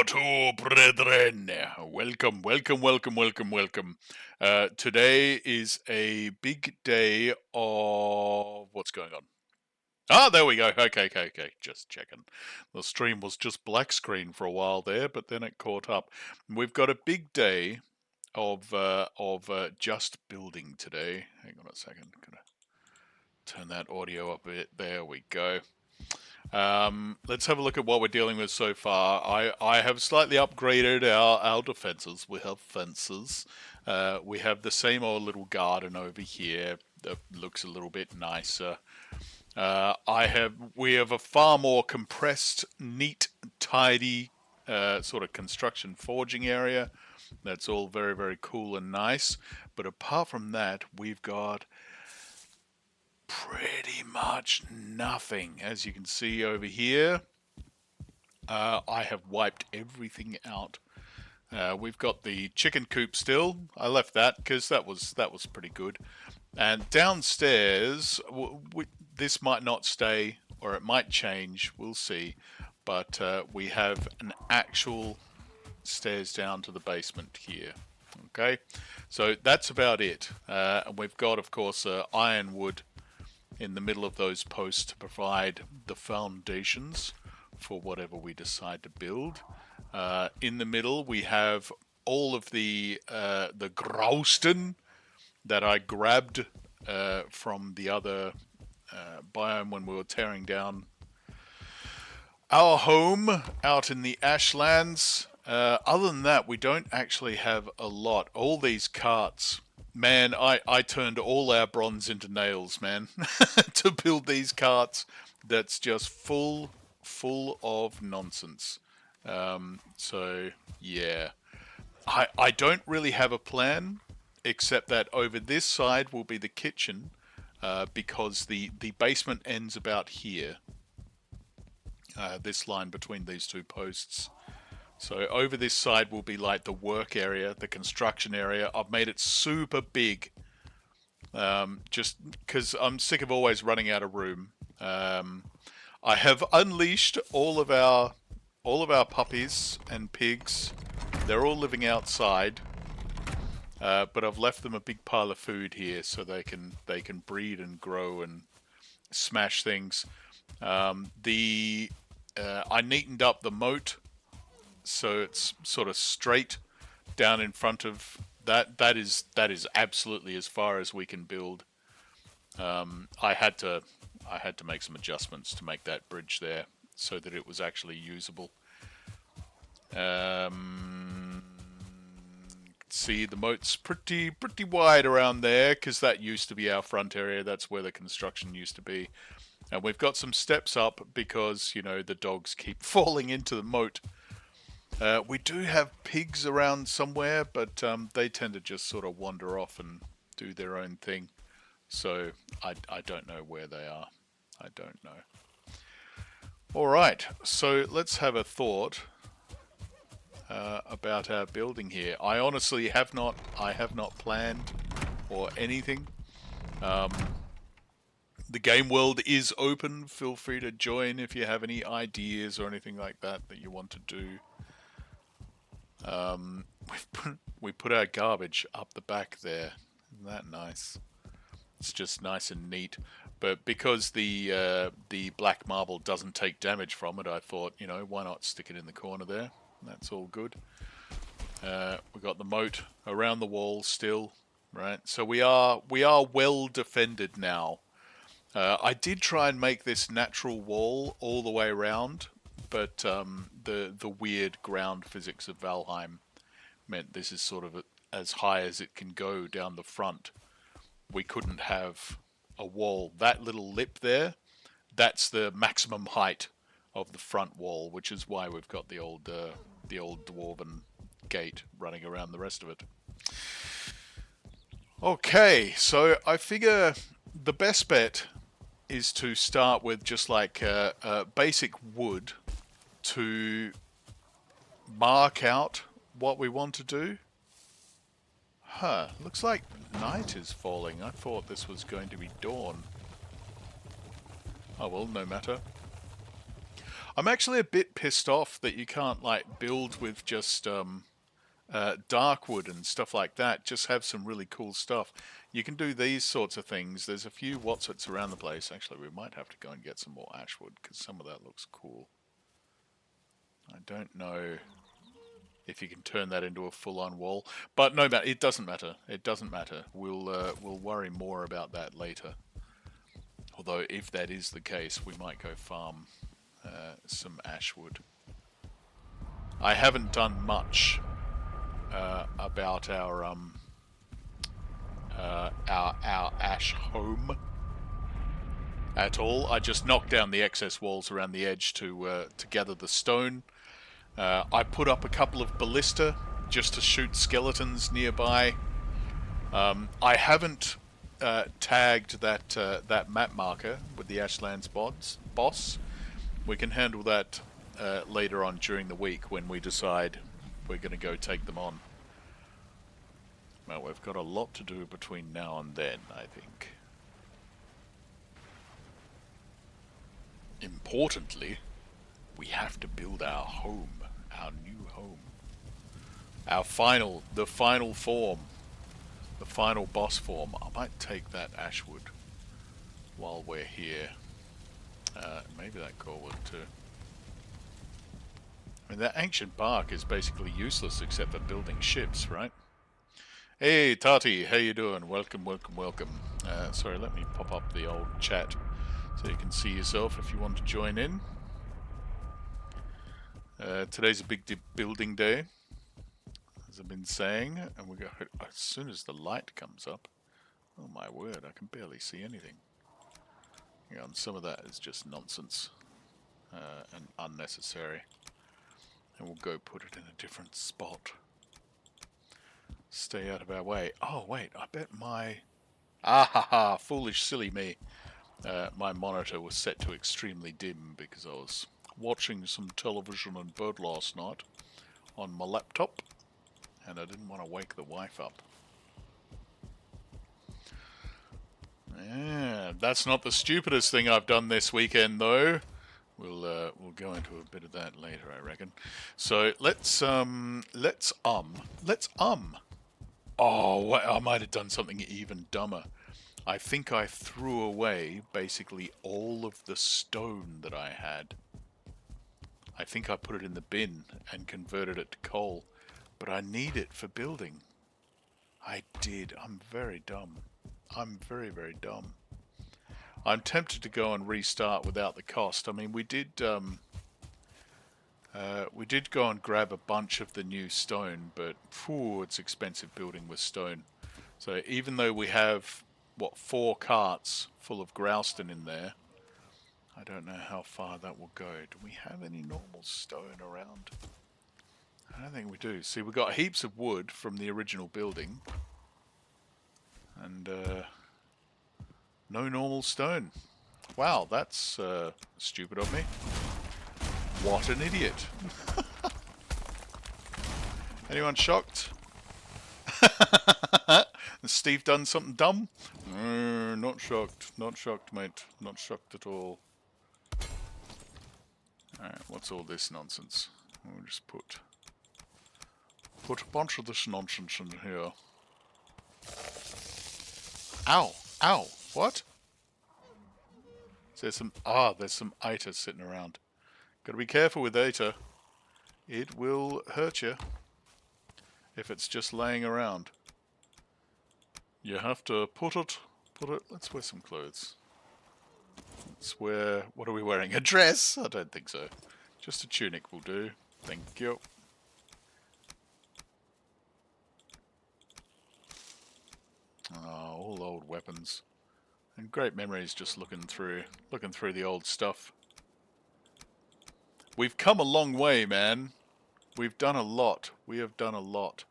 to, brethren. Welcome, welcome, welcome, welcome, welcome. Today is a big day of what's going on. Ah, there we go. Okay. Just checking. The stream was just black screen for a while there, but then it caught up. We've got a big day of just building today. Hang on a second. Gonna turn that audio up a bit. There we go. Let's have a look at what we're dealing with so far. I have slightly upgraded our defenses. We have fences. We have the same old little garden over here that looks a little bit nicer. We have a far more compressed, neat, tidy sort of construction forging area. That's all very, very cool and nice. But apart from that, we've got pretty much nothing. As you can see over here, I have wiped everything out. We've got the chicken coop still. I left that because that was pretty good. And downstairs, this might not stay, or it might change. We'll see. But we have an actual stairs down to the basement here. Okay, so that's about it. And we've got, of course, ironwood in the middle of those posts to provide the foundations for whatever we decide to build. In the middle, we have all of the grausten that I grabbed from the other biome when we were tearing down our home out in the Ashlands. Other than that, we don't actually have a lot. All these carts, man, I turned all our bronze into nails, man, to build these carts. That's just full of nonsense. So yeah, I don't really have a plan, except that over this side will be the kitchen, because the basement ends about here. This line between these two posts. So over this side will be like the work area, the construction area. I've made it super big, just because I'm sick of always running out of room. I have unleashed all of our puppies and pigs. They're all living outside, but I've left them a big pile of food here so they can breed and grow and smash things. I neatened up the moat, so it's sort of straight down in front of that. That is absolutely as far as we can build. I had to make some adjustments to make that bridge there so that it was actually usable. See, the moat's pretty wide around there because that used to be our front area. That's where the construction used to be. And we've got some steps up because, you know, the dogs keep falling into the moat. We do have pigs around somewhere, but they tend to just sort of wander off and do their own thing. So I don't know where they are. I don't know. Alright, so let's have a thought about our building here. I honestly have not planned or anything. The game world is open. Feel free to join if you have any ideas or anything like that you want to do. We put our garbage up the back there. Isn't that nice? It's just nice and neat. But because the black marble doesn't take damage from it, I thought, you know, why not stick it in the corner there? That's all good. We got the moat around the wall still, right? So we are well defended now. I did try and make this natural wall all the way around, but the weird ground physics of Valheim meant this is sort of as high as it can go down the front. We couldn't have a wall. That little lip there, that's the maximum height of the front wall, which is why we've got the old dwarven gate running around the rest of it. Okay, so I figure the best bet is to start with just like basic wood to mark out what we want to do. Huh, looks like night is falling. I thought this was going to be dawn. Oh well, no matter. I'm actually a bit pissed off that you can't like build with just dark wood and stuff like that. Just have some really cool stuff. You can do these sorts of things. There's a few Watsits around the place. Actually, we might have to go and get some more ash wood because some of that looks cool. I don't know if you can turn that into a full-on wall, but no matter. It doesn't matter. It doesn't matter. We'll worry more about that later. Although if that is the case, we might go farm some ash wood. I haven't done much about our ash home at all. I just knocked down the excess walls around the edge to gather the stone. I put up a couple of ballista just to shoot skeletons nearby. I haven't tagged that map marker with the Ashlands boss. We can handle that later on during the week when we decide we're going to go take them on. Well, we've got a lot to do between now and then, I think. Importantly, we have to build our home, our new home. The final form, the final boss form. I might take that ashwood while we're here. Maybe that core wood too. I mean, that ancient bark is basically useless except for building ships, right? Hey, Tati, how you doing? Welcome, welcome, welcome. Sorry, let me pop up the old chat so you can see yourself if you want to join in. Today's a big building day, as I've been saying, and we go as soon as the light comes up. Oh my word, I can barely see anything. Yeah, and some of that is just nonsense and unnecessary. And we'll go put it in a different spot. Stay out of our way. Oh wait, I bet my... Ah ha ha, foolish silly me. My monitor was set to extremely dim because I was watching some television and bed last night on my laptop, and I didn't want to wake the wife up. Yeah, that's not the stupidest thing I've done this weekend, though. We'll go into a bit of that later, I reckon. So let's Oh, I might have done something even dumber. I think I threw away basically all of the stone that I had. I think I put it in the bin and converted it to coal, but I need it for building. I did. I'm very dumb. I'm very, very dumb. I'm tempted to go and restart without the cost. I mean, we did go and grab a bunch of the new stone, but phew, it's expensive building with stone. So even though we have, what, 4 carts full of grouston in there, I don't know how far that will go. Do we have any normal stone around? I don't think we do. See, we've got heaps of wood from the original building, and no normal stone. Wow, that's stupid of me. What an idiot. Anyone shocked? Has Steve done something dumb? Not shocked. Not shocked, mate. Not shocked at all. Alright, what's all this nonsense? We'll just put a bunch of this nonsense in here. Ow! Ow! What? There's some Aita sitting around. Gotta be careful with Aita. It will hurt you if it's just laying around. You have to put it, let's wear some clothes. Let's wear, what are we wearing? A dress? I don't think so. Just a tunic will do. Thank you. Oh, all old weapons. And great memories just looking through the old stuff. We've come a long way, man. We've done a lot. We have done a lot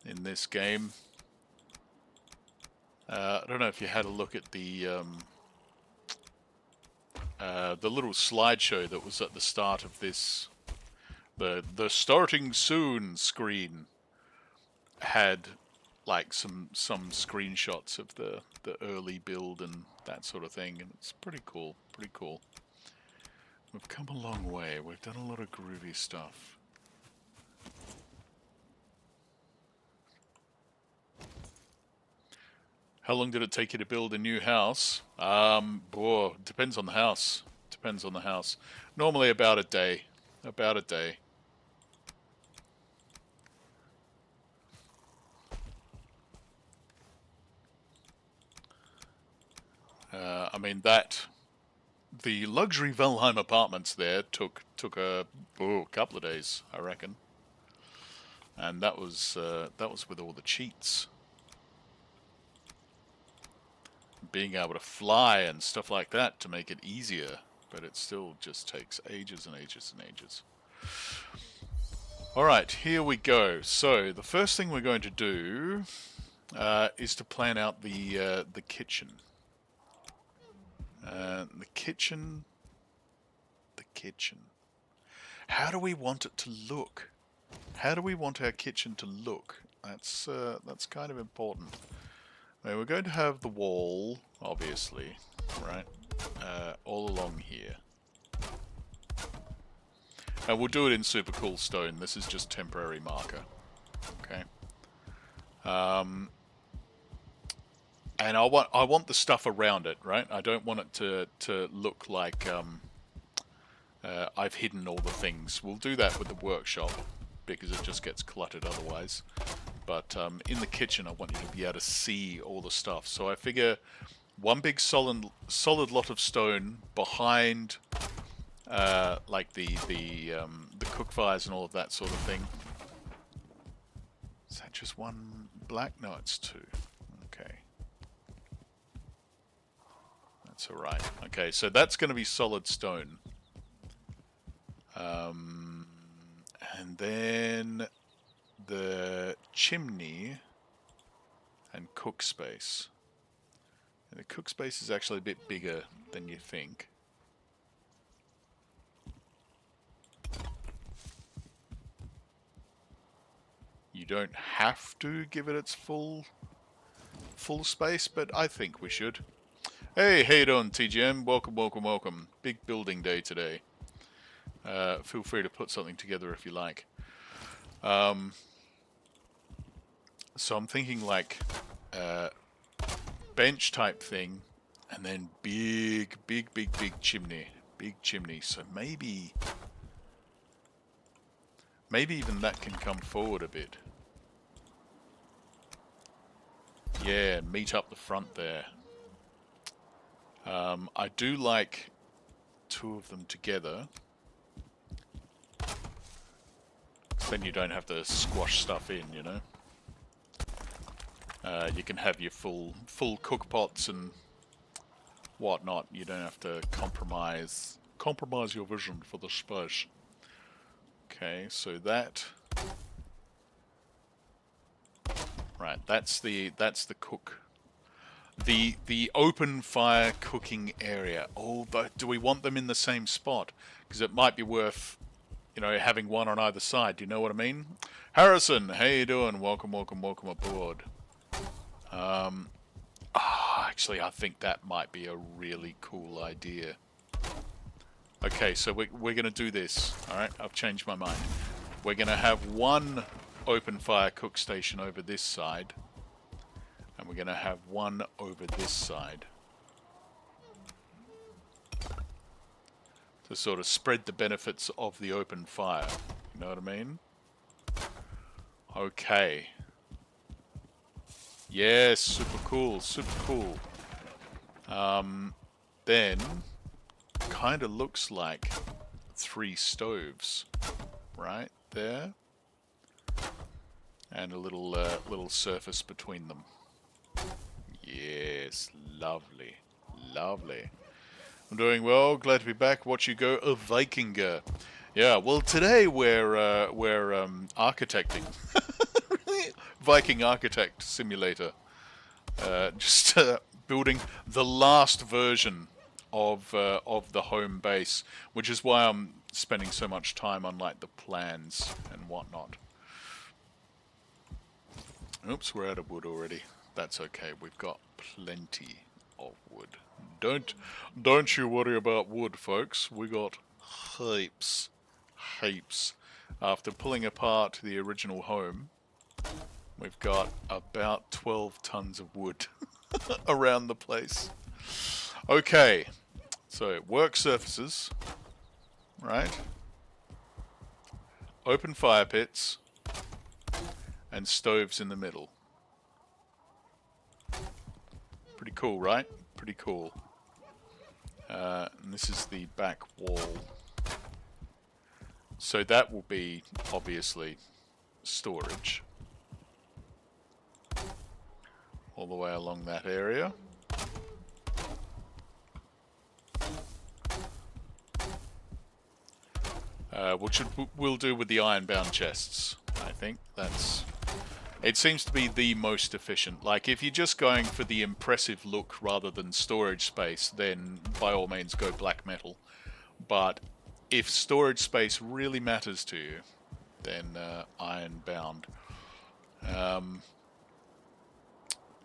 in this game. I don't know if you had a look at the little slideshow that was at the start of this. The starting soon screen had like some screenshots of the early build and that sort of thing, and it's pretty cool. Pretty cool. We've come a long way. We've done a lot of groovy stuff. How long did it take you to build a new house? Depends on the house. Depends on the house. Normally about a day. About a day. I mean the luxury Valheim apartments there took a couple of days, I reckon, and that was with all the cheats, being able to fly and stuff like that to make it easier. But it still just takes ages and ages and ages. All right, here we go. So the first thing we're going to do is to plan out the kitchen. The kitchen. How do we want it to look? How do we want our kitchen to look? That's kind of important. Now, we're going to have the wall, obviously, right, all along here. And we'll do it in super cool stone. This is just temporary marker. Okay. And I want the stuff around it, right? I don't want it to look like I've hidden all the things. We'll do that with the workshop because it just gets cluttered otherwise. But in the kitchen, I want you to be able to see all the stuff. So I figure one big solid lot of stone behind, like the cook fires and all of that sort of thing. Is that just one black? No, it's two. Okay. That's alright. Okay, so that's going to be solid stone. And then the chimney and cook space. And the cook space is actually a bit bigger than you think. You don't have to give it its full space, but I think we should. Hey, how you doing, TGM? Welcome, welcome, welcome. Big building day today. Feel free to put something together if you like. So I'm thinking like bench type thing, and then big chimney. Big chimney. So maybe even that can come forward a bit. Yeah, meet up the front there. I do like two of them together. Then you don't have to squash stuff in, you know. You can have your full cook pots and whatnot. You don't have to compromise your vision for the space. Okay, so that. Right, that's the cook. The open fire cooking area. Oh, but do we want them in the same spot? Because it might be worth, you know, having one on either side. Do you know what I mean? Harrison, how you doing? Welcome, welcome, welcome aboard. Actually, I think that might be a really cool idea. Okay, so we're going to do this. All right, I've changed my mind. We're going to have one open fire cook station over this side. And we're going to have one over this side. To sort of spread the benefits of the open fire. You know what I mean? Okay. Yes, super cool, super cool. Then, kind of looks like 3 stoves. Right there. And a little surface between them. Yes, lovely, lovely. I'm doing well. Glad to be back. Watch you go, a Vikinger. Yeah. Well, today we're architecting. Viking Architect Simulator. Just building the last version of the home base, which is why I'm spending so much time on like the plans and whatnot. Oops, we're out of wood already. That's okay. We've got plenty of wood. Don't you worry about wood, folks. We got heaps. Heaps. After pulling apart the original home, we've got about 12 tons of wood around the place. Okay, so work surfaces, right? Open fire pits, and stoves in the middle. Pretty cool, right? Pretty cool. And this is the back wall. So that will be, obviously, storage. All the way along that area. Which we'll do with the iron-bound chests, I think. It seems to be the most efficient. Like, if you're just going for the impressive look rather than storage space, then by all means go black metal. But if storage space really matters to you, then iron-bound. And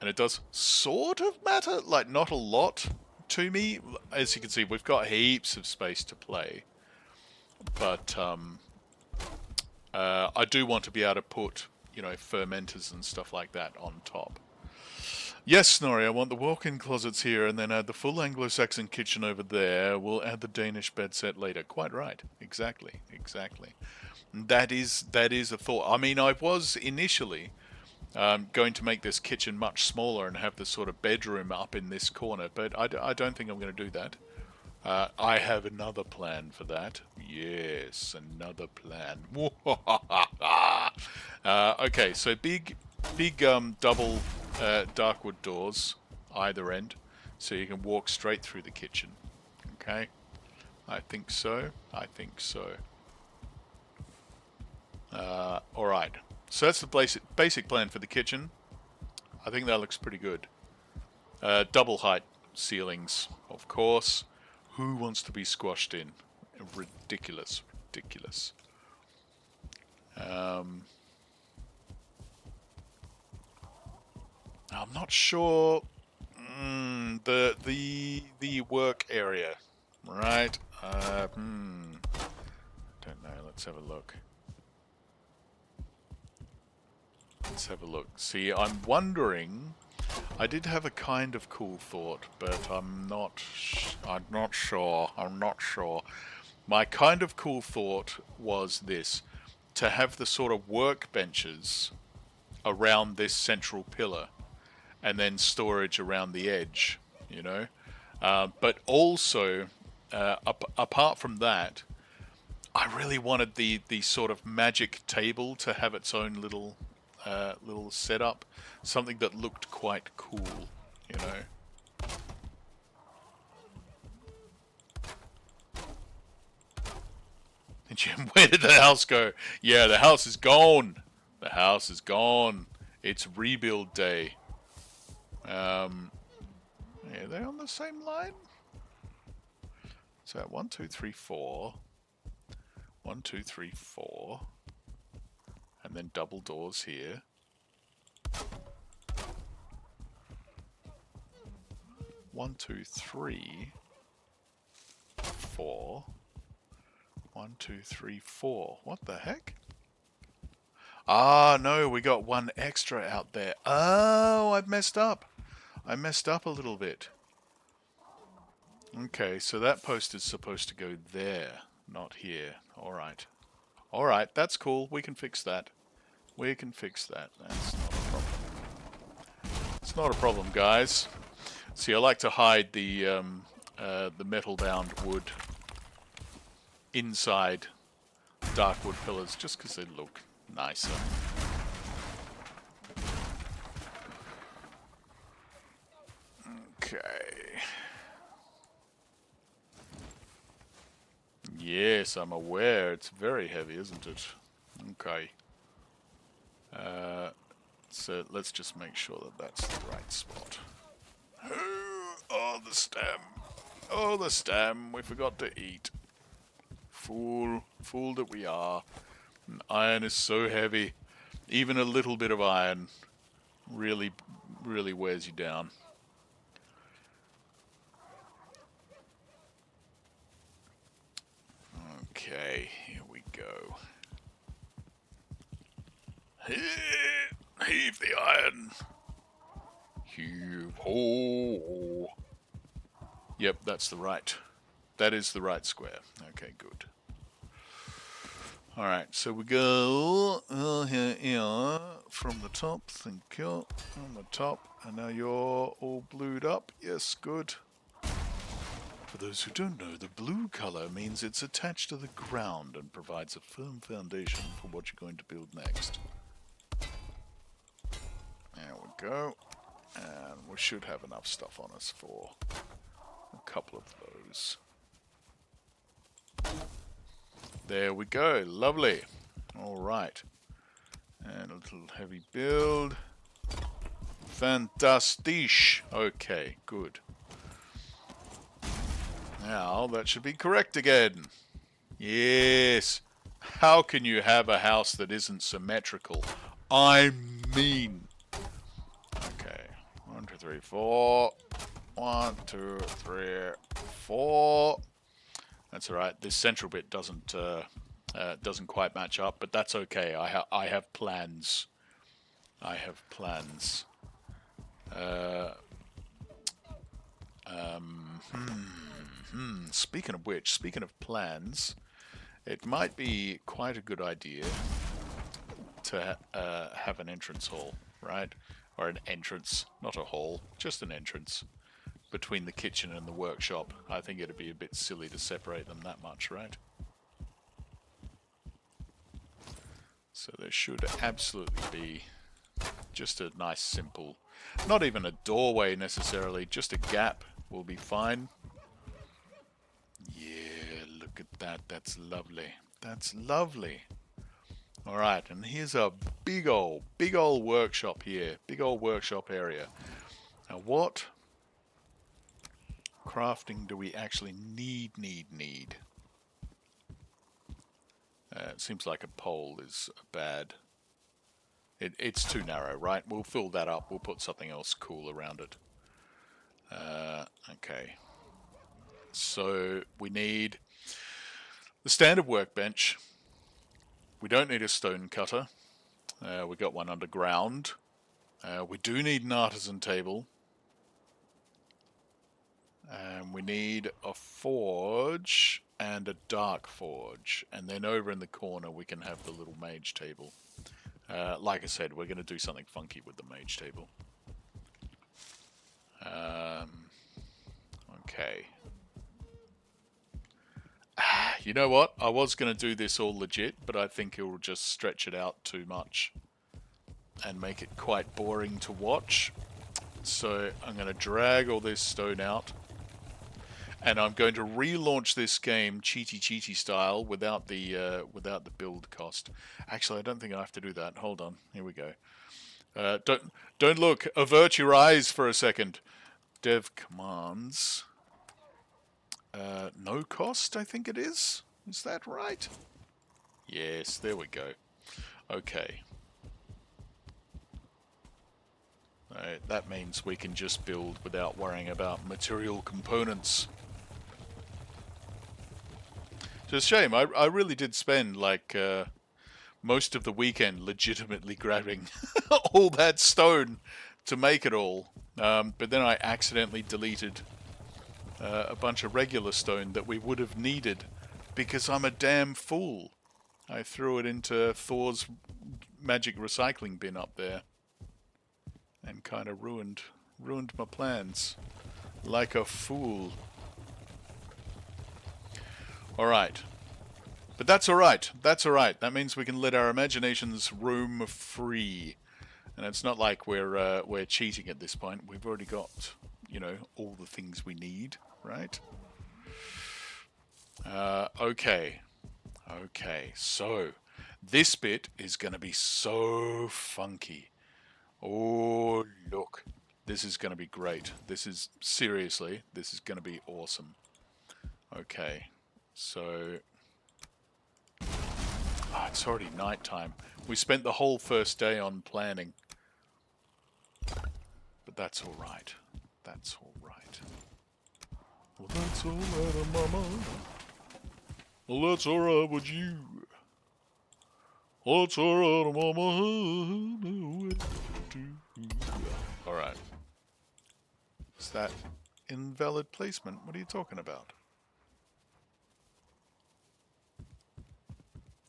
it does sort of matter, like not a lot to me. As you can see, we've got heaps of space to play. But I do want to be able to put, you know, fermenters and stuff like that on top. Yes, Snorri, I want the walk-in closets here and then add the full Anglo-Saxon kitchen over there. We'll add the Danish bed set later. Quite right. Exactly. Exactly. That is a thought. I mean, I was initially going to make this kitchen much smaller and have the sort of bedroom up in this corner, but I don't think I'm going to do that. I have another plan for that. Yes, another plan. Okay, so big double darkwood doors either end, so you can walk straight through the kitchen. Okay, I think so. I think so. All right. So that's the basic plan for the kitchen. I think that looks pretty good. Double height ceilings, of course. Who wants to be squashed in? Ridiculous, ridiculous. I'm not sure. The work area, right? Don't know. Let's have a look. Let's have a look. See, I'm wondering. I did have a kind of cool thought, but I'm not sure. I'm not sure. My kind of cool thought was this: to have the sort of workbenches around this central pillar, and then storage around the edge. You know, but also apart from that, I really wanted the sort of magic table to have its own little setup, something that looked quite cool, you know. And Jim, where did the house go? Yeah, the house is gone. The house is gone. It's rebuild day. Yeah, they're on the same line. So 1, 2, 3, 4. 1, 2, 3, 4. And then double doors here. One, two, three, 4. 1, 2, 3, 4. What the heck? Ah, no, we got one extra out there. Oh, I've messed up. I messed up a little bit. Okay, so that post is supposed to go there, not here. Alright. Alright, that's cool. We can fix that. We can fix that. That's not a problem. It's not a problem, guys. See, I like to hide the metal-bound wood inside darkwood pillars just because they look nicer. Okay. Yes, I'm aware. It's very heavy, isn't it? Okay. So let's just make sure that that's the right spot. Oh, the stem. Oh, the stem. We forgot to eat. Fool that we are. And iron is so heavy. Even a little bit of iron really wears you down. Okay, here we go. Heave the iron. Heave ho. Yep, that's the right. That is the right square. Okay, good. Alright, so we go here from the top. Thank you. On the top. And now you're all blued up. Yes, good. For those who don't know, the blue color means it's attached to the ground and provides a firm foundation for what you're going to build next. There we go. And we should have enough stuff on us for a couple of those. There we go. Lovely. Alright. And a little heavy build. Fantastisch. Okay, good. Now that should be correct again. Yes. How can you have a house that isn't symmetrical? I mean. Okay. 1, 2, 3, 4. 1, 2, 3, 4. That's all right. This central bit doesn't quite match up, but that's okay. I have plans. I have plans. Speaking of which, speaking of plans, it might be quite a good idea to have an entrance hall, right? Or an entrance, not a hall, just an entrance between the kitchen and the workshop. I think it'd be a bit silly to separate them that much, right? So there should absolutely be just a nice simple, not even a doorway necessarily, just a gap will be fine. Yeah, look at that. That's lovely. That's lovely. Alright, and here's a big old workshop here. Big old workshop area. Now what crafting do we actually need? It seems like a pole is bad. It's too narrow, right? We'll fill that up. We'll put something else cool around it. Okay. So we need the standard workbench. We don't need a stone cutter. We got one underground. We do need an artisan table. And we need a forge and a dark forge. And then over in the corner we can have the little mage table. Like I said, we're going to do something funky with the mage table. Okay. You know what? I was going to do this all legit, but I think it will just stretch it out too much and make it quite boring to watch. So I'm going to drag all this stone out. And I'm going to relaunch this game cheaty style without the build cost. Actually, I don't think I have to do that. Hold on. Here we go. Don't look. Avert your eyes for a second. Dev commands. No cost, I think it is. Is that right? Yes, there we go. Okay. That means we can just build without worrying about material components. It's a shame. I really did spend like most of the weekend legitimately grabbing all that stone to make it all. But then I accidentally deleted a bunch of regular stone that we would have needed because I'm a damn fool. I threw it into Thor's magic recycling bin up there and kind of ruined my plans like a fool. Alright. But that's alright. That's alright. That means we can let our imaginations roam free. And it's not like we're cheating at this point. We've already got, you know, all the things we need, right? Okay. Okay, so this bit is going to be so funky. Oh, look. This is going to be great. This is, seriously, this is going to be awesome. Okay. So, it's already nighttime. We spent the whole first day on planning. But that's alright. That's alright. Well, that's alright, mama. Well, that's alright with you. That's alright, mama. Alright. Is that invalid placement? What are you talking about?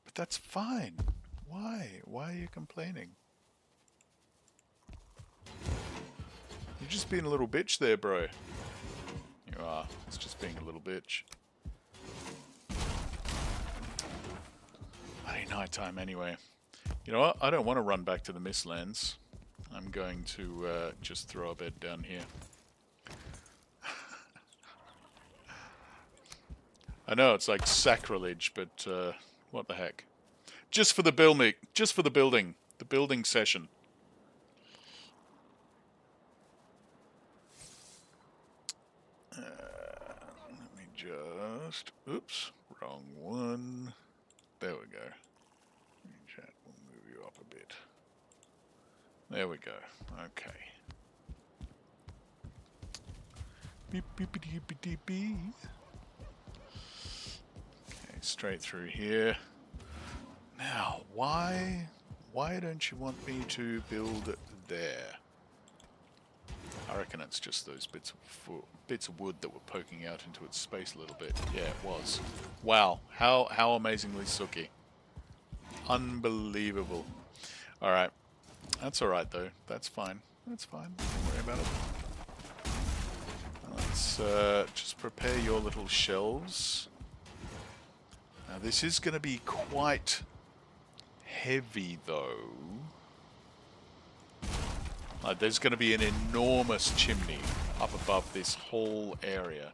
But that's fine. Why? Why are you complaining? You're just being a little bitch there, bro. You are. It's just being a little bitch. Bloody night time anyway. You know what? I don't want to run back to the Mistlands. I'm going to just throw a bed down here. I know it's like sacrilege, but what the heck? Just for the building, the building session. Let me just, oops, wrong one. There we go. Chat, we'll move you up a bit. There we go. Okay. Beep beep beep beep beep beep. Okay, straight through here. Now, why don't you want me to build there? I reckon it's just those bits of wood that were poking out into its space a little bit. Yeah, it was. Wow, how amazingly sooky. Unbelievable. Alright. That's alright though. That's fine. That's fine. Don't worry about it. Let's just prepare your little shelves. Now this is going to be quite heavy though. There's going to be an enormous chimney up above this whole area.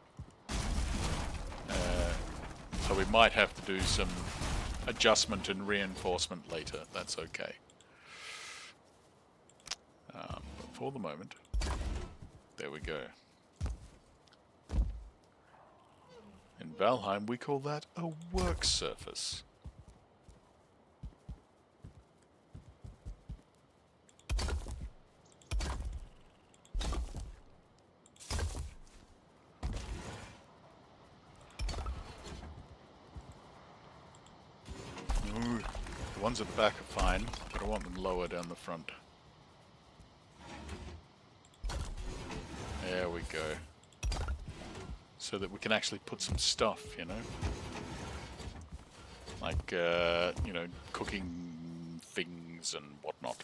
So we might have to do some adjustment and reinforcement later. That's okay. But for the moment, there we go. In Valheim, we call that a work surface. The ones at the back are fine, but I want them lower down the front. There we go. So that we can actually put some stuff, you know? Like, you know, cooking things and whatnot.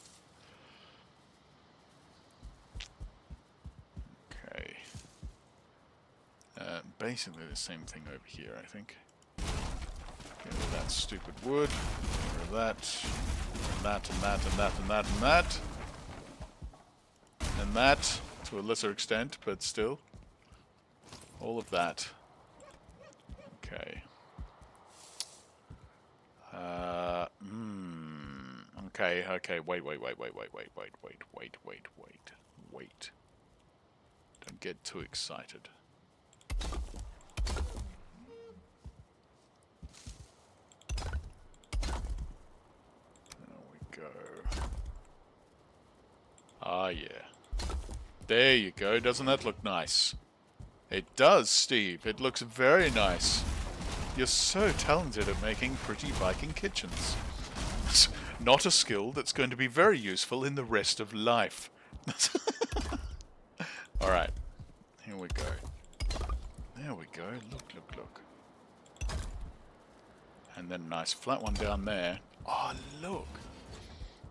Okay. Basically the same thing over here, I think. Get rid of that stupid wood. Get rid of that. And that, and that, and that, and that, and that. And that, to a lesser extent, but still. All of that. Okay. Okay, wait. Don't get too excited. There we go. Ah, yeah. There you go. Doesn't that look nice? It does, Steve. It looks very nice. You're so talented at making pretty Viking kitchens. Not a skill that's going to be very useful in the rest of life. Alright. Here we go. There we go. Look. And then a nice flat one down there. Oh, look.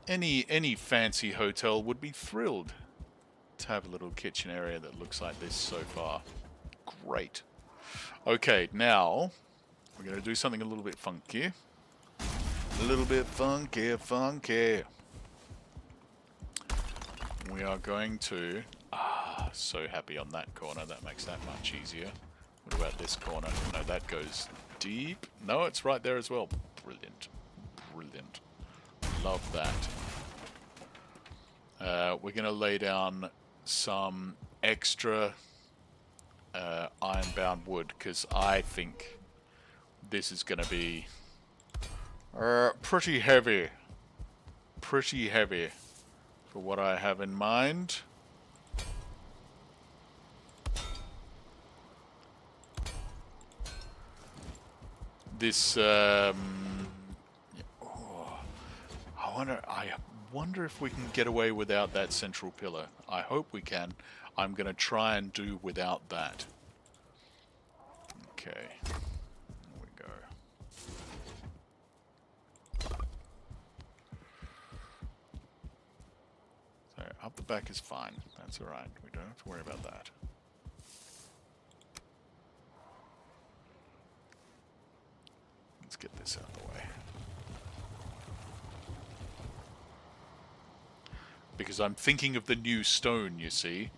Any fancy hotel would be thrilled to have a little kitchen area that looks like this so far. Great. Okay, now we're going to do something a little bit funky. A little bit funky. We are going to... so happy on that corner. That makes that much easier. What about this corner? No, that goes deep. No, it's right there as well. Brilliant. Love that. We're going to lay down some extra iron-bound wood, because I think this is going to be pretty heavy. Pretty heavy for what I have in mind. this. Oh, I wonder if we can get away without that central pillar. I hope we can. I'm going to try and do without that. Okay. There we go. So up the back is fine. That's alright. We don't have to worry about that. Let's get this out of the way. Because I'm thinking of the new stone, you see,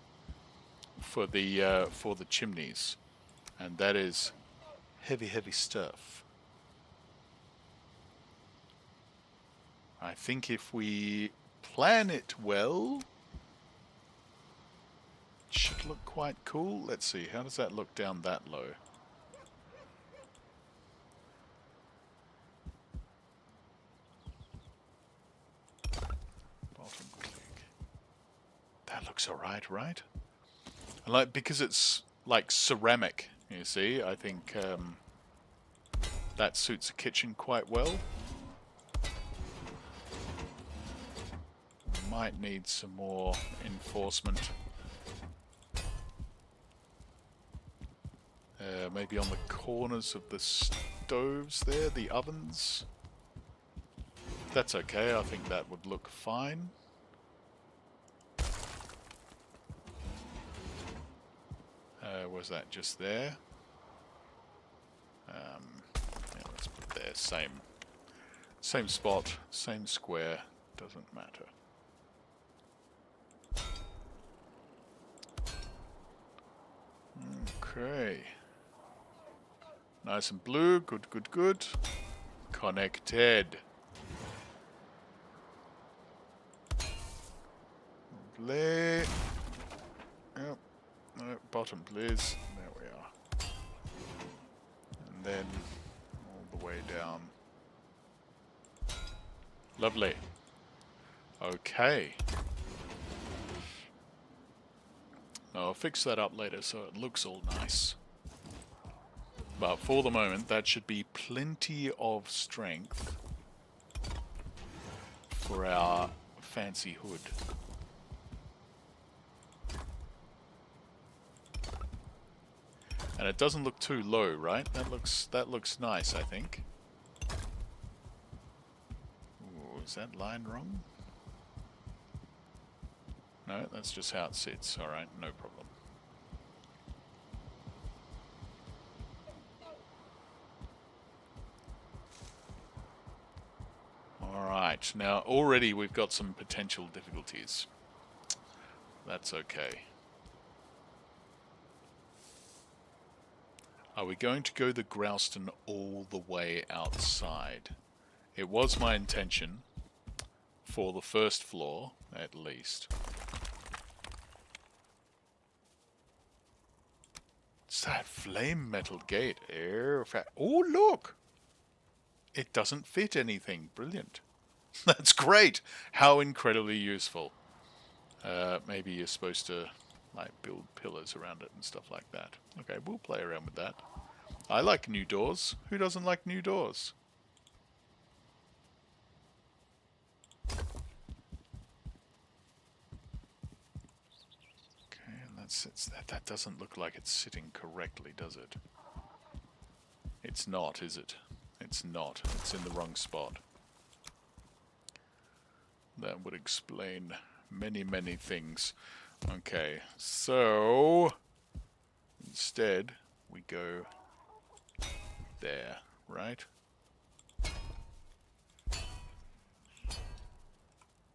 for the chimneys, and that is heavy, heavy stuff. I think if we plan it well, it should look quite cool. Let's see, how does that look down that low? Bottom click. That looks alright, right? And like, because it's like ceramic, you see, I think that suits a kitchen quite well. Might need some more enforcement. Maybe on the corners of the stoves there, the ovens. That's okay, I think that would look fine. Was that just there? Yeah, let's put there. Same spot, same square. Doesn't matter. Okay. Nice and blue. Good, good, good. Connected. Lovely. Yep. No, bottom, please. There we are. And then all the way down. Lovely. Okay. I'll fix that up later so it looks all nice. But for the moment, that should be plenty of strength for our fancy hood. And it doesn't look too low, right? That looks nice, I think. Ooh, is that line wrong? No, that's just how it sits. Alright, no problem. Alright, now already we've got some potential difficulties. That's okay. Are we going to go the Grouston all the way outside? It was my intention for the first floor, at least. It's that flame metal gate. Oh, look! It doesn't fit anything. Brilliant. That's great. How incredibly useful. Maybe you're supposed to like build pillars around it and stuff like that. Okay, we'll play around with that. I like new doors. Who doesn't like new doors? Okay, and that sits there. That doesn't look like it's sitting correctly, does it? It's not, is it? It's not. It's in the wrong spot. That would explain many, many things. Okay, so instead we go there, right?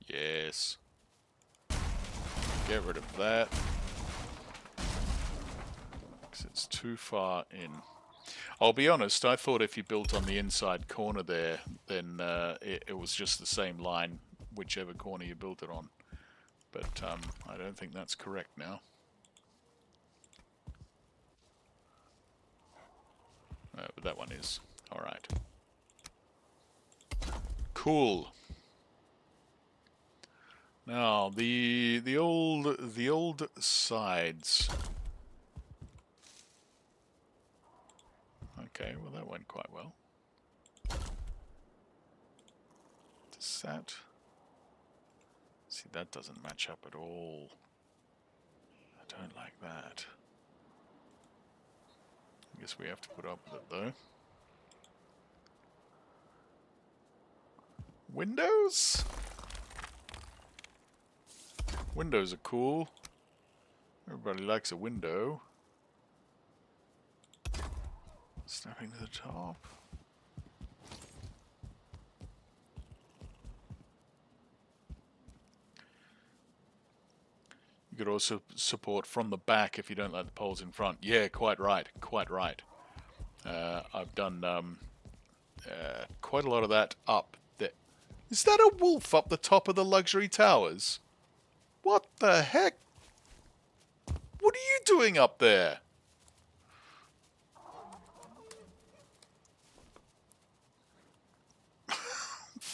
Yes. Get rid of that. Because it's too far in. I'll be honest, I thought if you built on the inside corner there, then it was just the same line, whichever corner you built it on. But I don't think that's correct now. But that one is. Alright. Cool. Now, the old sides. Okay, well that went quite well. Is that... See, that doesn't match up at all. I don't like that. I guess we have to put up with it, though. Windows? Windows are cool. Everybody likes a window. Snapping to the top. You could also support from the back if you don't like the poles in front. Yeah, quite right. Quite right. I've done quite a lot of that up there. Is that a wolf up the top of the luxury towers? What the heck? What are you doing up there?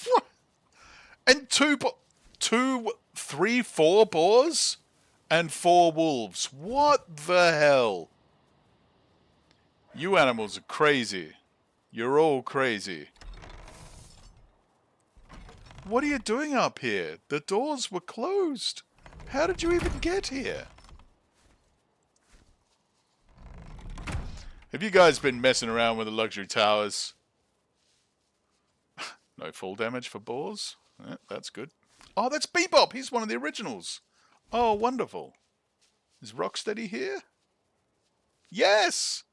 What? And three, four boars? And 4 wolves. What the hell? You animals are crazy. You're all crazy. What are you doing up here? The doors were closed. How did you even get here? Have you guys been messing around with the luxury towers? No fall damage for boars? Yeah, that's good. Oh, that's Bebop. He's one of the originals. Oh, wonderful. Is Rocksteady here? Yes!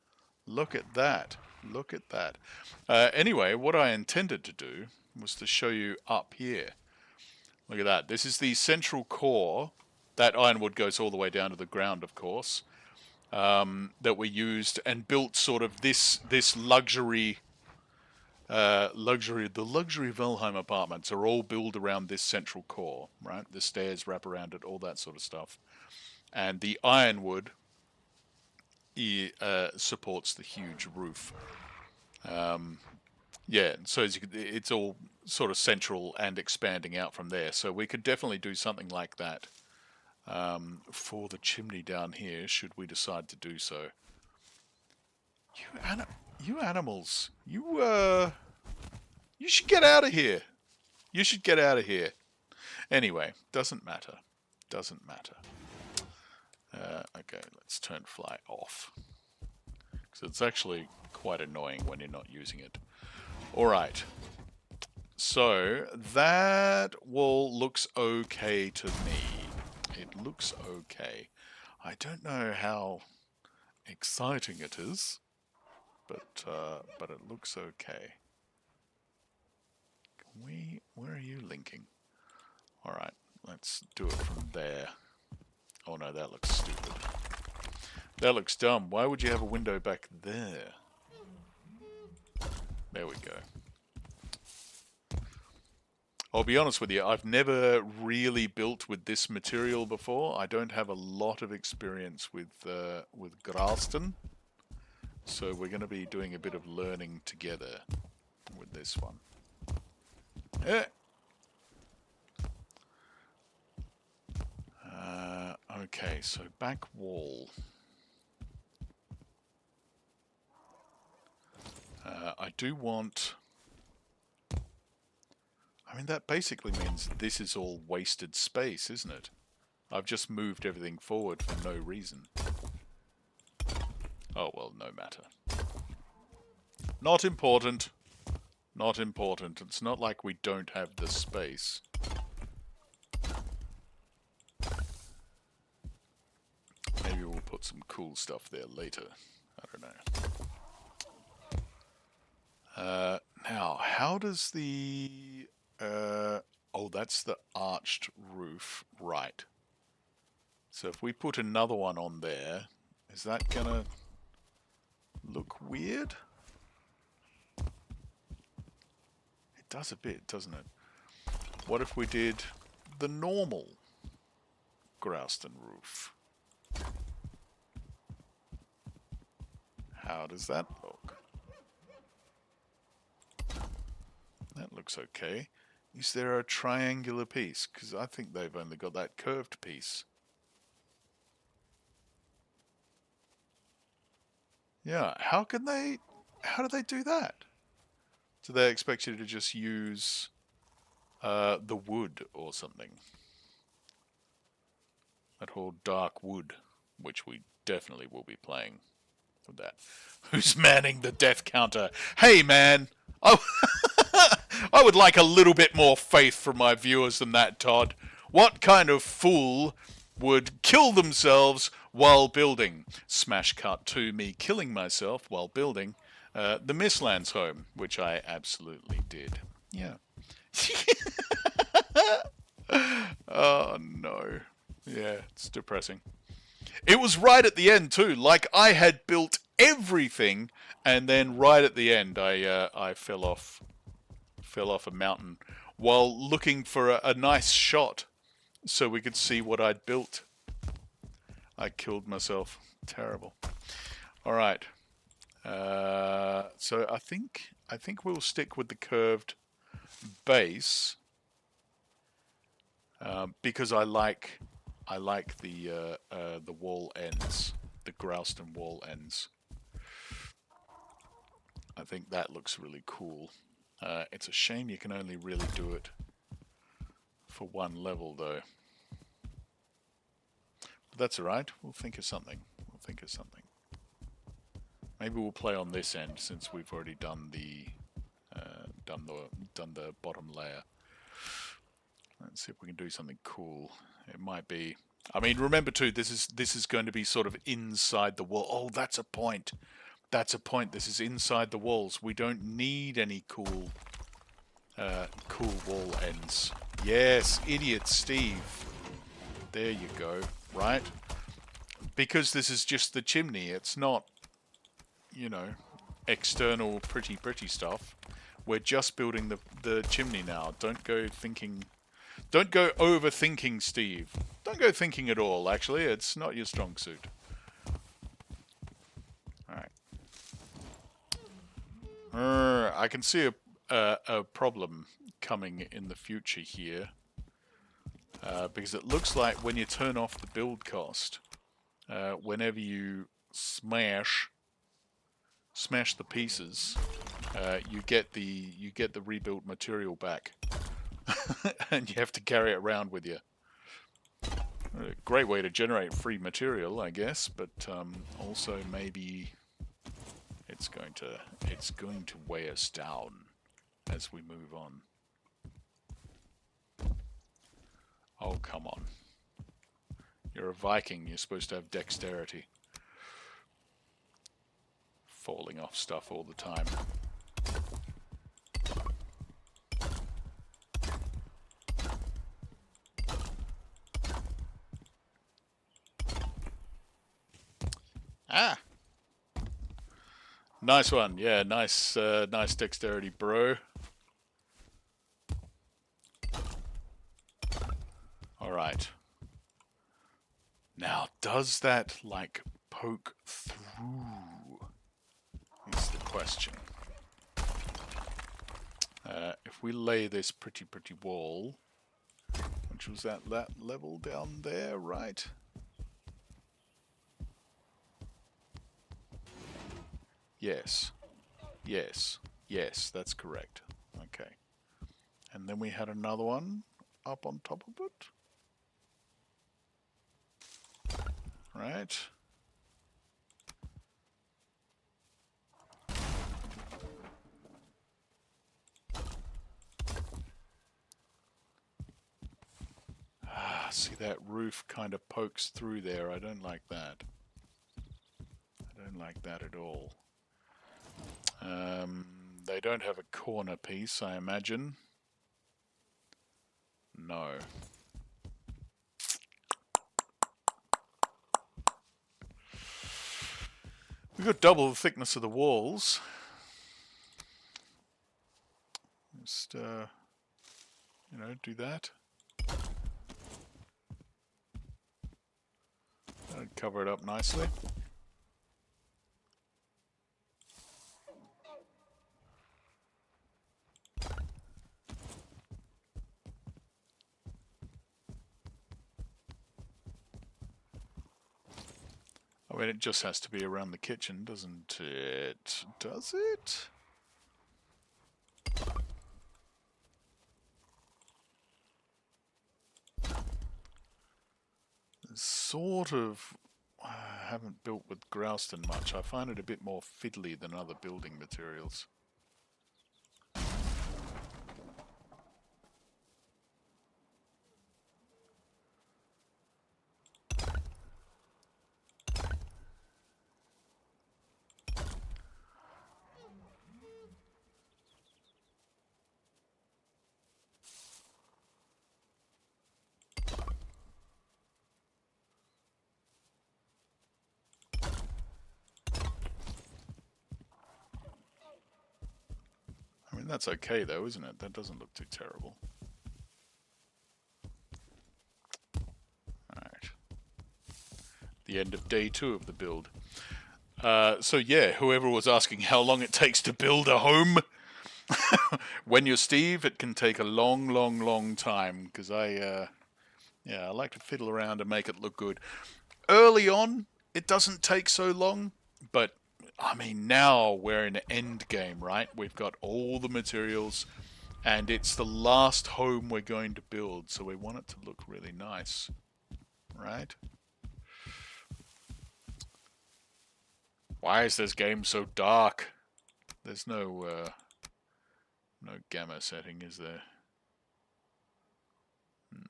Look at that. Look at that. Anyway, what I intended to do was to show you up here. Look at that. This is the central core. That ironwood goes all the way down to the ground, of course. That we used and built sort of this luxury... the luxury Valheim apartments are all built around this central core, right? The stairs wrap around it, all that sort of stuff. And the ironwood supports the huge roof. Yeah, so as you can, it's all sort of central and expanding out from there. So we could definitely do something like that for the chimney down here, should we decide to do so. You animals, you should get out of here. You should get out of here. Anyway, doesn't matter. Doesn't matter. Okay, let's turn fly off. Because it's actually quite annoying when you're not using it. Alright. So, that wall looks okay to me. It looks okay. I don't know how exciting it is, but it looks okay. Where are you linking? Alright, let's do it from there. Oh no, that looks stupid. That looks dumb. Why would you have a window back there? There we go. I'll be honest with you, I've never really built with this material before. I don't have a lot of experience with Gralston. So we're going to be doing a bit of learning together with this one. Okay, so back wall. I do want... I mean, that basically means this is all wasted space, isn't it? I've just moved everything forward for no reason. Oh, well, no matter. Not important. Not important. It's not like we don't have the space. Maybe we'll put some cool stuff there later. I don't know. Now, how does the... oh, that's the arched roof. Right. So if we put another one on there, is that gonna look weird? It does a bit, doesn't it? What if we did the normal Grouston roof? How does that look? That looks okay. Is there a triangular piece? Because I think they've only got that curved piece. Yeah, how do they do that? Do they expect you to just use the wood or something. That whole dark wood, which we definitely will be playing with that. Who's manning the death counter? Hey, man! I, I would like a little bit more faith from my viewers than that, Todd. What kind of fool would kill themselves while building? Smash cut to me killing myself while building the Mistlands home, which I absolutely did. Yeah. Oh, no. Yeah, it's depressing. It was right at the end too. Like I had built everything, and then right at the end, I fell off a mountain while looking for a nice shot, so we could see what I'd built. I killed myself. Terrible. All right. So I think we'll stick with the curved base because I like the wall ends, the Grouston wall ends. I think that looks really cool. It's a shame you can only really do it for one level, though. But that's alright. We'll think of something. Maybe we'll play on this end since we've already done the bottom layer. Let's see if we can do something cool. It might be. I mean, remember too. This is going to be sort of inside the wall. Oh, that's a point. That's a point. This is inside the walls. We don't need any cool wall ends. Yes, idiot Steve. There you go. Right? Because this is just the chimney. It's not, you know, external pretty stuff. We're just building the chimney now. Don't go overthinking, Steve. Don't go thinking at all, actually. It's not your strong suit. Alright. I can see a problem coming in the future here. Because it looks like when you turn off the build cost, whenever you smash the pieces, you get the rebuilt material back. And you have to carry it around with you. A great way to generate free material, I guess, but also maybe it's going to weigh us down as we move on. Oh, come on. You're a Viking, you're supposed to have dexterity. Falling off stuff all the time. Ah! Nice one. Yeah, nice dexterity, bro. Alright. Now, does that, like, poke through? Is the question. If we lay this pretty wall, which was at that level down there, right? Yes. Yes, that's correct. Okay. And then we had another one up on top of it. Right. See, that roof kind of pokes through there. I don't like that. I don't like that at all. They don't have a corner piece, I imagine. No. We've got double the thickness of the walls. Just, you know, do that. That'd cover it up nicely. I mean, it just has to be around the kitchen, doesn't it? Does it? sort of haven't built with Grouston much. I find it a bit more fiddly than other building materials. I mean, that's okay though, isn't it? That doesn't look too terrible. Alright. The end of day 2 of the build. So yeah, whoever was asking how long it takes to build a home, when you're Steve, it can take a long, long, long time, because I like to fiddle around and make it look good. Early on, it doesn't take so long, but I mean, now we're in end game, right? We've got all the materials, and it's the last home we're going to build, so we want it to look really nice, right? Why is this game so dark? There's no gamma setting, is there?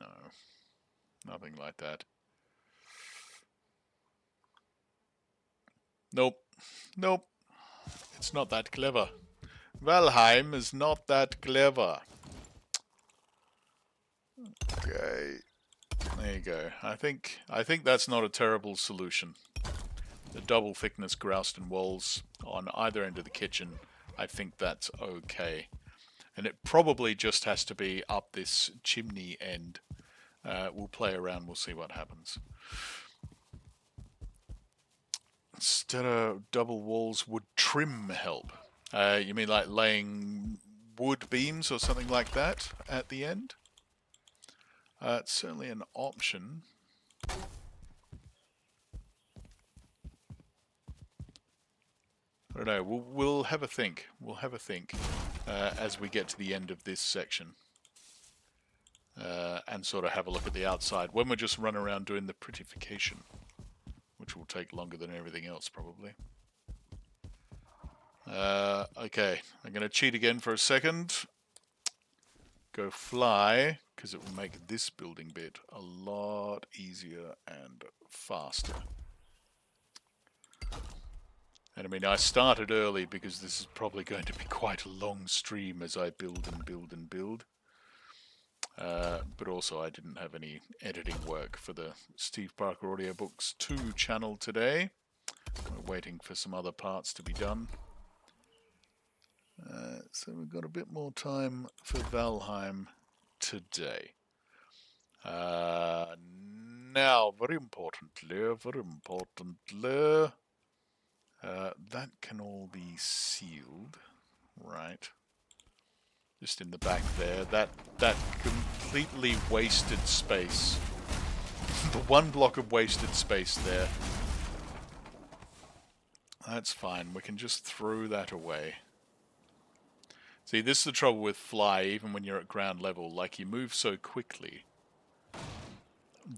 No, nothing like that. Nope. Nope. It's not that clever. Valheim is not that clever. Okay. There you go. I think that's not a terrible solution. The double thickness Grouston walls on either end of the kitchen, I think that's okay. And it probably just has to be up this chimney end. We'll play around, we'll see what happens. Instead of double walls, would trim help? You mean like laying wood beams or something like that at the end? It's certainly an option. I don't know. We'll have a think. We'll have a think as we get to the end of this section. And sort of have a look at the outside when we just run around doing the prettification, which will take longer than everything else probably. Okay, I'm going to cheat again for a second. Go fly, because it will make this building bit a lot easier and faster. And I mean, I started early because this is probably going to be quite a long stream as I build and build and build. But also I didn't have any editing work for the Steve Parker Audiobooks 2 channel today. We're waiting for some other parts to be done. So we've got a bit more time for Valheim today. Now, very importantly, that can all be sealed, right? Just in the back there, that completely wasted space. The one block of wasted space there. That's fine, we can just throw that away. See, this is the trouble with Fly, even when you're at ground level. Like, you move so quickly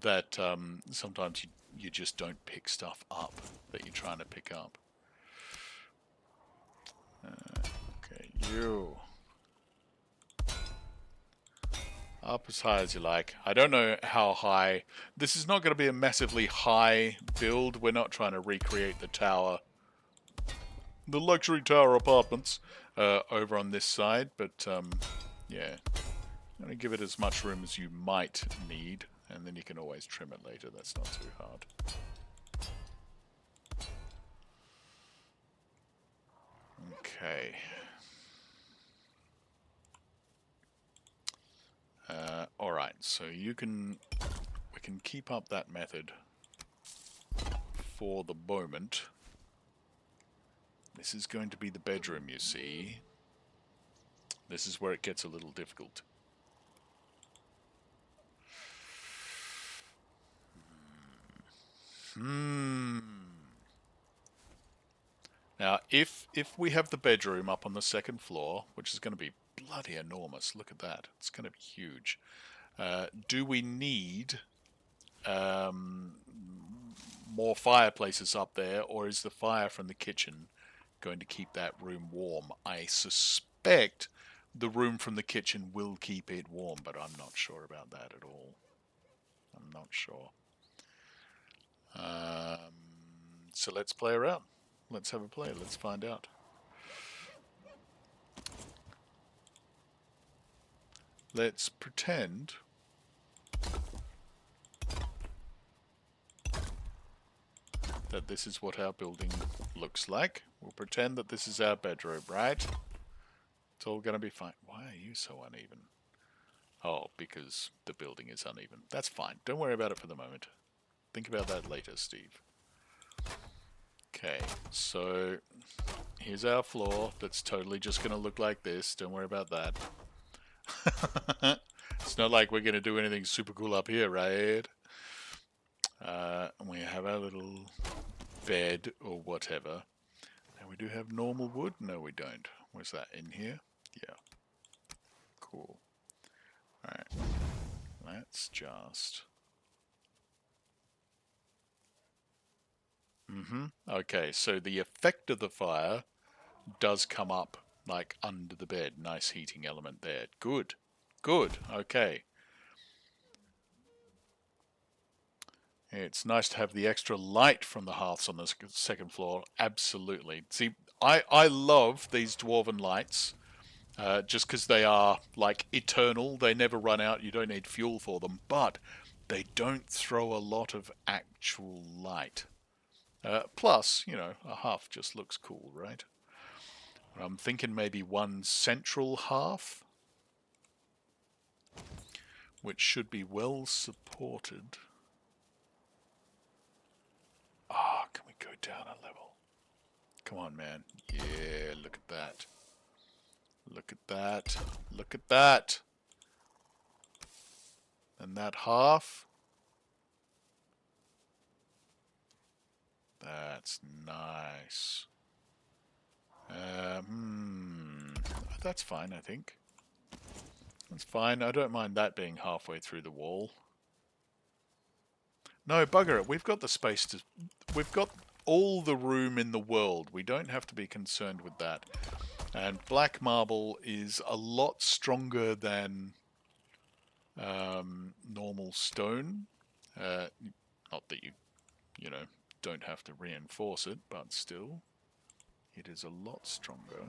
that sometimes you just don't pick stuff up that you're trying to pick up. Okay, you. Up as high as you like. I don't know how high. This is not going to be a massively high build. We're not trying to recreate the tower. The luxury tower apartments over on this side, but yeah, I'm going to give it as much room as you might need, and then you can always trim it later. That's not too hard. Okay. Alright, so we can keep up that method for the moment. This is going to be the bedroom, you see. This is where it gets a little difficult. Now, if we have the bedroom up on the second floor, which is going to be bloody enormous, look at that, it's going to be huge. Do we need more fireplaces up there, or is the fire from the kitchen going to keep that room warm? I suspect the room from the kitchen will keep it warm, but I'm not sure about that at all. I'm not sure. So let's play around. Let's have a play. Let's find out. Let's pretend that this is what our building looks like. We'll pretend that this is our bedroom, right? It's all going to be fine. Why are you so uneven? Oh, because the building is uneven. That's fine. Don't worry about it for the moment. Think about that later, Steve. Okay, so here's our floor. That's totally just going to look like this. Don't worry about that. It's not like we're going to do anything super cool up here, right? And we have our little bed or whatever. And we do have normal wood? No, we don't. Where's that? In here? Yeah. Cool. Alright. Let's just... Okay, so the effect of the fire does come up like under the bed. Nice heating element there. Good. Good. Okay. It's nice to have the extra light from the hearths on the second floor. Absolutely. See, I love these dwarven lights just because they are like eternal. They never run out. You don't need fuel for them. But they don't throw a lot of actual light. Plus, you know, a half just looks cool, right? I'm thinking maybe one central half, which should be well supported. Ah, can we go down a level? Come on, man. Yeah, look at that. Look at that. Look at that. And that half. That's nice. That's fine, I think. That's fine. I don't mind that being halfway through the wall. No, bugger it. We've got the space to... We've got all the room in the world. We don't have to be concerned with that. And black marble is a lot stronger than normal stone. Not that you know, don't have to reinforce it, but still, it is a lot stronger.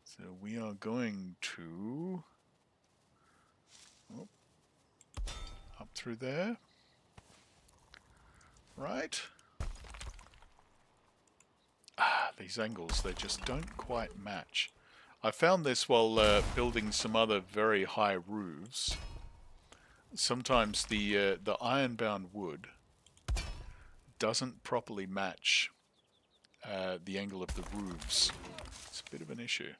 So we are going to... Oh, up through there. Right. Ah, these angles, they just don't quite match. I found this while building some other very high roofs. Sometimes the iron-bound wood doesn't properly match the angle of the roofs. It's a bit of an issue.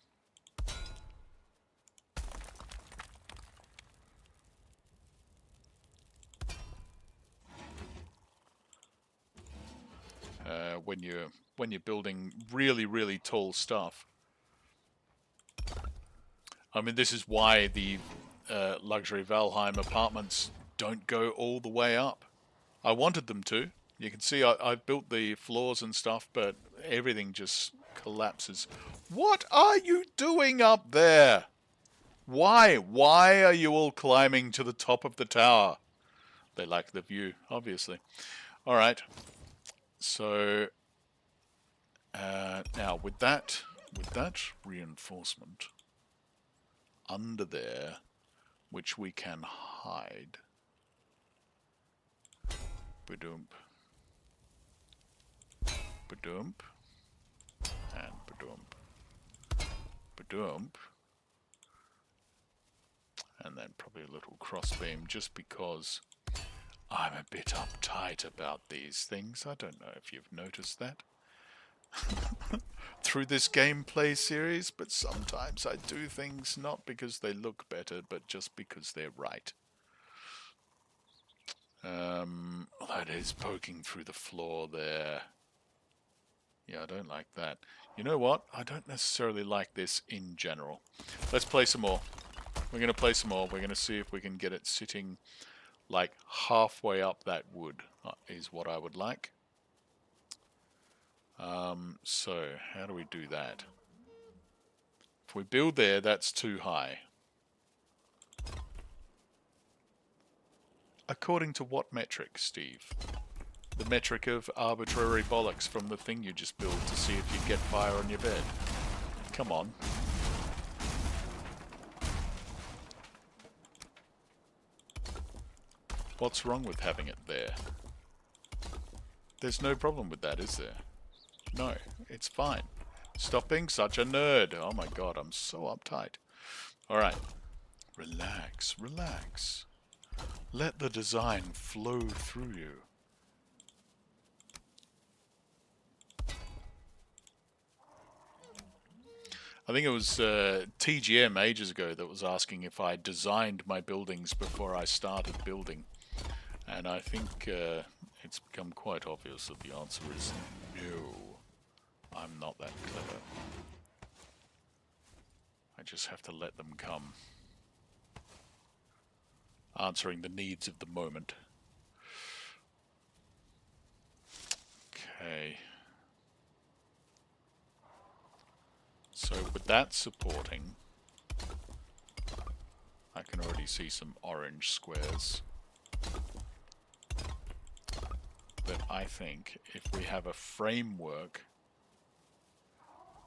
When you're building really tall stuff. I mean, this is why the luxury Valheim apartments don't go all the way up. I wanted them to. You can see I've built the floors and stuff, but everything just collapses. What are you doing up there? Why? Why are you all climbing to the top of the tower? They like the view, obviously. All right. So now with that reinforcement under there, which we can hide. Badoomp. Badoomp. And badoomp. Badoomp. And then probably a little crossbeam just because I'm a bit uptight about these things. I don't know if you've noticed that through this gameplay series, but sometimes I do things not because they look better, but just because they're right. That is poking through the floor there. Yeah, I don't like that. You know what? I don't necessarily like this in general. Let's play some more. We're going to play some more. We're going to see if we can get it sitting like halfway up that wood is what I would like. So how do we do that? If we build there, that's too high. According to what metric, Steve? The metric of arbitrary bollocks from the thing you just built to see if you get fire on your bed. Come on. What's wrong with having it there? There's no problem with that, is there? No, it's fine. Stop being such a nerd. Oh my god, I'm so uptight. Alright. Relax, relax. Let the design flow through you. I think it was TGM ages ago that was asking if I designed my buildings before I started building. And I think it's become quite obvious that the answer is no. I'm not that clever. I just have to let them come. Answering the needs of the moment. Okay. So with that supporting, I can already see some orange squares. But I think if we have a framework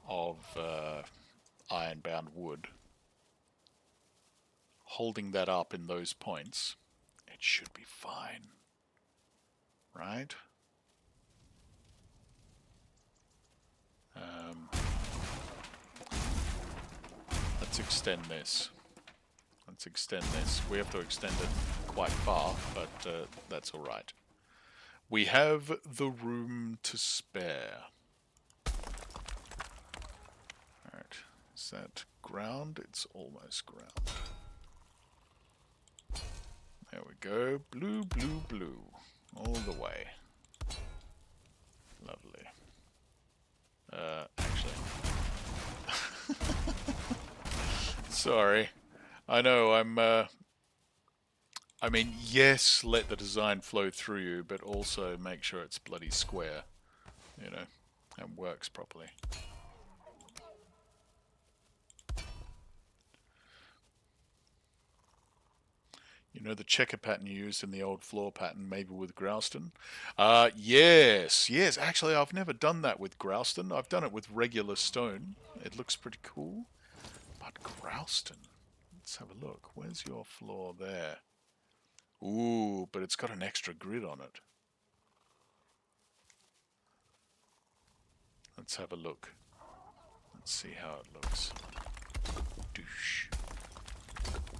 of iron-bound wood, holding that up in those points, it should be fine. Right? Let's extend this. Let's extend this. We have to extend it quite far, but that's alright. We have the room to spare. Alright, is that ground? It's almost ground. There we go. Blue, blue, blue. All the way. Lovely. Actually. Sorry. I know, I mean, yes, let the design flow through you, but also make sure it's bloody square, you know, and works properly. You know the checker pattern you used in the old floor pattern, maybe with Grouston? Yes, yes. Actually, I've never done that with Grouston. I've done it with regular stone. It looks pretty cool. But Grouston, let's have a look. Where's your floor there? Ooh, but it's got an extra grid on it. Let's have a look. Let's see how it looks. Douche.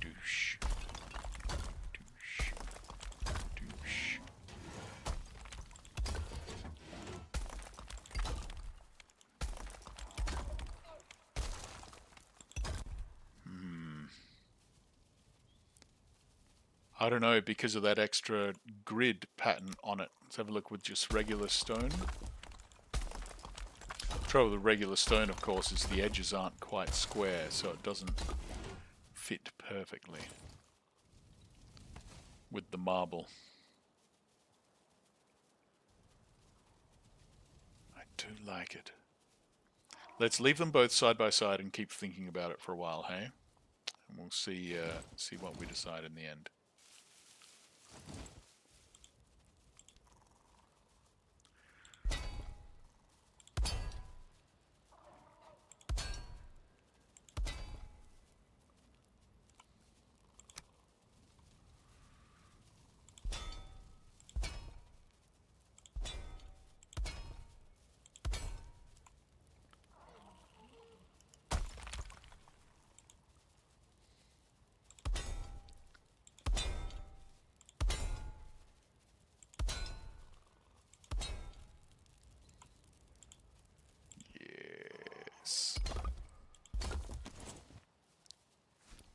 Douche. Douche. Douche. I don't know, because of that extra grid pattern on it. Let's have a look with just regular stone. The trouble with regular stone, of course, is the edges aren't quite square, so it doesn't fit perfectly with the marble. I do like it. Let's leave them both side by side and keep thinking about it for a while, hey? And we'll see what we decide in the end.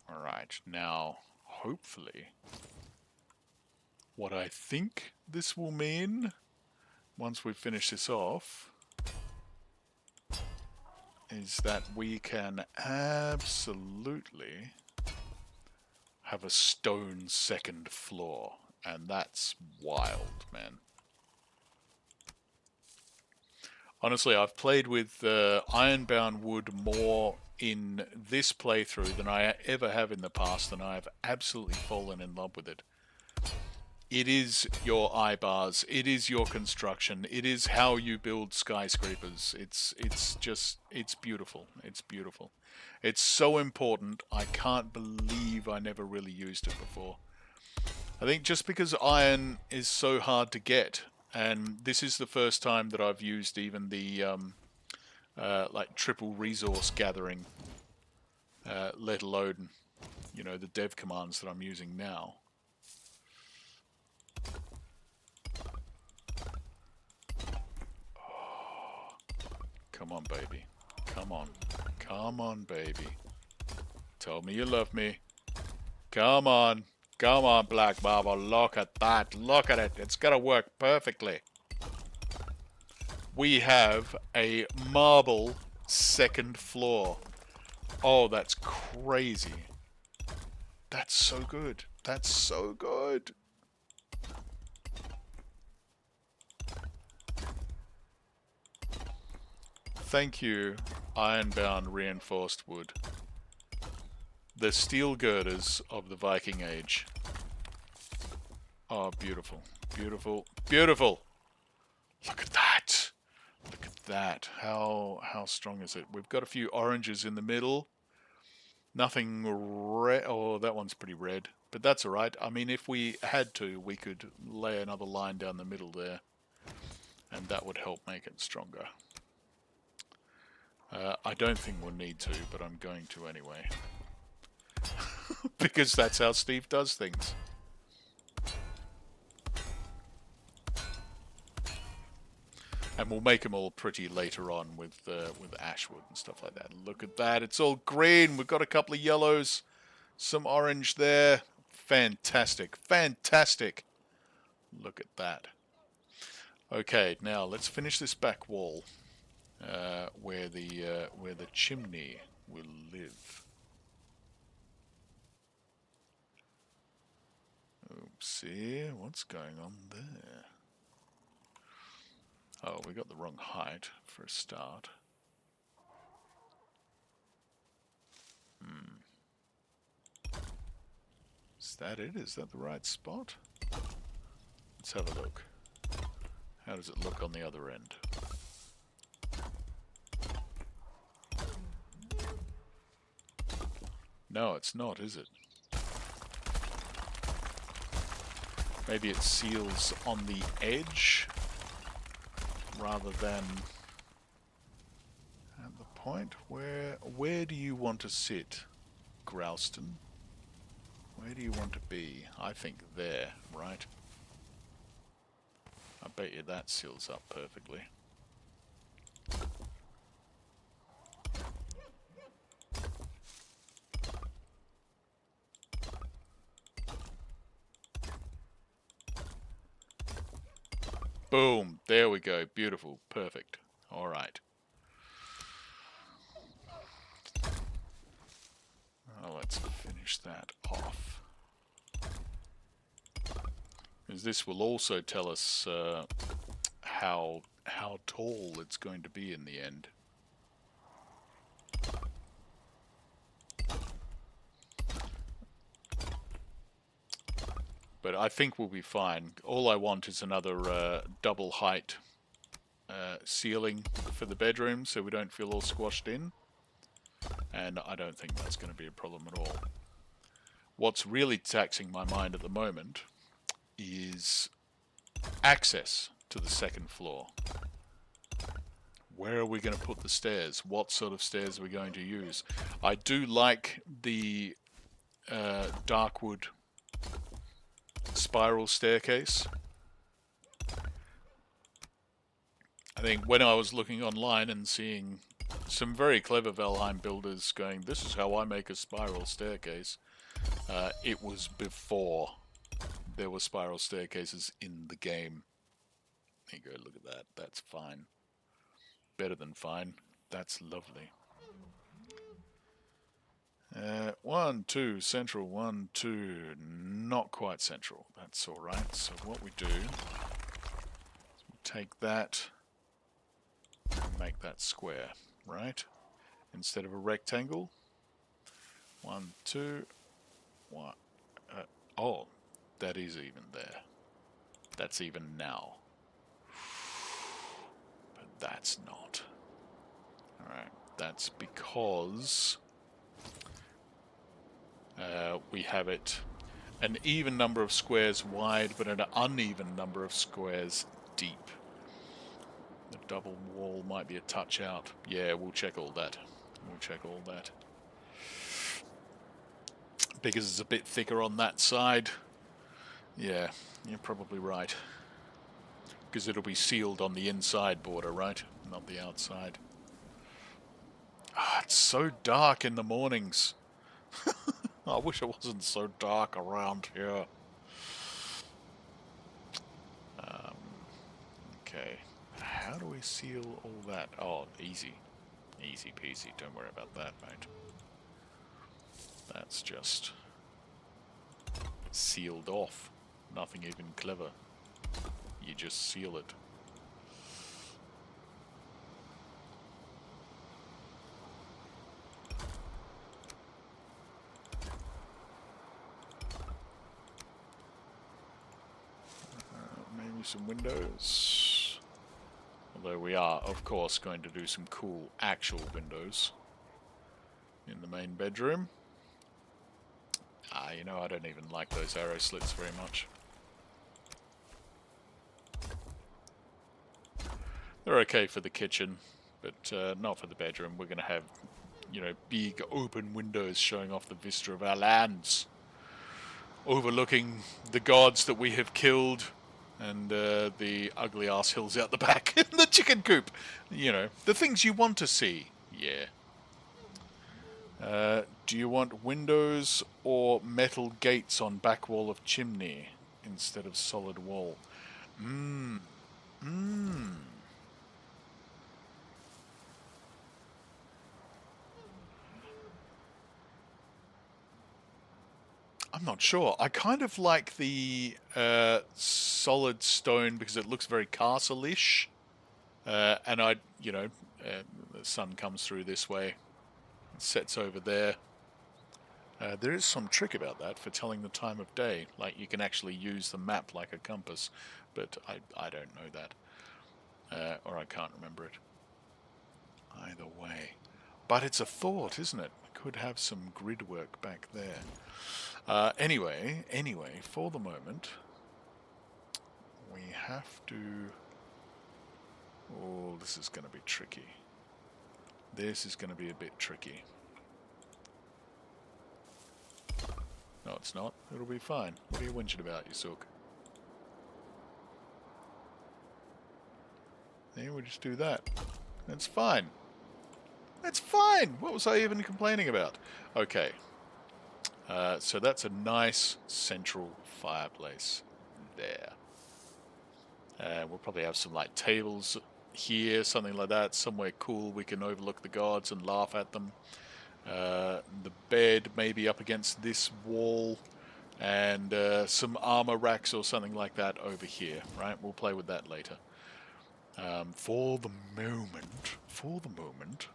Alright, now, hopefully, what I think this will mean, once we finish this off, is that we can absolutely have a stone second floor. and that's wild, man. Honestly, I've played with Ironbound Wood more in this playthrough than I ever have in the past, and I've absolutely fallen in love with it. It is your eye bars, it is your construction, it is how you build skyscrapers. It's beautiful. It's beautiful. It's so important. I can't believe I never really used it before. I think just because iron is so hard to get, and this is the first time that I've used even the like triple resource gathering, let alone, you know, the dev commands that I'm using now. Oh, come on, baby. Come on. Come on, baby. Tell me you love me. Come on. Come on, Black Marble. Look at that. Look at it. It's gonna work perfectly. We have a marble second floor. Oh, that's crazy. That's so good. That's so good. Thank you, Ironbound Reinforced Wood. The steel girders of the Viking Age. Oh, beautiful. Beautiful. Beautiful! Look at that! Look at that. How strong is it? We've got a few oranges in the middle. Nothing red. Oh, that one's pretty red. But that's alright. I mean, if we had to, we could lay another line down the middle there. And that would help make it stronger. I don't think we'll need to, but I'm going to anyway. Because that's how Steve does things. And we'll make them all pretty later on with ashwood and stuff like that. Look at that. It's all green. We've got a couple of yellows. Some orange there. Fantastic. Fantastic. Look at that. Okay, now let's finish this back wall where the chimney will live. Oopsie, what's going on there? Oh, we got the wrong height for a start. Is that it? Is that the right spot? Let's have a look. How does it look on the other end? No, it's not, is it? Maybe it seals on the edge rather than at the point. Where do you want to sit, Grouston? Where do you want to be? I think there, right? I bet you that seals up perfectly. Boom! There we go. Beautiful. Perfect. Alright. Well, let's finish that off. Because this will also tell us how tall it's going to be in the end. But I think we'll be fine. All I want is another double height ceiling for the bedroom so we don't feel all squashed in. And I don't think that's going to be a problem at all. What's really taxing my mind at the moment is access to the second floor. Where are we going to put the stairs? What sort of stairs are we going to use? I do like the Darkwood spiral staircase. I think when I was looking online and seeing some very clever Valheim builders going, this is how I make a spiral staircase, it was before there were spiral staircases in the game. There you go, look at that. That's fine. Better than fine. That's lovely. 1, 2, central, 1, 2, not quite central. That's alright. So what we do is we take that and make that square, right? Instead of a rectangle. 1, 2, 1. Oh, that is even there. That's even now. But that's not. Alright, that's because we have it an even number of squares wide, but an uneven number of squares deep. The double wall might be a touch out. Yeah, we'll check all that. We'll check all that. Because it's a bit thicker on that side. Yeah, you're probably right. Because it'll be sealed on the inside border, right? Not the outside. Ah, it's so dark in the mornings. I wish it wasn't so dark around here. Okay. How do we seal all that? Oh, easy. Easy peasy. Don't worry about that, mate. That's just sealed off. Nothing even clever. You just seal it. Maybe some windows. Although we are, of course, going to do some cool actual windows in the main bedroom. Ah, you know, I don't even like those arrow slits very much. They're okay for the kitchen, but not for the bedroom. We're going to have, you know, big open windows showing off the vista of our lands, overlooking the gods that we have killed, and the ugly ass hills out the back, and the chicken coop. You know, the things you want to see. Yeah. Do you want windows or metal gates on back wall of chimney instead of solid wall? I'm not sure. I kind of like the solid stone because it looks very castle-ish. And you know, the sun comes through this way, sets over there. There is some trick about that for telling the time of day. Like, you can actually use the map like a compass, but I don't know that. Or I can't remember it. Either way. But it's a thought, isn't it? We could have some grid work back there. Anyway, for the moment, we have to... Oh, this is going to be tricky. This is going to be a bit tricky. No, it's not. It'll be fine. What are you whinging about, you sook? Yeah, we'll just do that. That's fine. That's fine! What was I even complaining about? Okay. So that's a nice central fireplace there. We'll probably have some like tables here, something like that, somewhere cool we can overlook the gods and laugh at them. The bed maybe up against this wall, and some armor racks or something like that over here, right? We'll play with that later. For the moment,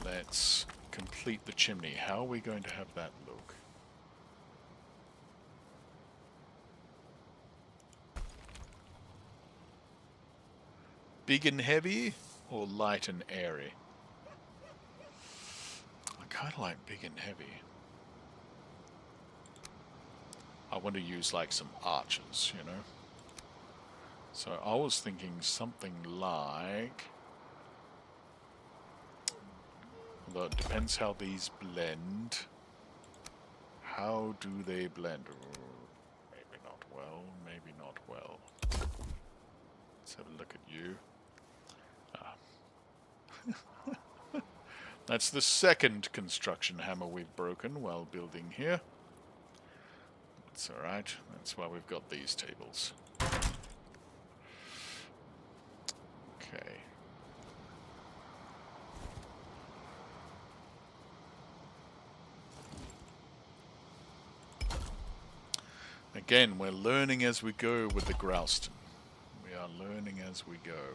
let's complete the chimney. How are we going to have that look? Big and heavy, or light and airy? I kind of like big and heavy. I want to use like some arches, you know? So I was thinking something like... Although it depends how these blend. How do they blend? Maybe not well, maybe not well. Let's have a look at you. That's the second construction hammer we've broken while building here. That's alright. That's why we've got these tables. Okay. Again, we're learning as we go with the grouston. We are learning as we go.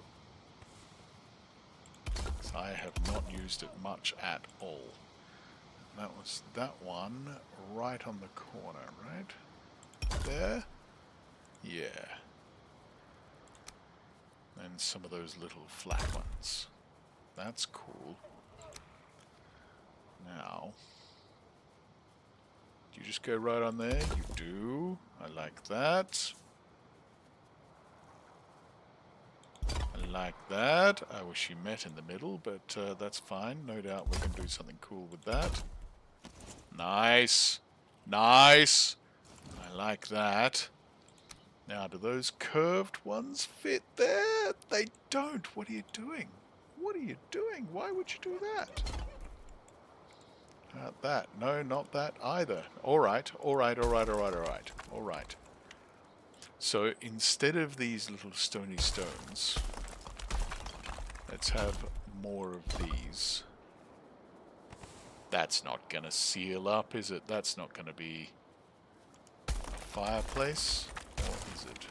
So I have not used it much at all. That was that one right on the corner, right? There? Yeah. And some of those little flat ones. That's cool. Now, do you just go right on there? You do. I like that. I like that. I wish you met in the middle, but that's fine. No doubt we can do something cool with that. Nice. Nice. I like that. Now, do those curved ones fit there? They don't. What are you doing? What are you doing? Why would you do that? Not that. No, not that either. Alright, alright, alright, alright, alright. Alright. So, instead of these little stony stones, let's have more of these. That's not gonna seal up, is it? That's not gonna be a fireplace? Or is it?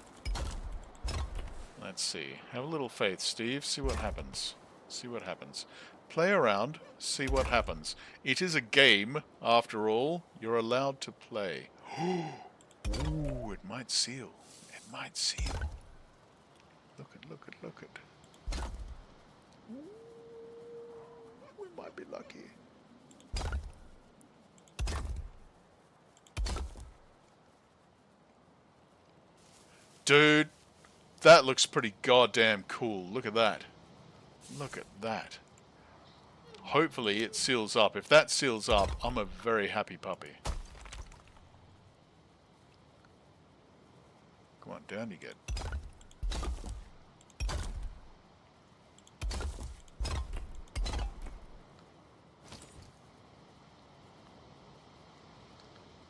Let's see. Have a little faith, Steve. See what happens. See what happens. Play around. See what happens. It is a game, after all. You're allowed to play. Ooh, it might seal. It might seal. Look at, look at, look at. Ooh, we might be lucky. Dude, that looks pretty goddamn cool. Look at that. Look at that. Hopefully it seals up. If that seals up, I'm a very happy puppy. Come on, down you get.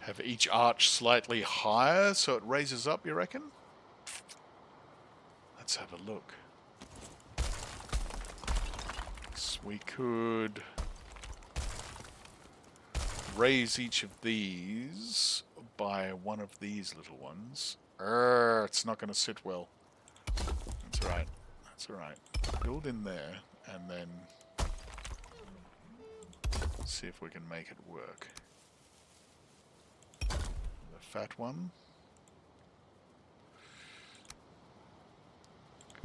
Have each arch slightly higher so it raises up, you reckon? Let's have a look. So we could raise each of these by one of these little ones. It's not going to sit well. That's alright. That's alright. Build in there and then see if we can make it work. The fat one.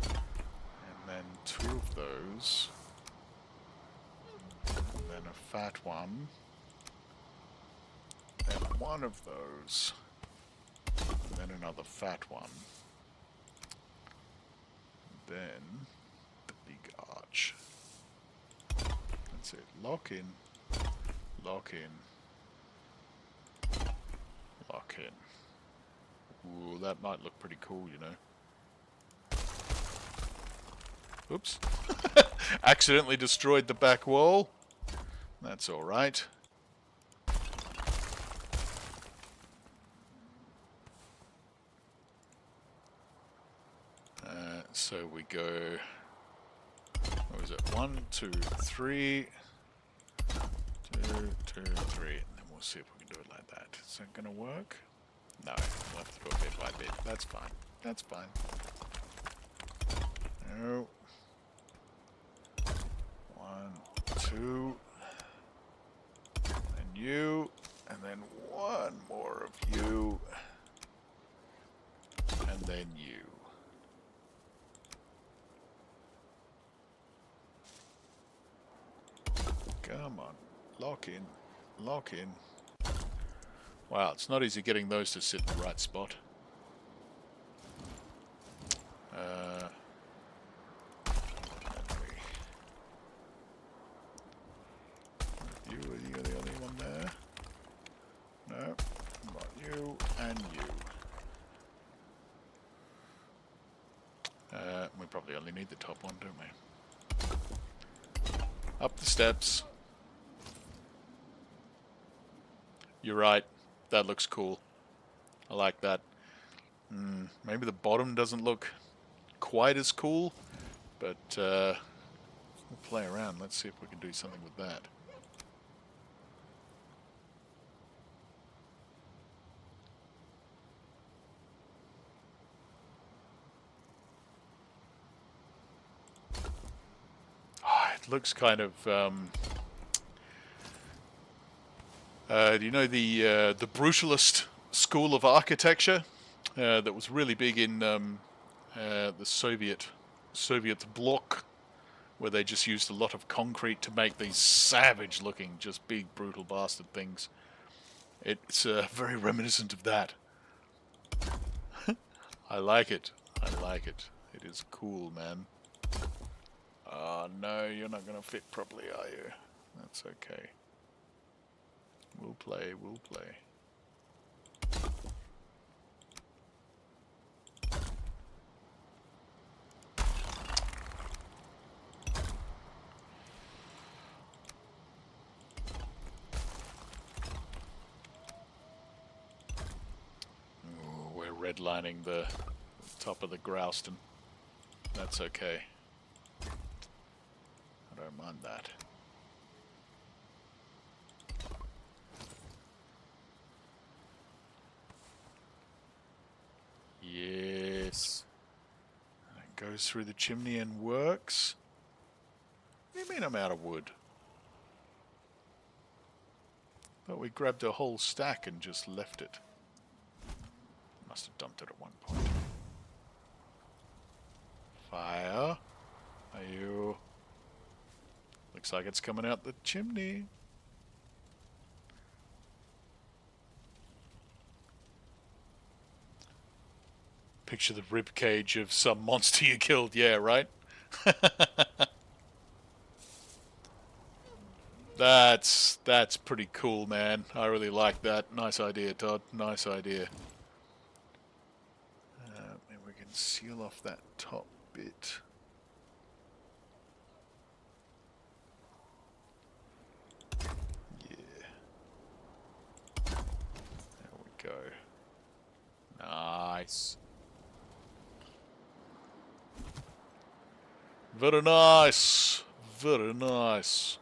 And then two of those. And then a fat one. Then one of those. And then another fat one. And then the big arch. That's it. Lock in. Lock in. Lock in. Ooh, that might look pretty cool, you know. Oops. Accidentally destroyed the back wall. That's alright. So we go, what was it, 1, 2, 3, 2, 2, 3, and then we'll see if we can do it like that. Is that going to work? No, we'll have to do it bit by bit. That's fine. That's fine. No. 1, 2, and you, and then one more of you, and then you. Come on, lock in, lock in. Wow, it's not easy getting those to sit in the right spot. You are the only one there. No, not you and you. We probably only need the top one, don't we? Up the steps. You're right. That looks cool. I like that. Maybe the bottom doesn't look quite as cool, but we'll play around. Let's see if we can do something with that. looks kind of. Do you know the brutalist school of architecture that was really big in the Soviet bloc, where they just used a lot of concrete to make these savage-looking, just big, brutal bastard things. It's very reminiscent of that. I like it. I like it. It is cool, man. Oh, no, you're not going to fit properly, are you? That's okay. We'll play, we'll play. Ooh, we're redlining the top of the Grouston. That's okay. I don't mind that. Yes. And it goes through the chimney and works. What do you mean I'm out of wood? Thought we grabbed a whole stack and just left it. Must have dumped it at one point. Fire. Are you... Looks like it's coming out the chimney. Picture the rib cage of some monster you killed, yeah, right? That's pretty cool, man. I really like that. Nice idea, Todd. Nice idea. Maybe we can seal off that top bit. Yeah. There we go. Nice. Very nice. Very nice.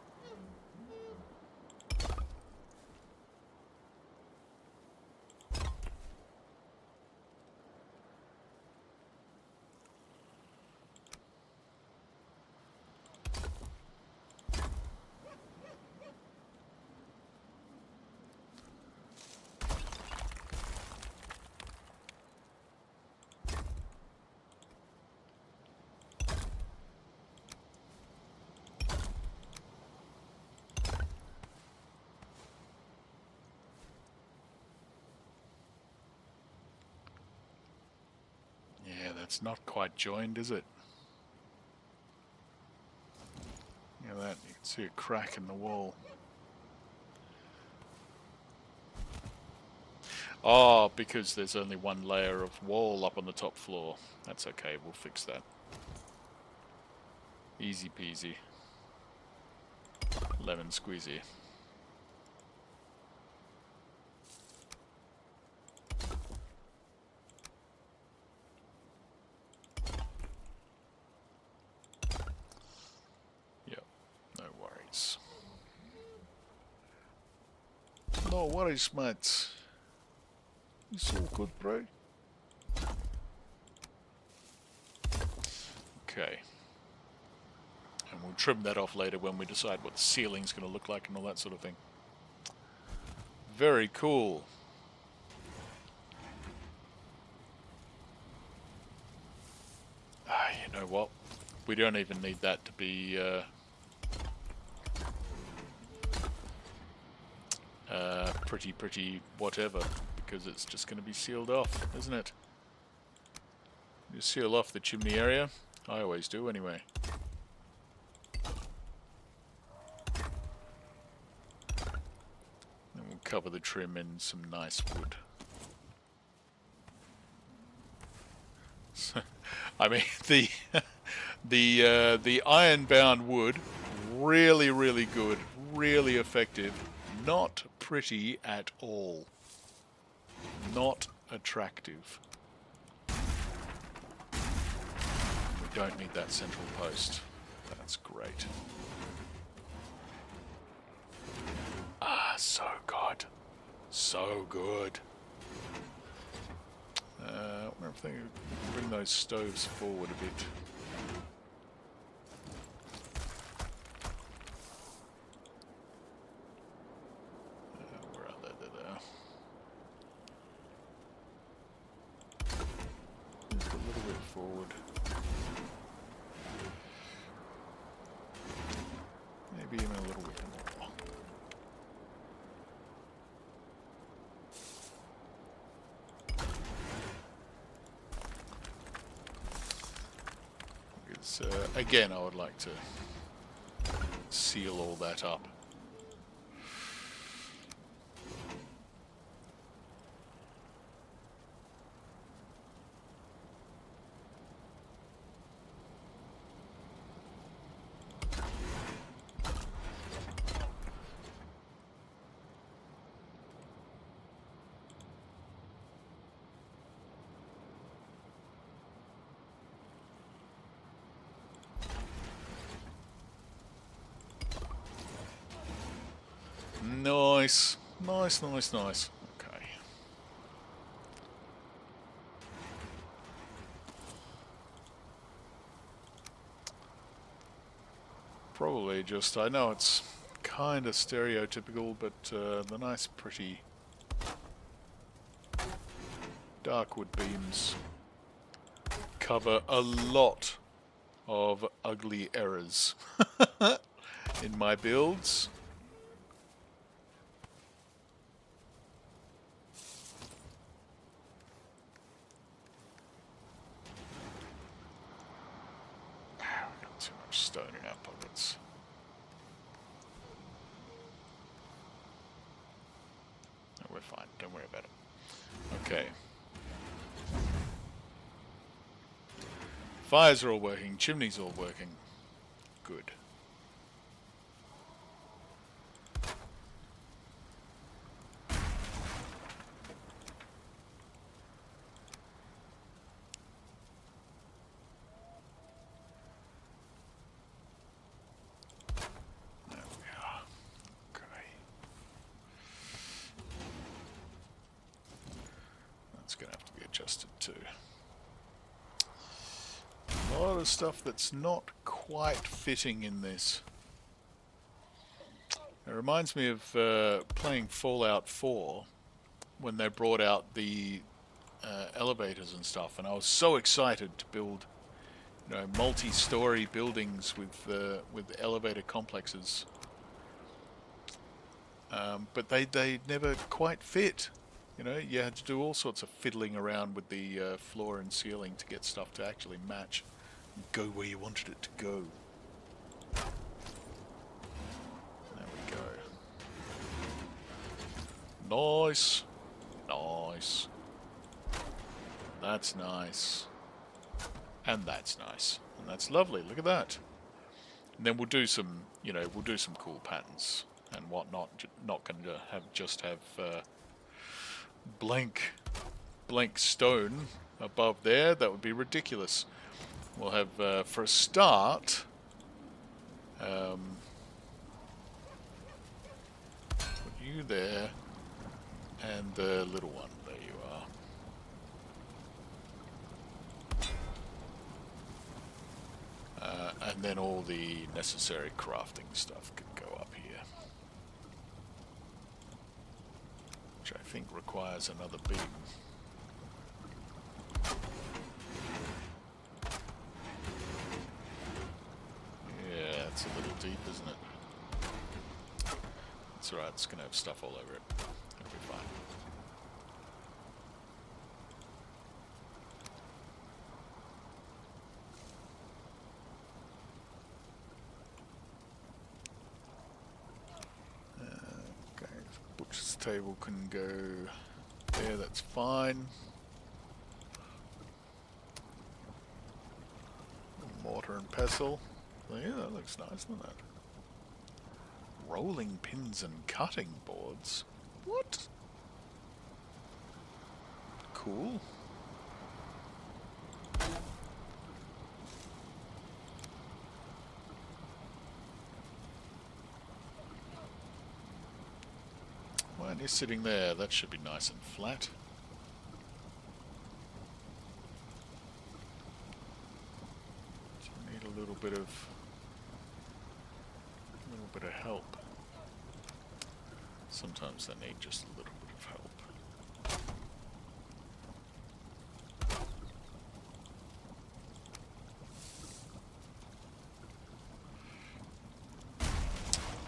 It's not quite joined, is it? You know that, you can see a crack in the wall. Oh, because there's only one layer of wall up on the top floor. That's okay, we'll fix that. Easy peasy. Lemon squeezy. No worries, mate. It's all good, bro. Okay. And we'll trim that off later when we decide what the ceiling's going to look like and all that sort of thing. Very cool. You know what? We don't even need that to be... pretty whatever, because it's just going to be sealed off, isn't it? You seal off the chimney area. I always do anyway. And we'll cover the trim in some nice wood. I mean, the iron-bound wood, really good, really effective. Not pretty at all. Not attractive. We don't need that central post. That's great. Ah, so good. So good. I wonder if they can bring those stoves forward a bit. So again, I would like to seal all that up. Nice. Nice, nice, nice. Okay. Probably just, I know it's kind of stereotypical, but the nice, pretty dark wood beams cover a lot of ugly errors in my builds. Got too much stone in our pockets. No, we're fine. Don't worry about it. Okay. Fires are all working. Chimneys all working. Good. There we are. Okay. That's going to have to be adjusted too. A lot of stuff that's not quite fitting in this. It reminds me of playing Fallout 4 when they brought out the elevators and stuff, and I was so excited to build, you know, multi-story buildings with elevator complexes. But they never quite fit. You know, you had to do all sorts of fiddling around with the floor and ceiling to get stuff to actually match and go where you wanted it to go. There we go. Nice. Nice. That's nice. And that's nice. And that's lovely. Look at that. And then we'll do some, you know, we'll do some cool patterns and whatnot. Not going to just have blank stone above there. That would be ridiculous. We'll have, for a start, put you there and the little one. There you are. And then all the necessary crafting stuff can go up here, which I think requires another beam. Yeah, it's a little deep, isn't it? That's alright, it's going to have stuff all over it. It'll be fine. Okay, butcher's table can go there, that's fine. Mortar and pestle. Yeah, that looks nice, doesn't it? Rolling pins and cutting boards? What? Cool. Why aren't you sitting there? That should be nice and flat. So you need a little bit of help. Sometimes they need just a little bit of help.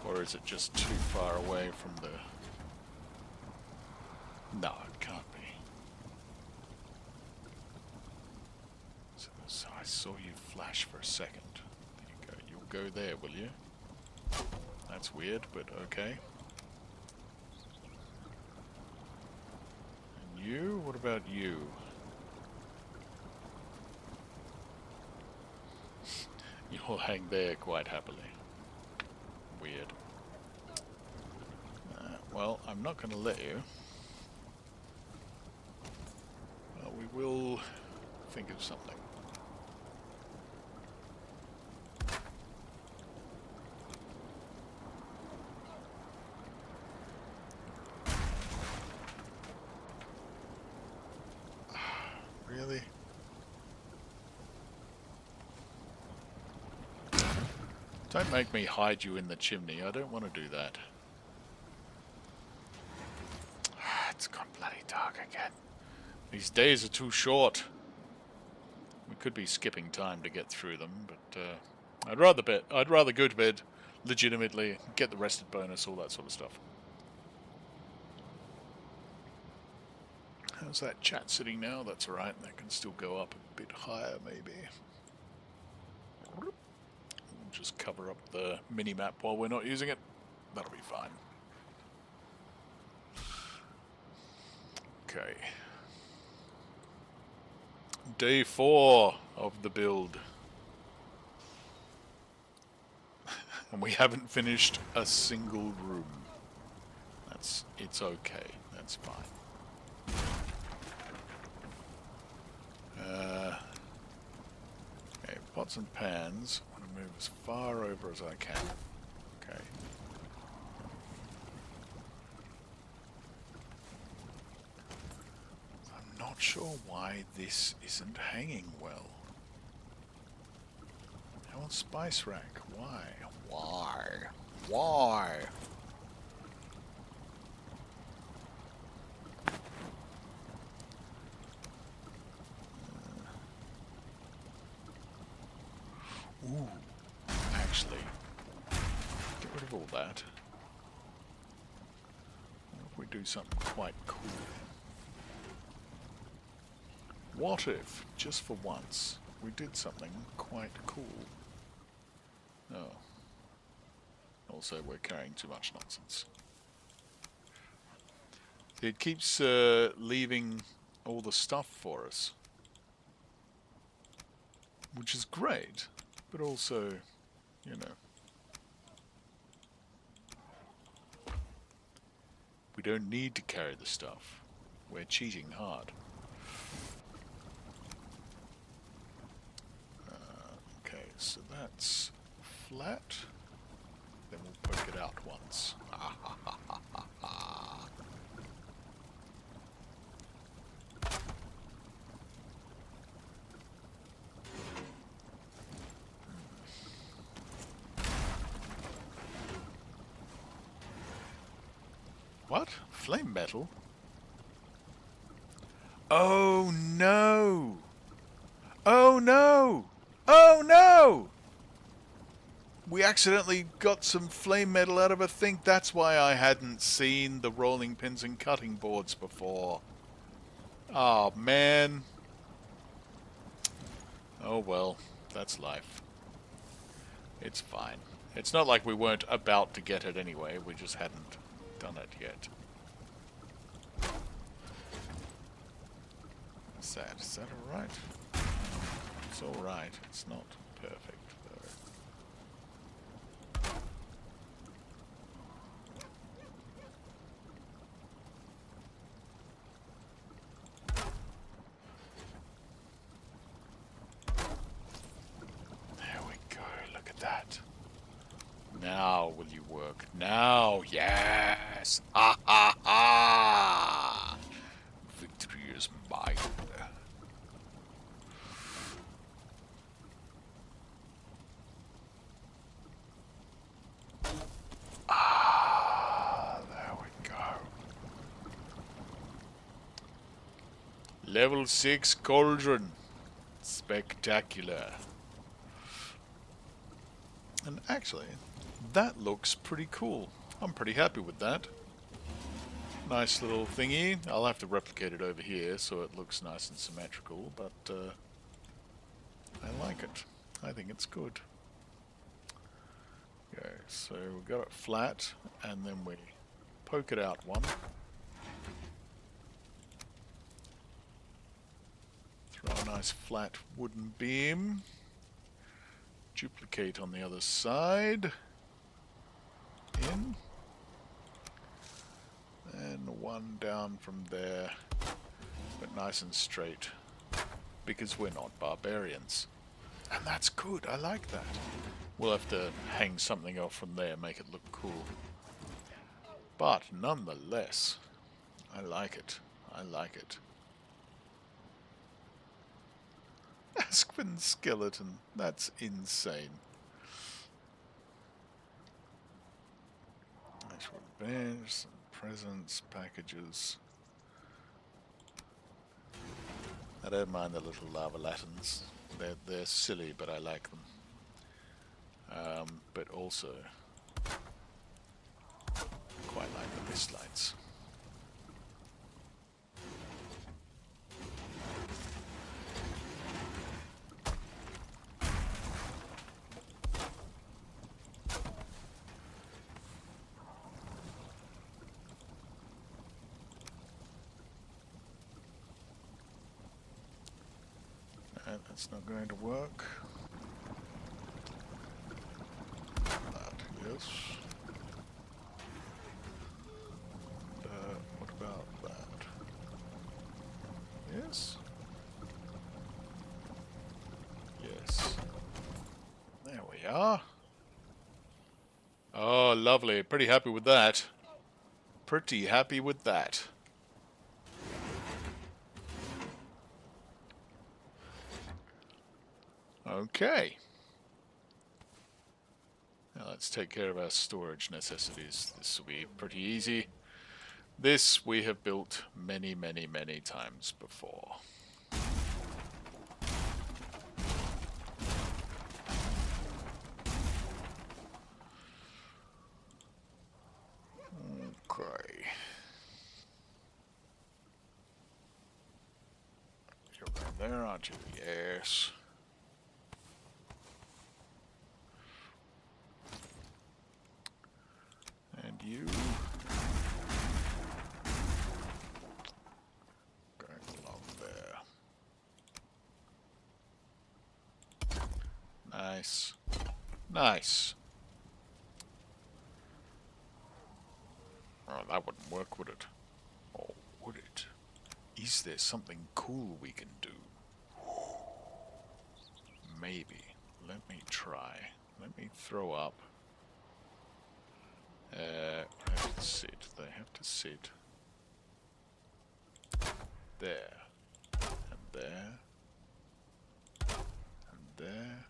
Or is it just too far away from the... No, it can't be. So So I saw you flash for a second. There you go. You'll go there, will you? That's weird, but okay. And you? What about you? You'll hang there quite happily. Weird. Well, I'm not going to let you. Well, we will think of something. Really? Don't make me hide you in the chimney. I don't want to do that. It's gone bloody dark again. These days are too short. We could be skipping time to get through them, but I'd rather go to bed legitimately, get the rested bonus, all that sort of stuff. How's that chat sitting now? That's alright. That can still go up a bit higher, maybe. We'll just cover up the mini-map while we're not using it. That'll be fine. Okay. Day 4 of the build. And we haven't finished a single room. It's okay. That's fine. Okay, pots and pans. I want to move as far over as I can. Okay. I'm not sure why this isn't hanging well. How on spice rack? Why? Why? Why? Ooh, actually, get rid of all that. What if we do something quite cool? What if, just for once, we did something quite cool? Oh. Also, we're carrying too much nonsense. It keeps leaving all the stuff for us, which is great, but also, you know, we don't need to carry the stuff. We're cheating hard. Okay, so that's flat. Then we'll poke it out once. What? Flame metal? Oh no! Oh no! Oh no! We accidentally got some flame metal out of a thing. That's why I hadn't seen the rolling pins and cutting boards before. Oh man. Oh well, that's life. It's fine. It's not like we weren't about to get it anyway, we just hadn't done it yet. What's that? Is that alright? It's alright. It's not perfect, though. There we go. Look at that. Now will you work? Now, yes! Ha ha ha! Victory is mine. Ah, there we go. Level 6 cauldron. Spectacular. And actually, that looks pretty cool. I'm pretty happy with that. Nice little thingy. I'll have to replicate it over here so it looks nice and symmetrical, but like it. I think it's good. Okay, so we've got it flat, and then we poke it out one. Throw a nice flat wooden beam. Duplicate on the other side. In. And one down from there, but nice and straight, because we're not barbarians. And that's good, I like that. We'll have to hang something off from there, make it look cool. But nonetheless, I like it. I like it. Aspen skeleton, that's insane. Actual bench, some presents, packages. I don't mind the little lava latins. They're silly, but I like them. But also quite like the mist lights. And that's not going to work. That, yes. What about that? Yes? Yes. There we are. Oh, lovely. Pretty happy with that. Pretty happy with that. Okay. Now let's take care of our storage necessities. This will be pretty easy. This we have built many, many, many times before. Okay. You're right there, aren't you? Yes. And you going along there. Nice. Nice. Oh, that wouldn't work, would it? Or would it? Is there something cool we can do? Maybe. Let me try. Let me throw up. They have to sit. They have to sit. There. And there. And there.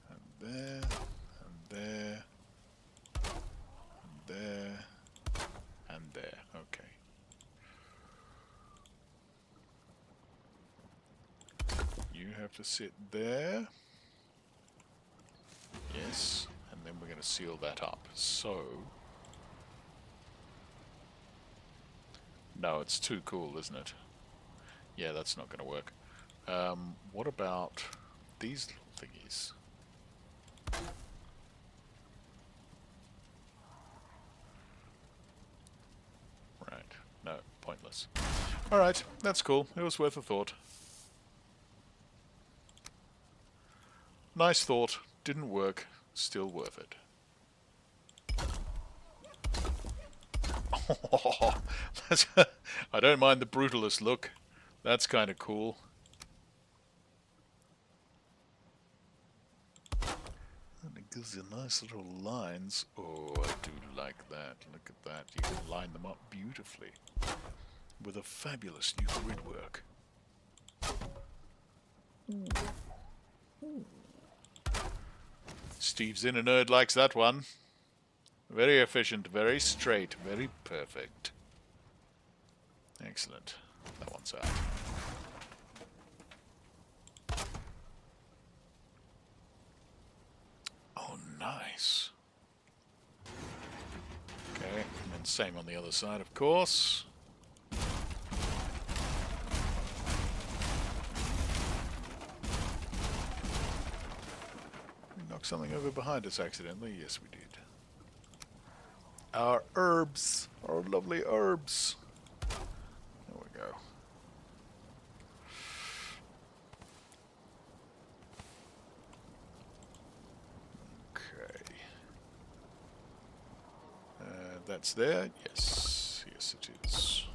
And there. And there. And there. And there. Okay. You have to sit there. Yes. And then we're going to seal that up. So... No, it's too cool, isn't it? Yeah, that's not going to work. What about these little thingies? Right. No, pointless. Alright, that's cool. It was worth a thought. Nice thought. Didn't work. Still worth it. Oh, I don't mind the brutalist look. That's kind of cool. And it gives you nice little lines. Oh, I do like that. Look at that. You can line them up beautifully with a fabulous new grid work. Steve's Inner Nerd likes that one. Very efficient, very straight, very perfect. Excellent. That one's out. Oh, nice. Okay, and then same on the other side, of course. something over behind us accidentally? Yes, we did. Our herbs. Our lovely herbs. There we go. Okay. That's there? Yes. Yes, it is.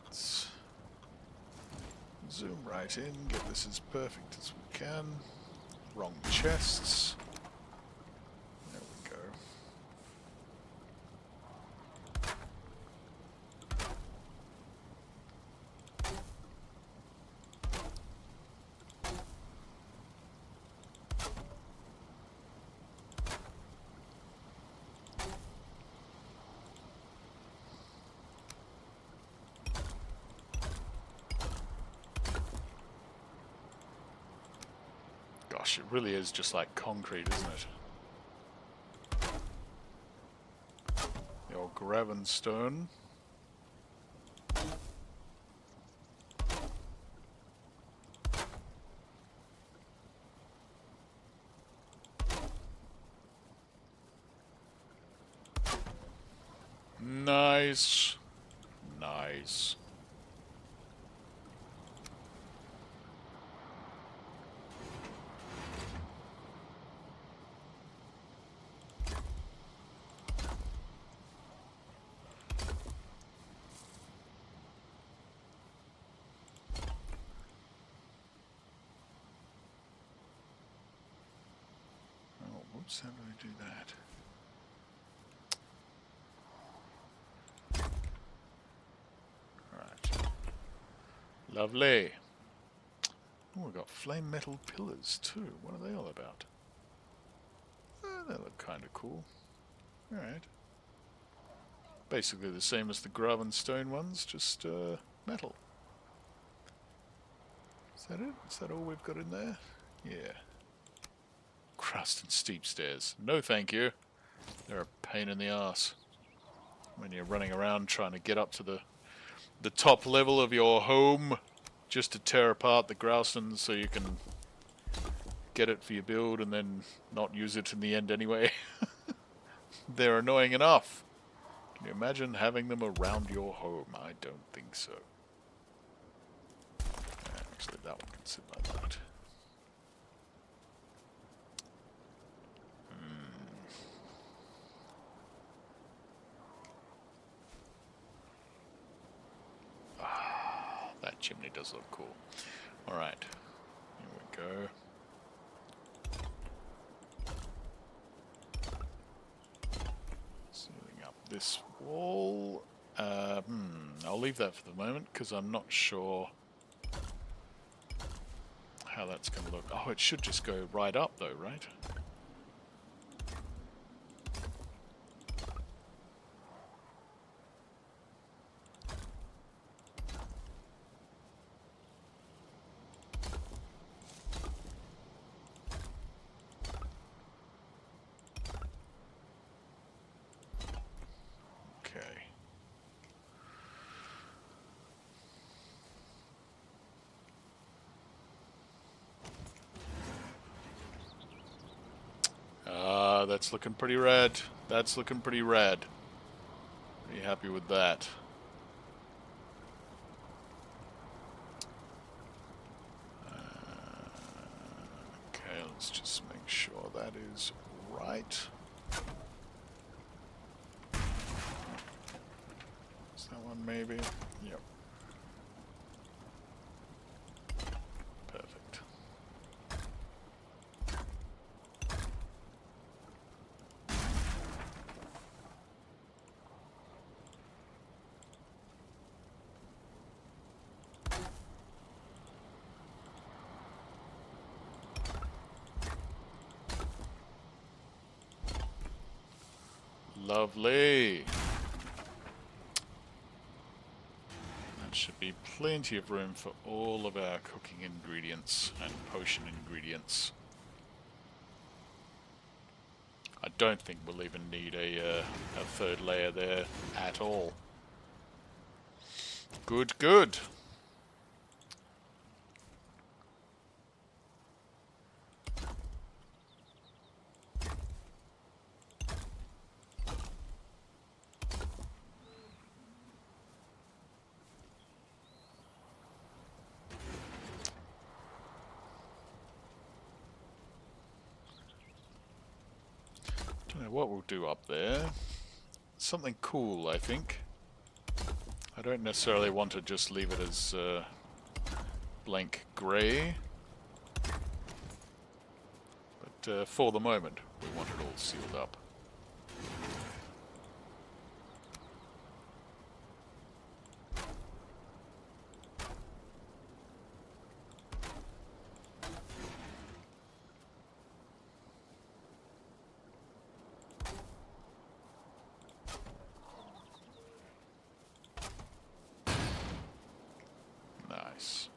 Let's zoom right in, get this as perfect as we can. Wrong chests. There we go. Gosh, it really is just like concrete, isn't it? The old gravenstone. Nice. Nice. Oh, whoops, how do I do that? Lovely. Oh, we've got flame metal pillars too. What are they all about? They look kind of cool. Alright. Basically the same as the gravenstone ones, just metal. Is that it? Is that all we've got in there? Yeah. Crust and steep stairs. No thank you. They're a pain in the ass when you're running around trying to get up to the top level of your home just to tear apart the Growstons so you can get it for your build and then not use it in the end anyway. They're annoying enough. Can you imagine having them around your home? I don't think so. Actually, that one can sit like that. That chimney does look cool. Alright, here we go. Sealing up this wall. I'll leave that for the moment because I'm not sure how that's going to look. Oh, it should just go right up though, right? That's looking pretty rad. That's looking pretty rad. Pretty happy with that. Okay, let's just make sure that is right. Is that one maybe? Yep. Perfect. Lovely. That should be plenty of room for all of our cooking ingredients and potion ingredients. don't think we'll even need a third layer there at all. Good, good. Don't know what we'll do up there. Something cool, I think. I don't necessarily want to just leave it as blank grey. But for the moment, we want it all sealed up. Nice.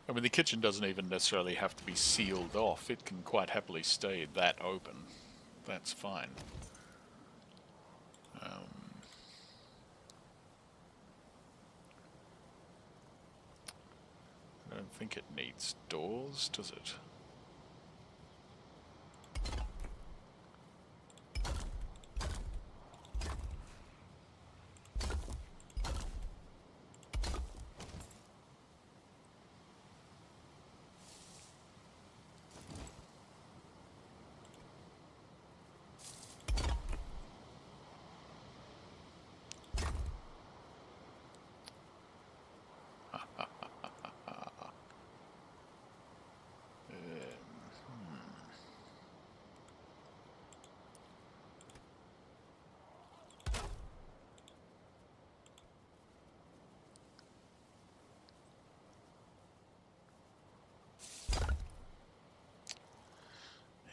I mean, the kitchen doesn't even necessarily have to be sealed off. It can quite happily stay that open. That's fine. I don't think it needs doors, does it?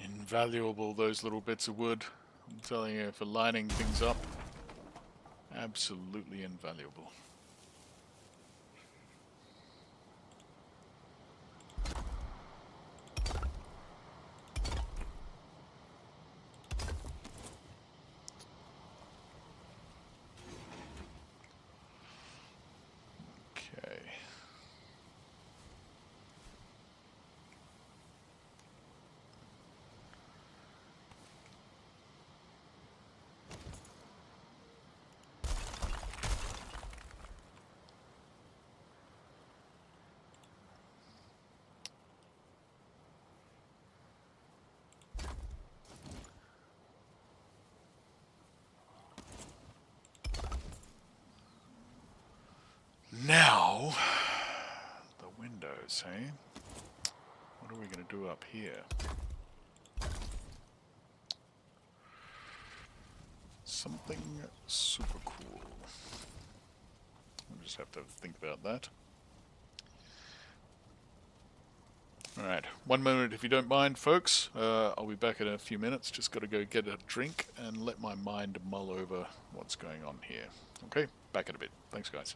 Invaluable, those little bits of wood. I'm telling you, for lining things up, absolutely invaluable. Okay. Now, the windows, eh? What are we going to do up here? Something super cool. I'll just have to think about that. Alright, 1 moment if you don't mind, folks. I'll be back in a few minutes. Just got to go get a drink and let my mind mull over what's going on here. Okay, back in a bit. Thanks, guys.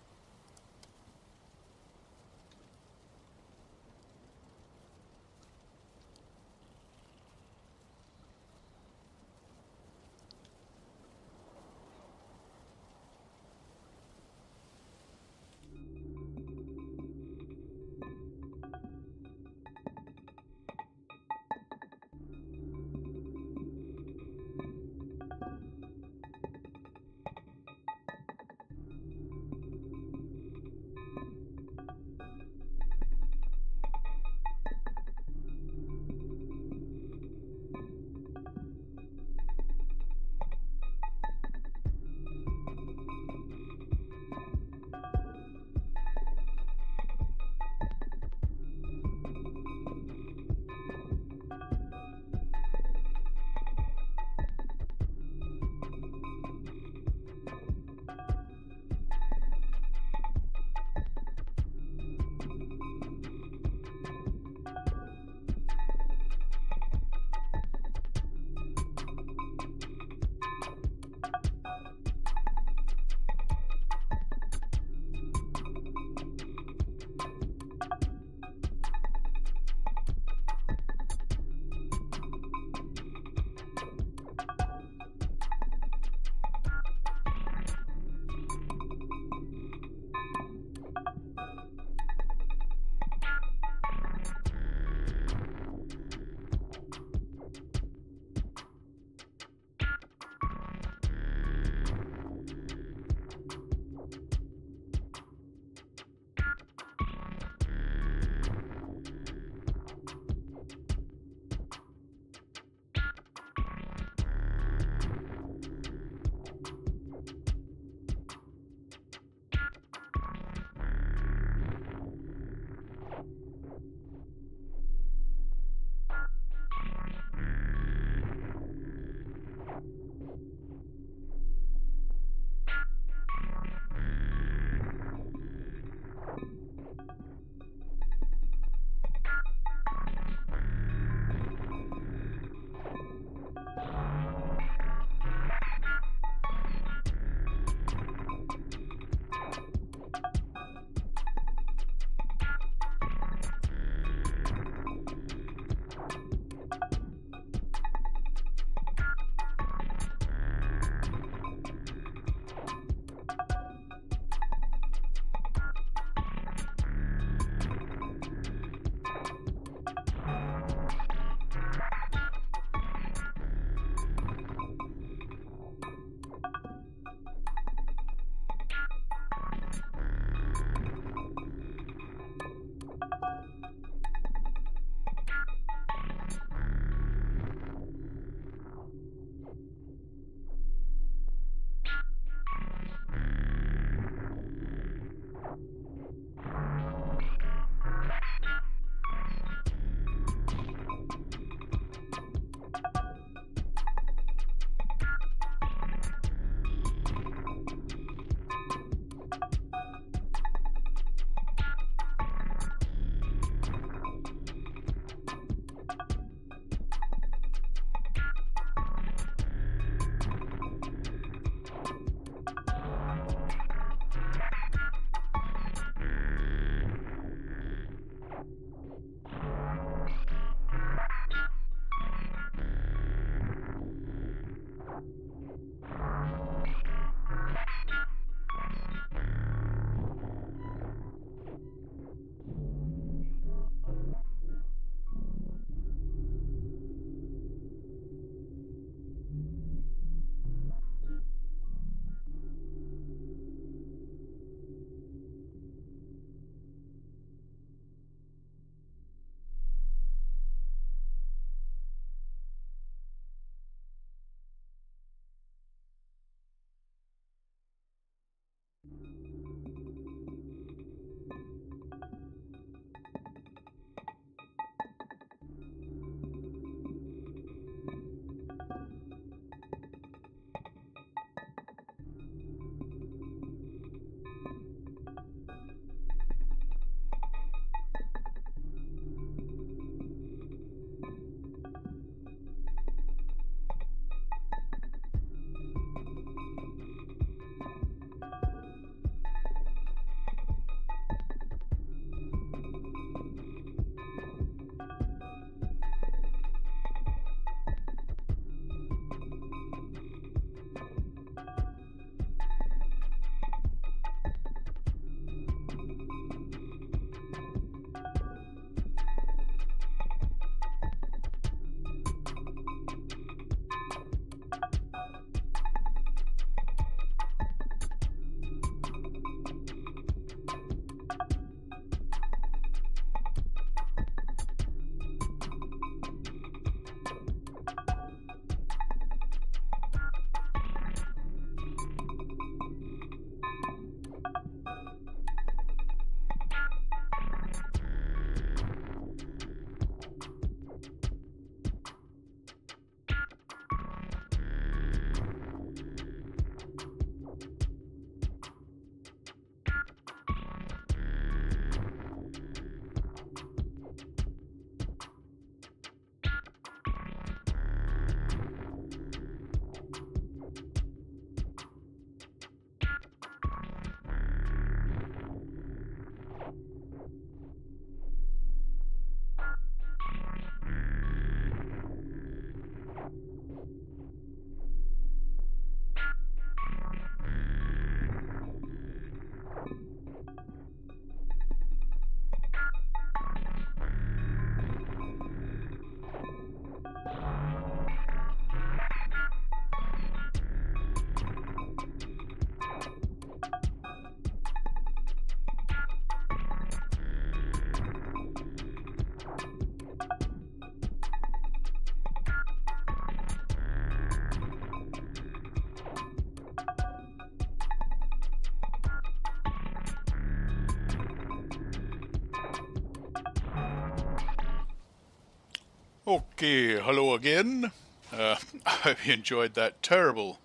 Okay, hello again. I hope you enjoyed that terrible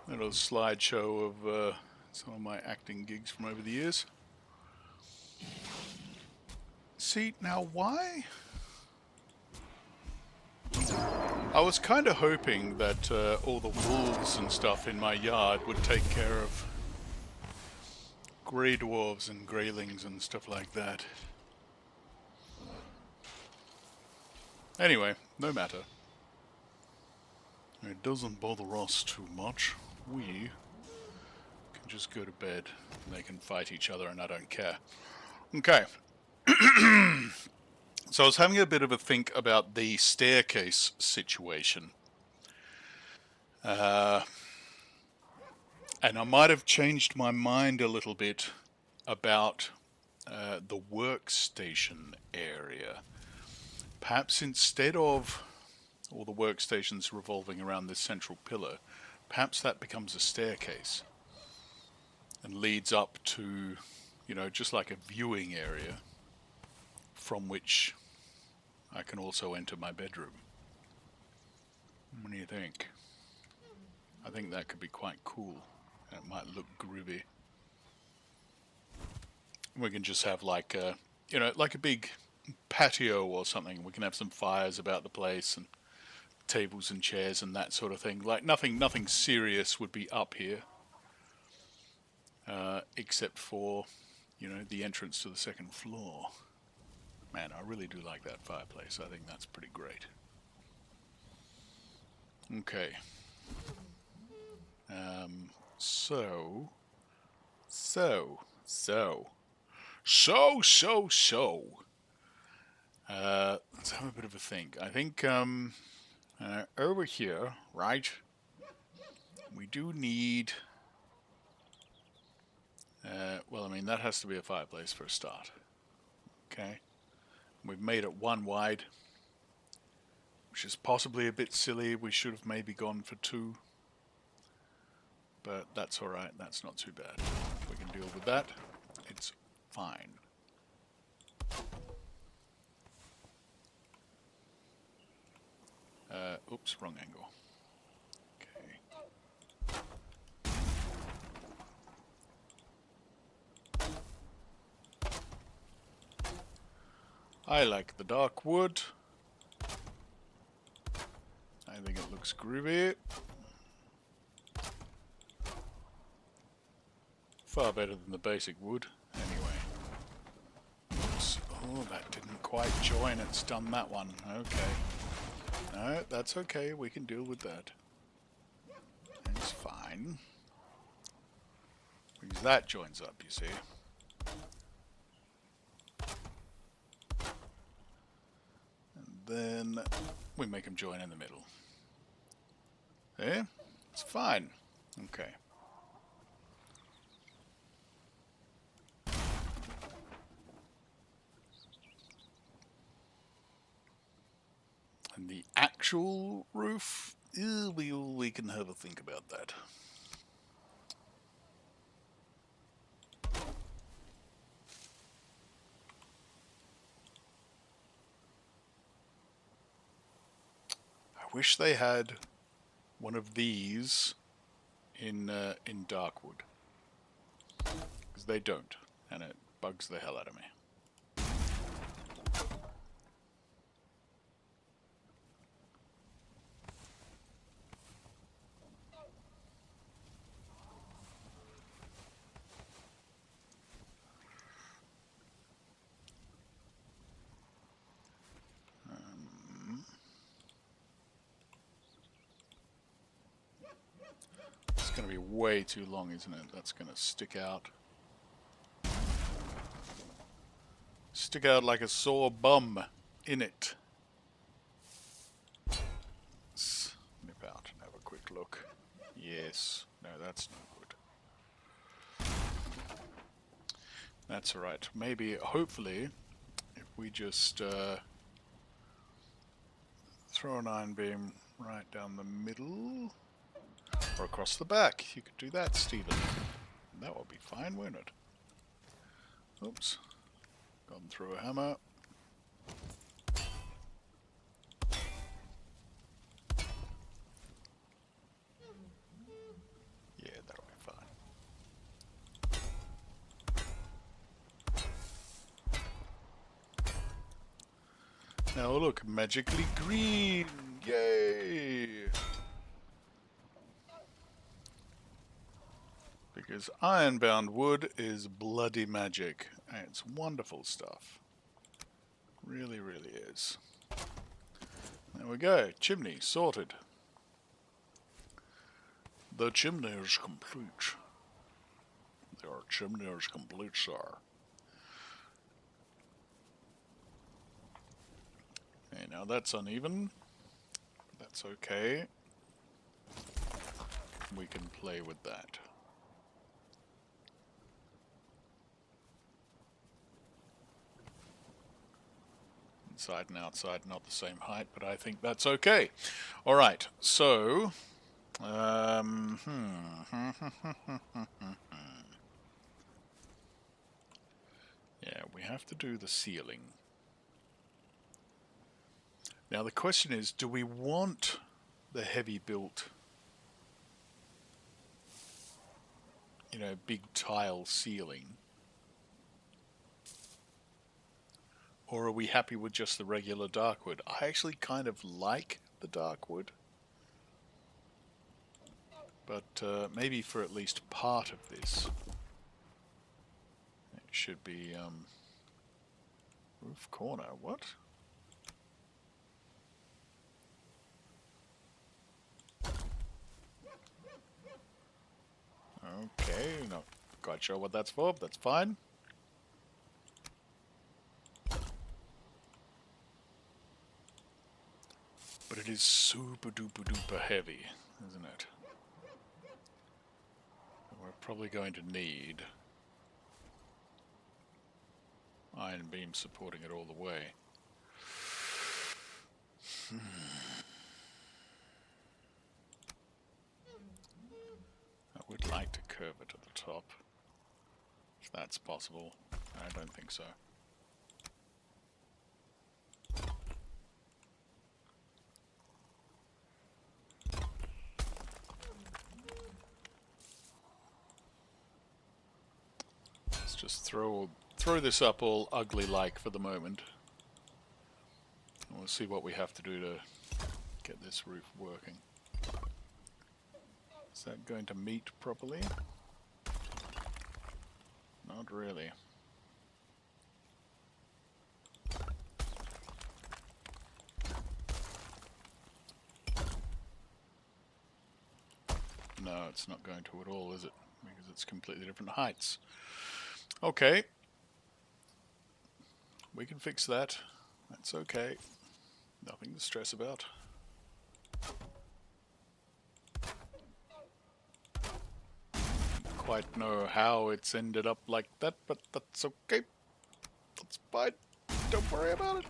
little slideshow of some of my acting gigs from over the years. See, now why? I was kind of hoping that all the wolves and stuff in my yard would take care of grey dwarves and greylings and stuff like that. Anyway, no matter. It doesn't bother us too much. We can just go to bed. They can fight each other and I don't care. Okay. So I was having a bit of a think about the staircase situation. And I might have changed my mind a little bit about the workstation area. Perhaps instead of all the workstations revolving around this central pillar, perhaps that becomes a staircase and leads up to, just like a viewing area from which I can also enter my bedroom. What do you think? I think that could be quite cool. And it might look groovy. We can just have like a, like a big patio or something. We can have some fires about the place and tables and chairs and that sort of thing. Like nothing serious would be up here, except for, the entrance to the second floor. Man, I really do like that fireplace. I think that's pretty great. Okay. So. Let's have a bit of a think. I think over here, right? We do need. Well, I mean that has to be a fireplace for a start. Okay. We've made it one wide, which is possibly a bit silly. We should have maybe gone for two. But that's alright, that's not too bad. We can deal with that. It's fine. Oops, wrong angle. Okay. I like the dark wood. I think it looks groovy. Far better than the basic wood, anyway. Oops. Oh, that didn't quite join. It's done that one. Okay. No, that's okay. We can deal with that. It's fine. Because that joins up, you see. And then we make them join in the middle. There? It's fine. Okay. And the actual roof, we can have a think about that. I wish they had one of these in Darkwood, because they don't, and it bugs the hell out of me. It's going to be way too long, isn't it? That's going to stick out. Stick out like a sore bum in it. Let's nip out and have a quick look. Yes. No, that's no good. That's alright. Maybe, hopefully, if we just throw an iron beam right down the middle, or across the back. You could do that, Stephen. That would be fine, won't it? Oops. Gone through a hammer. Now look, magically green! Yay! Because ironbound wood is bloody magic. And it's wonderful stuff. Really, really is. There we go. Chimney sorted. The chimney is complete. The chimney is complete, sir. Okay, now that's uneven. That's okay. We can play with that. Inside and outside, not the same height, but I think that's okay. All right, so... yeah, we have to do the ceiling. Now the question is, do we want the heavy built, you know, big tile ceiling? Or are we happy with just the regular dark wood? I actually kind of like the dark wood. But maybe for at least part of this, it should be roof corner. What? Okay, not quite sure what that's for, but that's fine. But it is super duper duper heavy, isn't it? We're probably going to need iron beam supporting it all the way. I would like to curve it at the top, if that's possible. I don't think so. Let's just throw this up all ugly-like for the moment. And we'll see what we have to do to get this roof working. Is that going to meet properly? Not really. No, it's not going to at all, is it? Because it's completely different heights. Okay. We can fix that. That's okay. Nothing to stress about. Quite know how it's ended up like that, but that's okay. That's fine. Don't worry about it.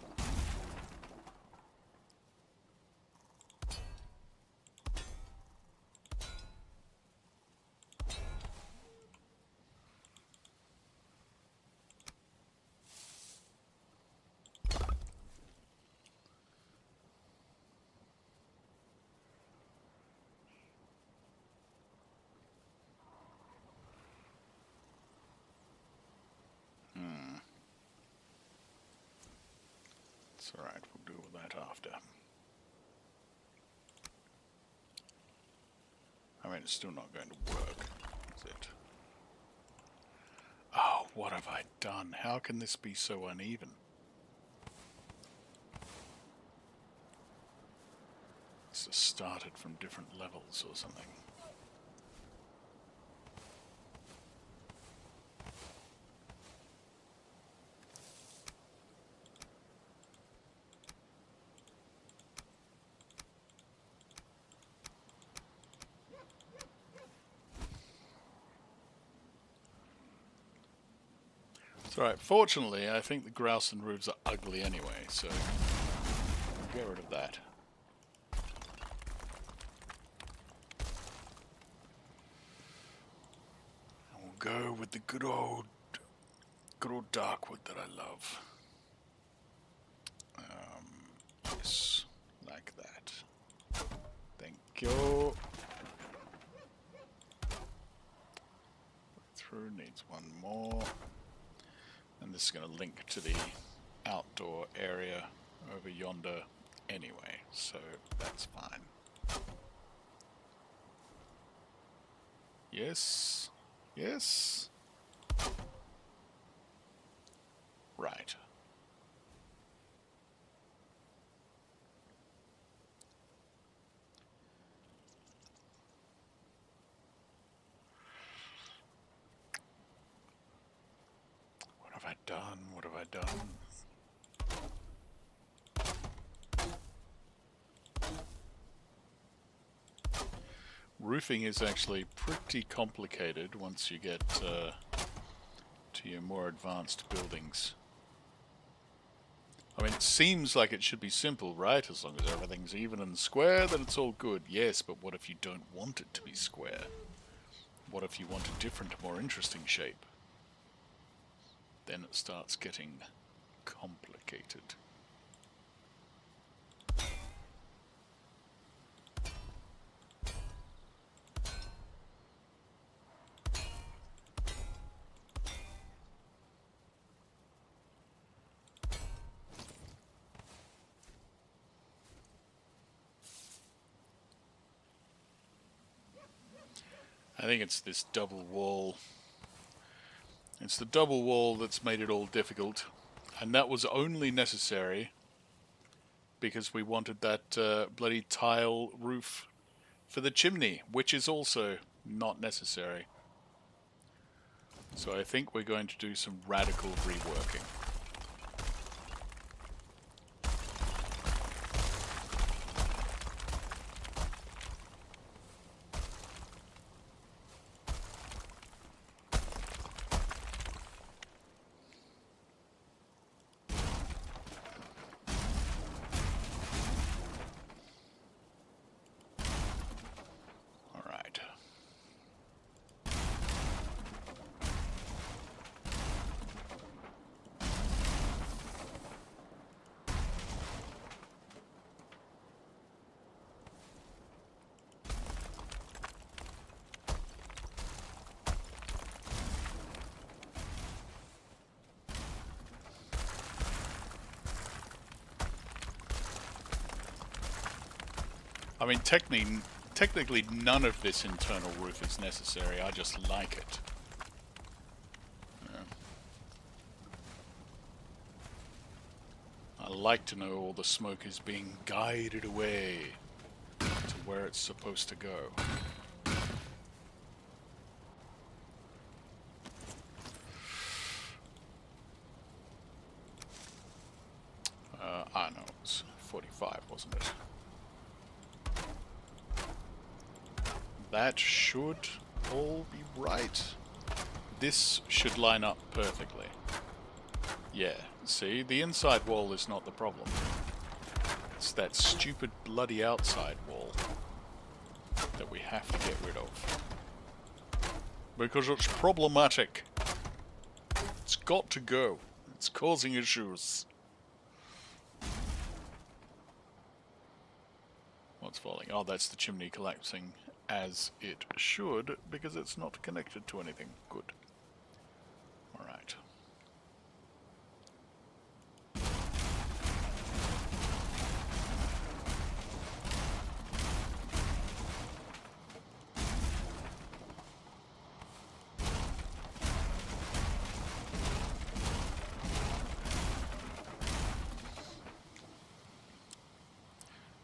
It's alright, we'll deal with that after. I mean, it's still not going to work, is it? Oh, what have I done? How can this be so uneven? It's just started from different levels or something. It's alright. Fortunately, I think the grouse and roofs are ugly anyway, so we'll get rid of that. And we'll go with the good old dark wood that I love. Yes, like that. Thank you. Through needs one more. And this is going to link to the outdoor area over yonder anyway, so that's fine. Yes. Yes. Right. What have I done? What have I done? Roofing is actually pretty complicated once you get to your more advanced buildings. I mean, it seems like it should be simple, right? As long as everything's even and square, then it's all good. Yes, but what if you don't want it to be square? What if you want a different, more interesting shape? Then it starts getting complicated. I think it's this double wall. It's the double wall that's made it all difficult. And that was only necessary because we wanted that bloody tile roof for the chimney, which is also not necessary. So I think we're going to do some radical reworking. I mean, technically none of this internal roof is necessary, I just like it. Yeah. I like to know all the smoke is being guided away to where it's supposed to go. I know, it was 45, wasn't it? That should all be right. This should line up perfectly. Yeah, see, the inside wall is not the problem. It's that stupid bloody outside wall that we have to get rid of. Because it's problematic. It's got to go. It's causing issues. What's falling? Oh, that's the chimney collapsing as it should, because it's not connected to anything. Good. Alright.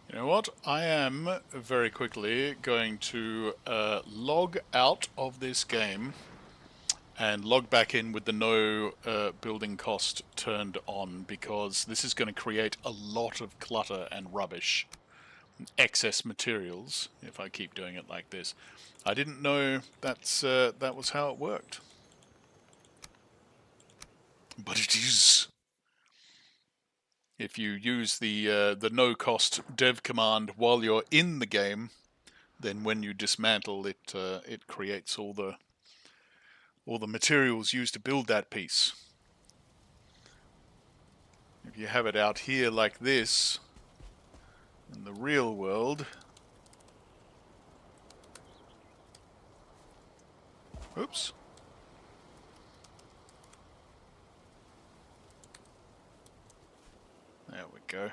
You know what? I am very quickly going to log out of this game and log back in with the no building cost turned on, because this is going to create a lot of clutter and rubbish, excess materials, if I keep doing it like this. I didn't know that was how it worked. But it is. If you use the no-cost dev command while you're in the game, then when you dismantle it, it creates all the materials used to build that piece. If you have it out here like this, in the real world, oops. There we go.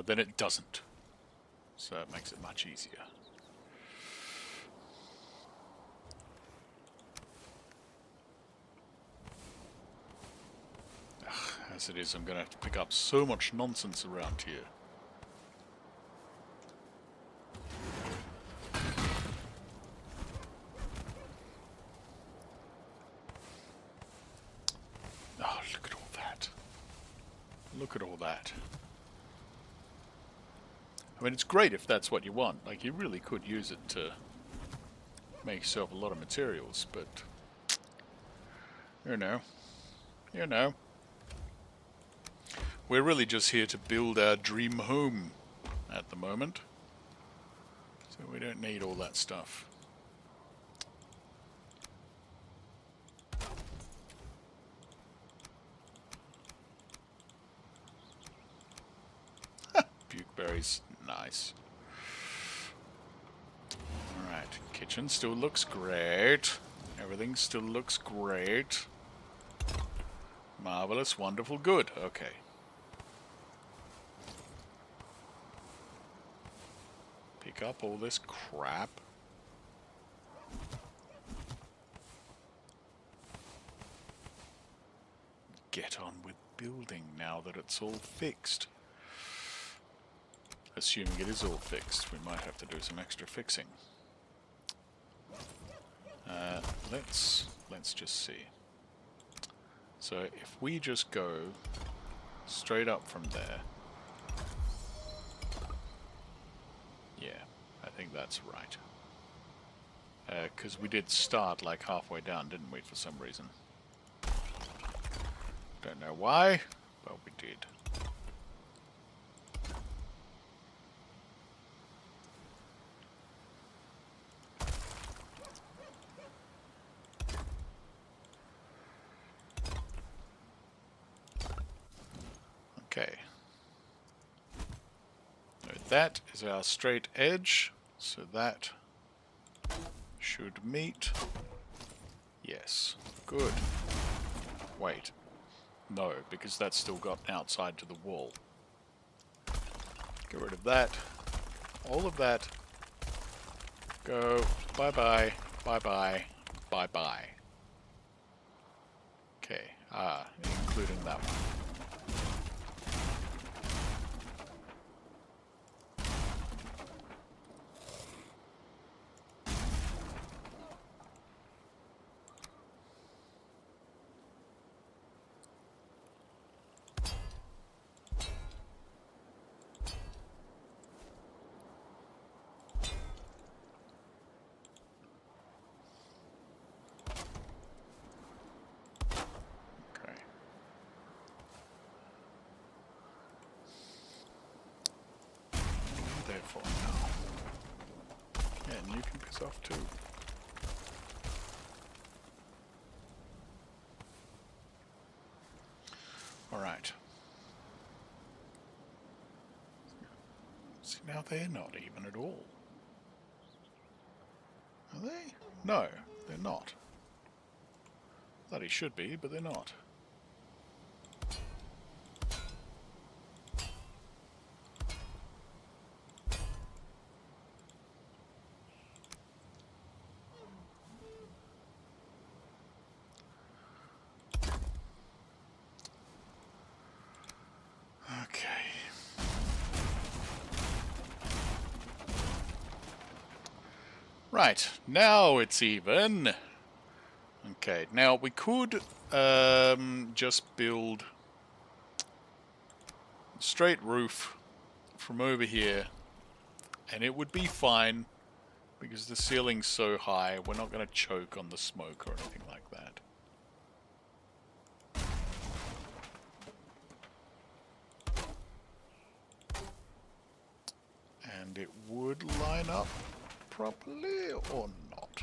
Then it doesn't. So it makes it much easier. Ugh, as it is, I'm going to have to pick up so much nonsense around here. Oh, look at all that. Look at all that. I mean, it's great if that's what you want. Like, you really could use it to make yourself a lot of materials, but... you know. You know. We're really just here to build our dream home at the moment. So we don't need all that stuff. Bukeberries, nice. Alright, kitchen still looks great. Everything still looks great. Marvelous, wonderful, good. Okay. Pick up all this crap. Get on with building now that it's all fixed. Assuming it is all fixed, we might have to do some extra fixing. Let's just see. So if we just go straight up from there, yeah, I think that's right. Because we did start like halfway down, didn't we, for some reason? Don't know why, but we did. Okay. So that is our straight edge, so that should meet. Yes, good. Wait. No, because that's still got outside to the wall. Get rid of that. All of that. Go. Bye-bye. Bye-bye. Bye-bye. Okay. Including that one. For now. Yeah, and you can piss off too. Alright. See, now they're not even at all. Are they? No, they're not. Thought he should be, but they're not. Right, now it's even. Okay, now we could just build straight roof from over here, and it would be fine because the ceiling's so high. We're not going to choke on the smoke or anything like that. And it would line up properly or not?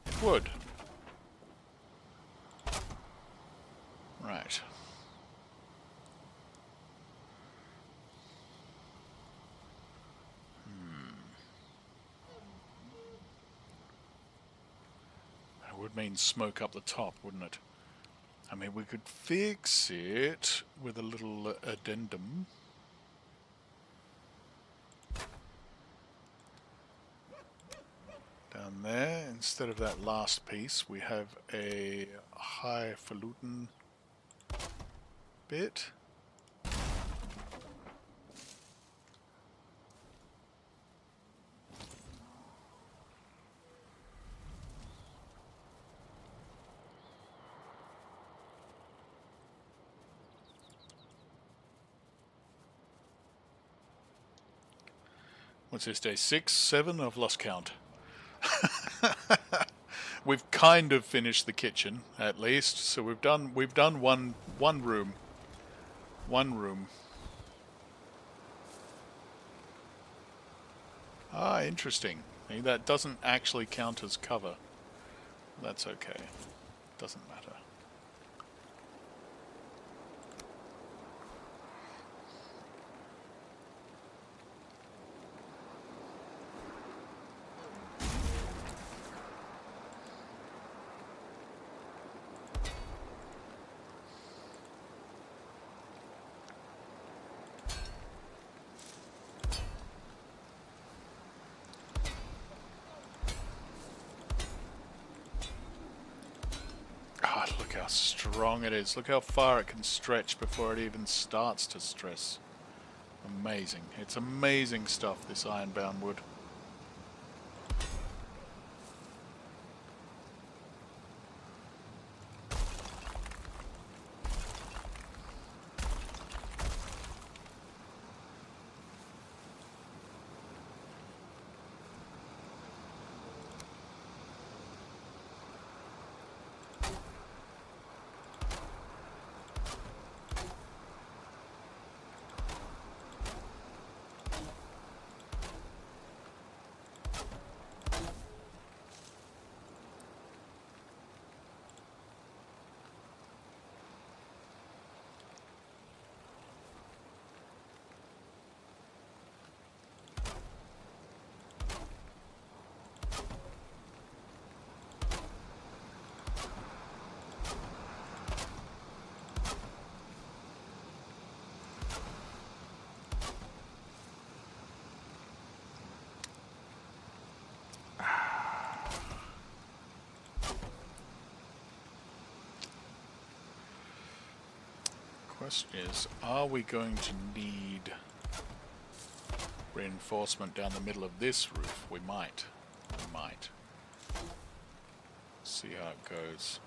It would. Right. That would mean smoke up the top, wouldn't it? I mean, we could fix it with a little addendum. Down there, instead of that last piece, we have a highfalutin bit. What's this day? 6, 7? I've lost count. We've kind of finished the kitchen, at least. So we've done one room. One room. Ah, interesting. That doesn't actually count as cover. That's okay. Doesn't matter. God, look how strong it is. Look how far it can stretch before it even starts to stress. Amazing. It's amazing stuff, this ironbound wood. Question is, are we going to need reinforcement down the middle of this roof? We might. We might. See how it goes.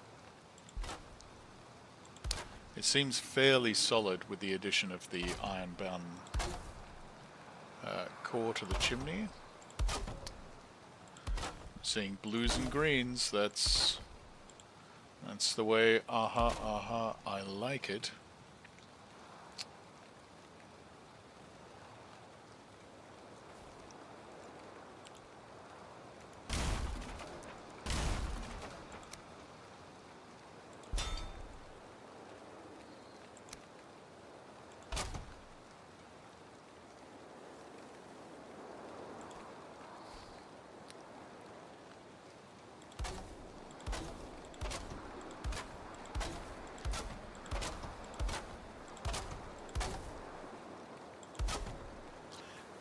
It seems fairly solid with the addition of the ironbound core to the chimney. Seeing blues and greens, that's the way, I like it.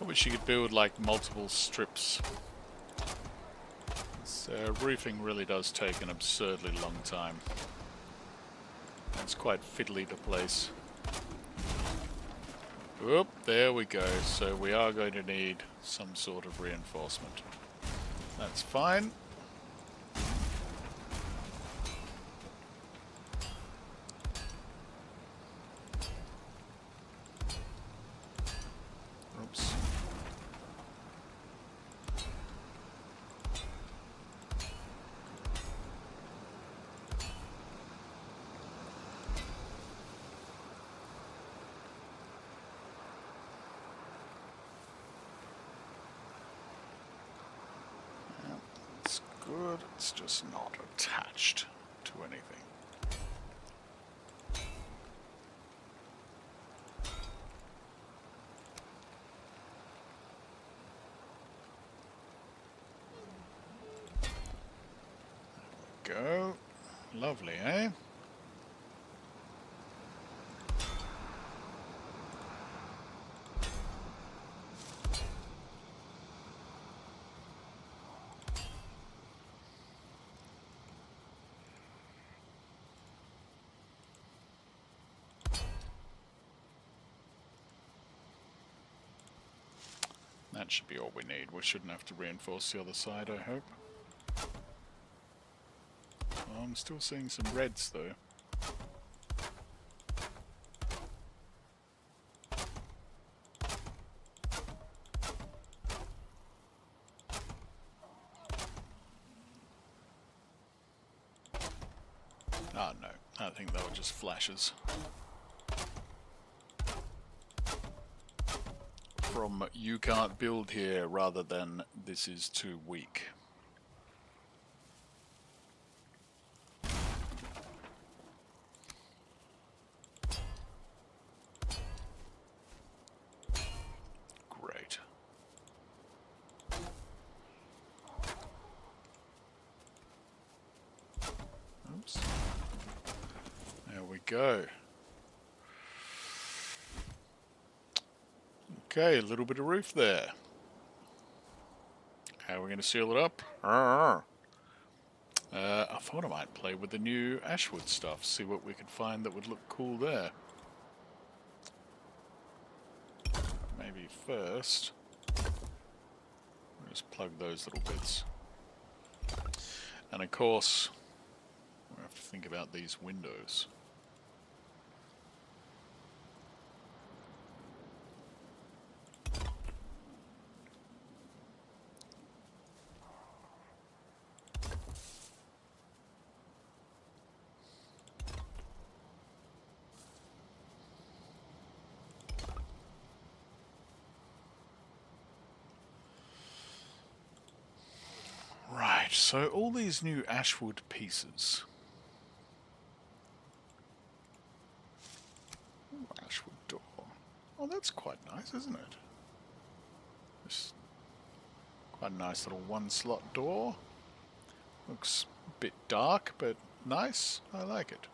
I wish you could build like multiple strips. Roofing really does take an absurdly long time. It's quite fiddly to place. Oop, there we go. So we are going to need some sort of reinforcement. That's fine. Oops. It's good, it's just not attached to anything. There we go. Lovely, eh? That should be all we need. We shouldn't have to reinforce the other side, I hope. Oh, I'm still seeing some reds, though. Ah, no. I think they were just flashes. From you can't build here rather than this is too weak. Great. Oops. There we go. Okay, a little bit of roof there. How are we going to seal it up? I thought I might play with the new Ashwood stuff, see what we could find that would look cool there. Maybe first, we'll just plug those little bits. And of course, we have to think about these windows. Right, so all these new Ashwood pieces. Ooh, Ashwood door. Oh, that's quite nice, isn't it? Just quite a nice little one-slot door. Looks a bit dark, but nice. I like it.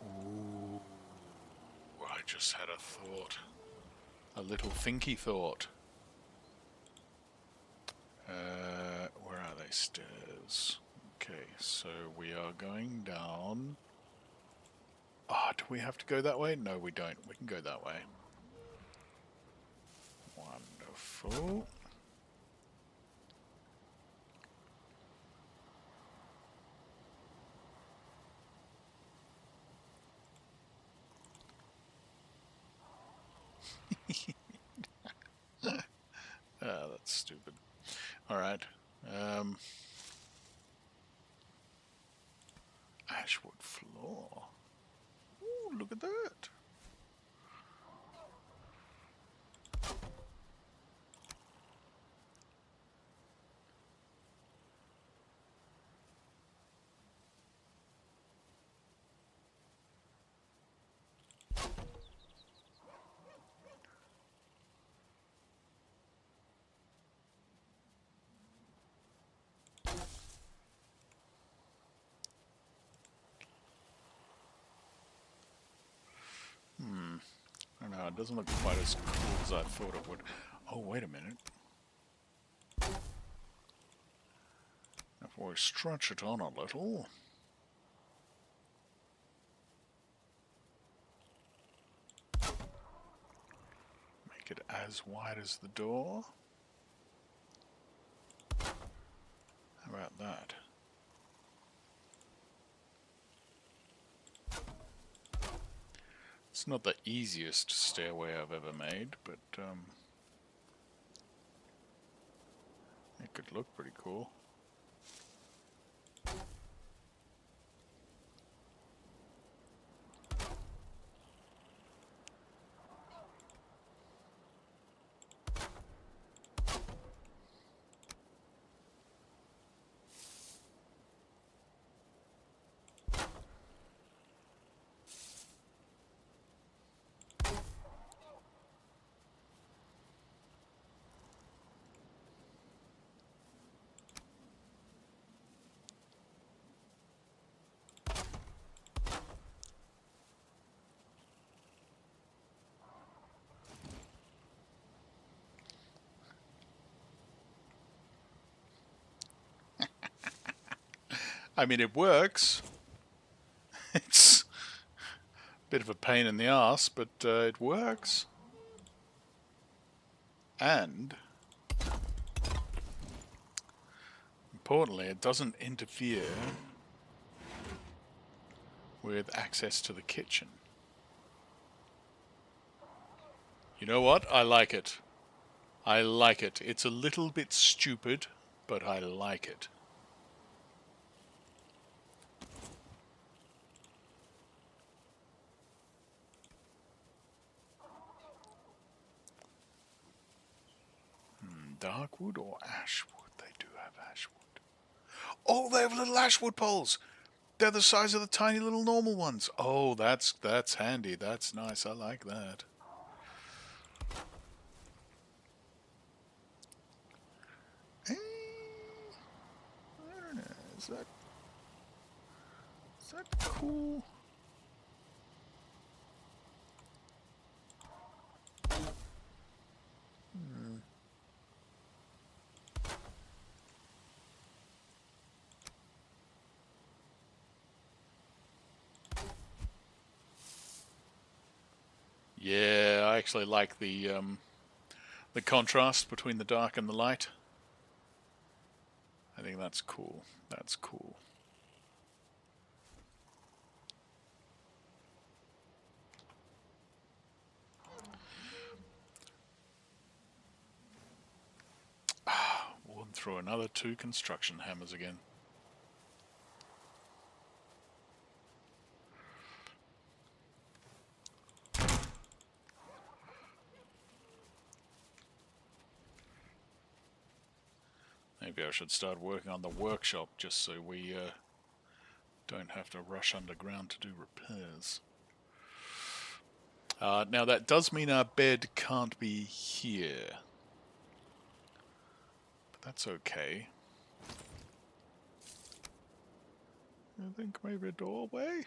Ooh, I just had a thought. A little thinky thought. Where are they? Stairs. Okay, so we are going down. Ah, do we have to go that way? No, we don't. We can go that way. Wonderful. Ah, that's stupid. Alright. Ashwood floor. Ooh, look at that. I don't know, it doesn't look quite as cool as I thought it would. Oh, wait a minute. If we stretch it on a little... Make it as wide as the door. How about that? It's not the easiest stairway I've ever made, but it could look pretty cool. I mean, it works. It's Bit of a pain in the ass, but it works. And importantly, it doesn't interfere with access to the kitchen. You know what? I like it. I like it. It's a little bit stupid, but I like it. Darkwood or ashwood? They do have ashwood. Oh, they have little ashwood poles. They're the size of the tiny little normal ones. Oh, that's handy. That's nice. I like that. I don't know. Is that cool? Yeah, I actually like the contrast between the dark and the light. I think that's cool. That's cool. Worn through another 2 construction hammers again. Maybe I should start working on the workshop just so we don't have to rush underground to do repairs. Now that does mean our bed can't be here. But that's okay. I think maybe a doorway?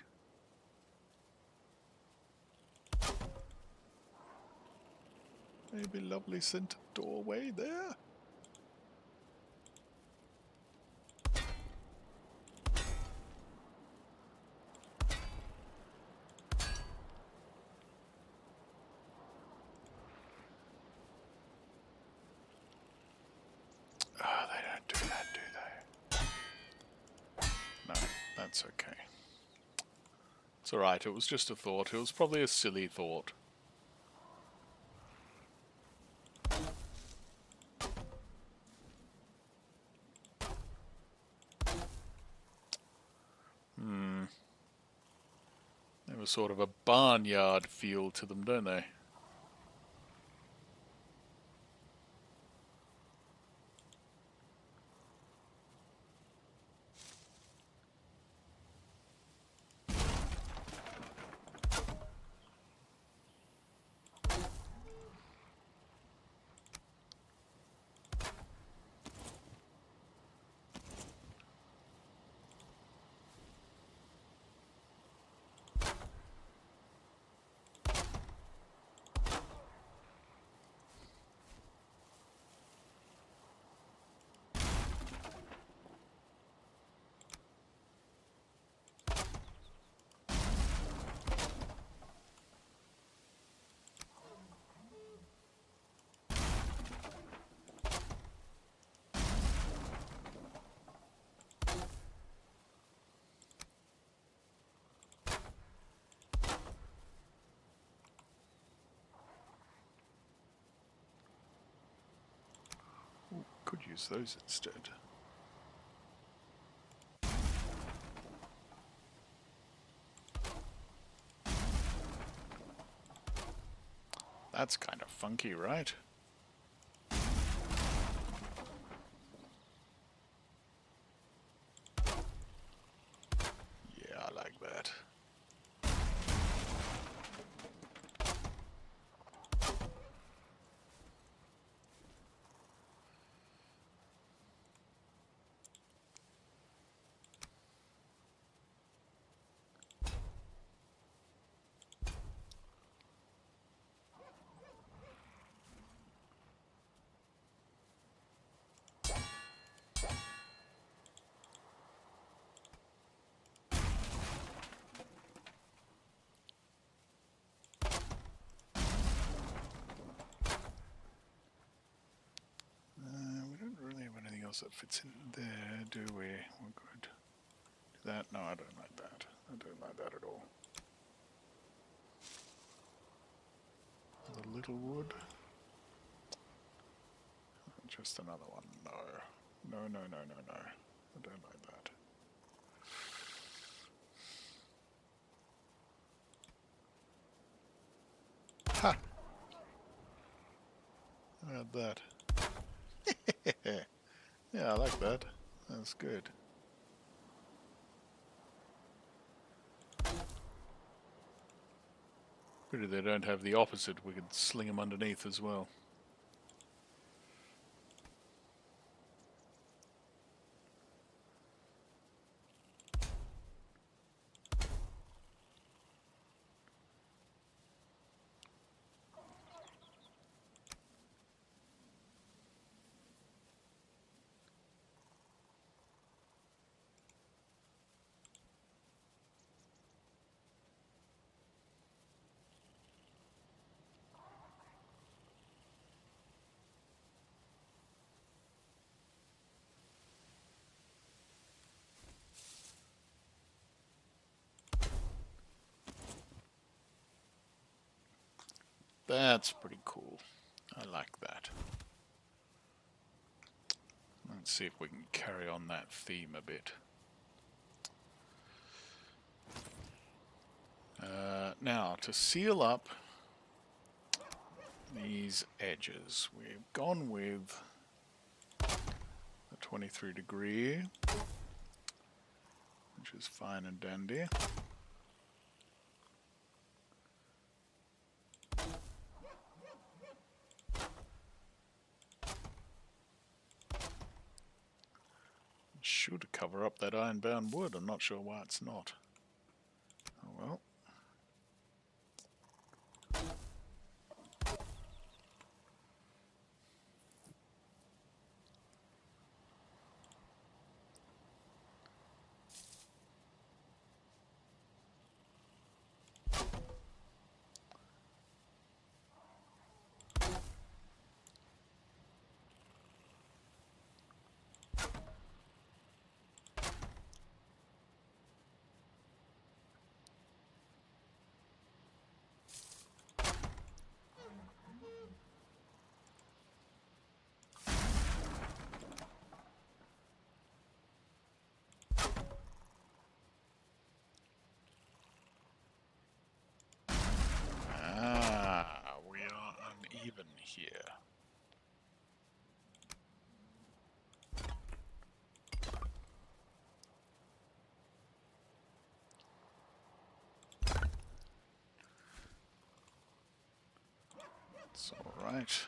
Maybe lovely scented doorway there? Oh, they don't do that, do they? No, that's okay. It's alright, it was just a thought. It was probably a silly thought. They have a sort of a barnyard feel to them, don't they? Ooh, could use those instead. That's kind of funky, right? Yeah, I like that. unless it fits in there, do we? We're good. Do that? No, I don't like that. I don't like that at all. The little wood. Just another one. No. No, no, no, no, no. I don't like that. Ha! How about that? Yeah, I like that. That's good. Pity they don't have the opposite. We could sling them underneath as well. That's pretty cool. I like that. Let's see if we can carry on that theme a bit. Now, to seal up these edges, we've gone with the 23°, which is fine and dandy. Should cover up that iron-bound wood. I'm not sure why it's not. Oh well. We are uneven here. It's all right.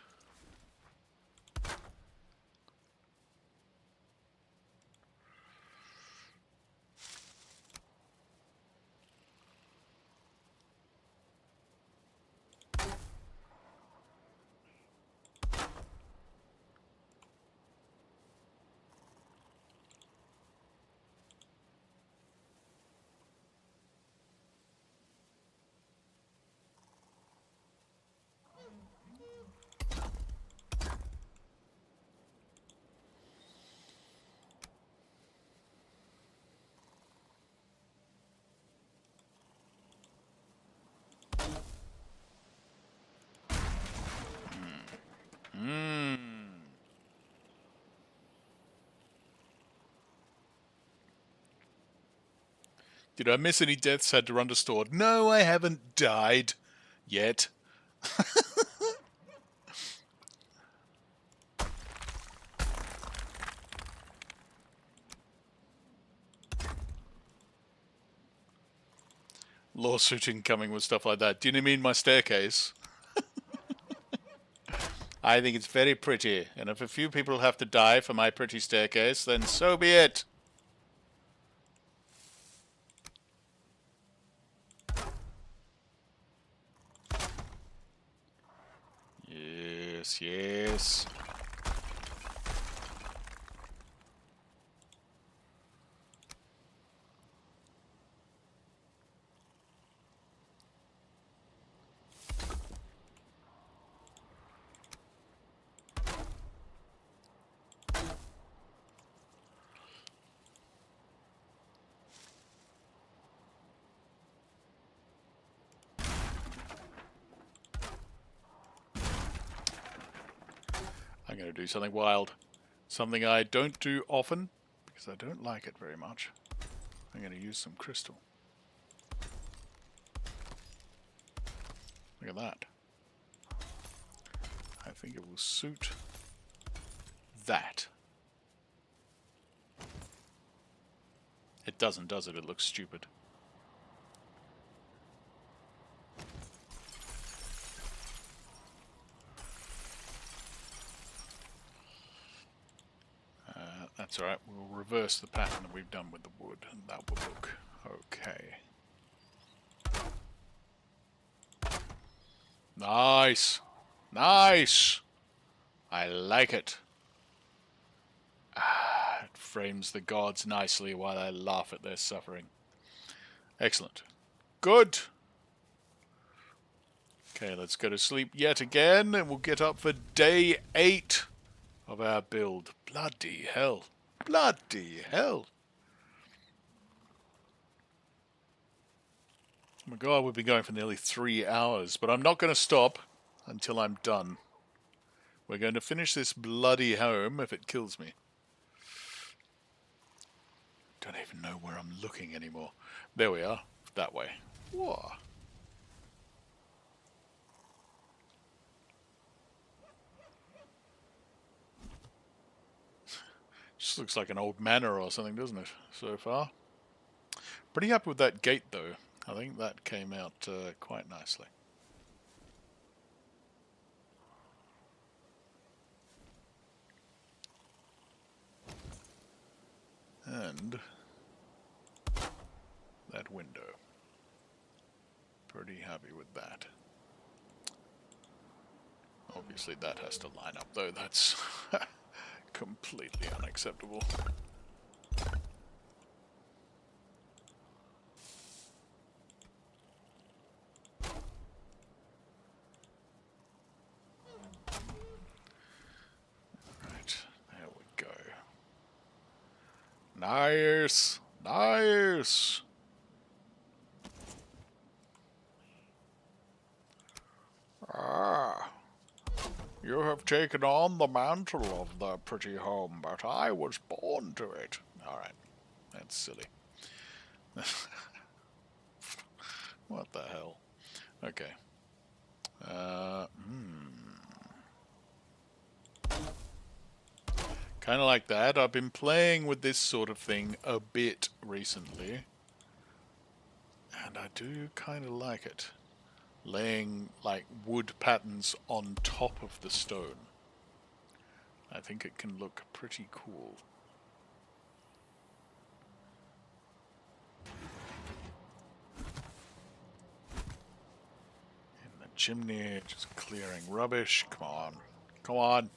Did I miss any deaths? Had to run to store? No, I haven't died yet. Lawsuit incoming with stuff like that. Do you mean my staircase? I think it's very pretty, and if a few people have to die for my pretty staircase, then so be it. Yes, yes. going to do something wild. Something I don't do often, because I don't like it very much. I'm going to use some crystal. Look at that. I think it will suit that. It doesn't, does it? It looks stupid. That's alright. We'll reverse the pattern that we've done with the wood, and that will look okay. Nice! Nice! I like it. It frames the gods nicely while I laugh at their suffering. Excellent. Good! Okay, let's go to sleep yet again, and we'll get up for day 8 of our build. Bloody hell. Bloody hell. Oh my god, we've been going for nearly 3 hours, but I'm not going to stop until I'm done. We're going to finish this bloody home if it kills me. Don't even know where I'm looking anymore. There we are. That way. Whoa. Just looks like an old manor or something, doesn't it, so far? Pretty happy with that gate, though. I think that came out quite nicely. And that window. Pretty happy with that. Obviously that has to line up, though. That's completely unacceptable. Right, there we go. Nice! Nice! Ah, you have taken on the mantle of the pretty home, but I was born to it. Alright, that's silly. What the hell? Okay. Kind of like that. I've been playing with this sort of thing a bit recently. And I do kind of like it. Laying, like, wood patterns on top of the stone. I think it can look pretty cool. In the chimney, just clearing rubbish. Come on. Come on.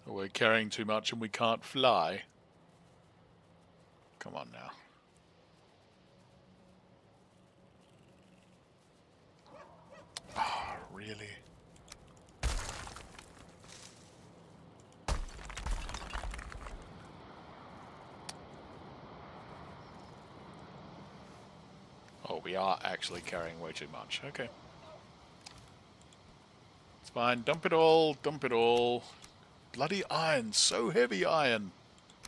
We're carrying too much and we can't fly. Come on now. Oh, really? Oh, we are actually carrying way too much. Okay. It's fine. Dump it all. Dump it all. Bloody iron. So heavy, iron.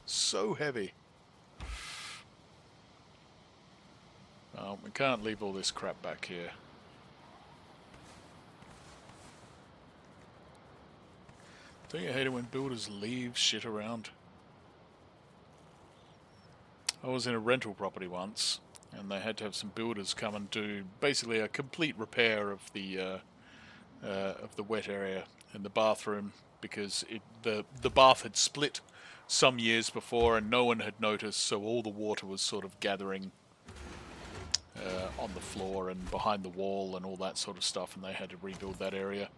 So heavy. Oh, we can't leave all this crap back here. Don't you hate it when builders leave shit around? I was in a rental property once, and they had to have some builders come and do basically a complete repair of the wet area in the bathroom, because the bath had split some years before and no one had noticed, so all the water was sort of gathering on the floor and behind the wall and all that sort of stuff, and they had to rebuild that area.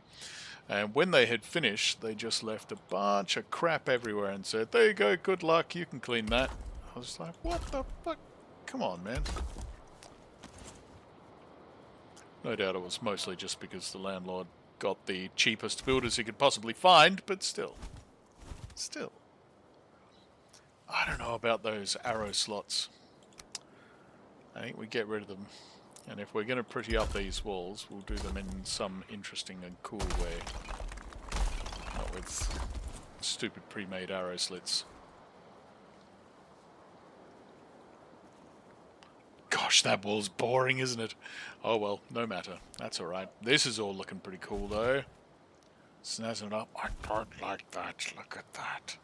And when they had finished, they just left a bunch of crap everywhere and said, there you go, good luck, you can clean that. I was like, what the fuck? Come on, man. No doubt it was mostly just because the landlord got the cheapest builders he could possibly find, but still. Still. I don't know about those arrow slots. I think we get rid of them. And if we're going to pretty up these walls, we'll do them in some interesting and cool way. Not with stupid pre-made arrow slits. Gosh, that wall's boring, isn't it? Oh well, no matter. That's alright. This is all looking pretty cool, though. Snazzing it up. I don't like that. Look at that.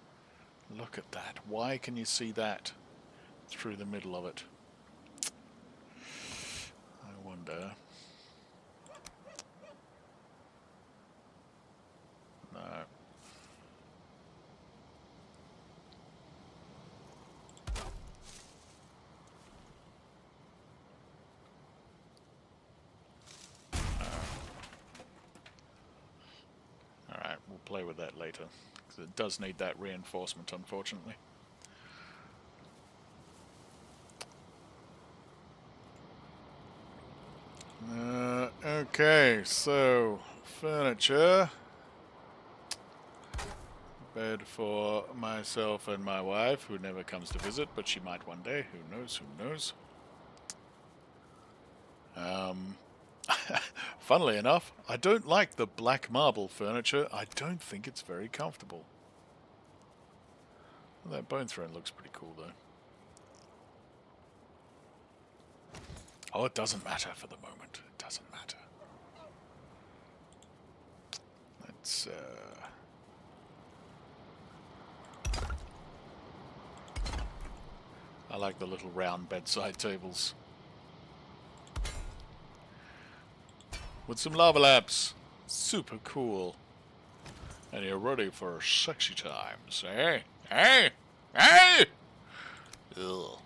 Look at that. Why can you see that through the middle of it? I wonder. No. Alright, we'll play with that later. Because it does need that reinforcement, unfortunately. Okay, so furniture. Bed for myself and my wife, who never comes to visit, but she might one day. Who knows? Who knows? Funnily enough, I don't like the black marble furniture. I don't think it's very comfortable. Well, that bone throne looks pretty cool, though. Oh, it doesn't matter for the moment. It doesn't matter. Let's, I like the little round bedside tables. With some lava lamps. Super cool. And you're ready for sexy times, eh? Hey! Hey! Ugh.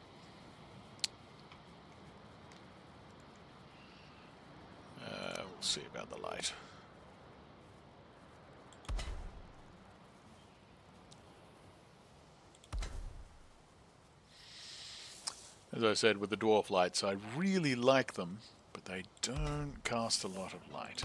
We'll see about the light. As I said, with the dwarf lights, I really like them, but they don't cast a lot of light.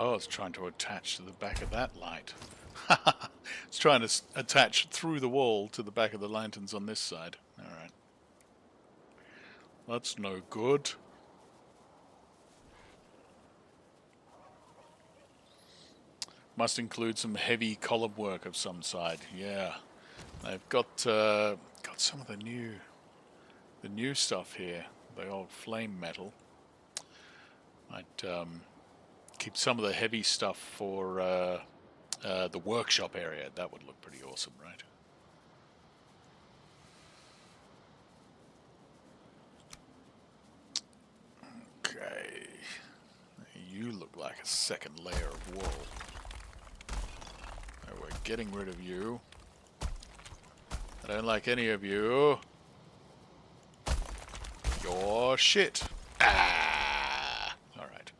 Oh, it's trying to attach to the back of that light. It's trying to attach through the wall to the back of the lanterns on this side. Alright. That's no good. Must include some heavy column work of some side. Yeah. They've got some of the new stuff here. The old flame metal. Might keep some of the heavy stuff for the workshop area. That would look pretty awesome, right? Okay. You look like a second layer of wool. So we're getting rid of you. I don't like any of you. You're shit. Ah! Alright.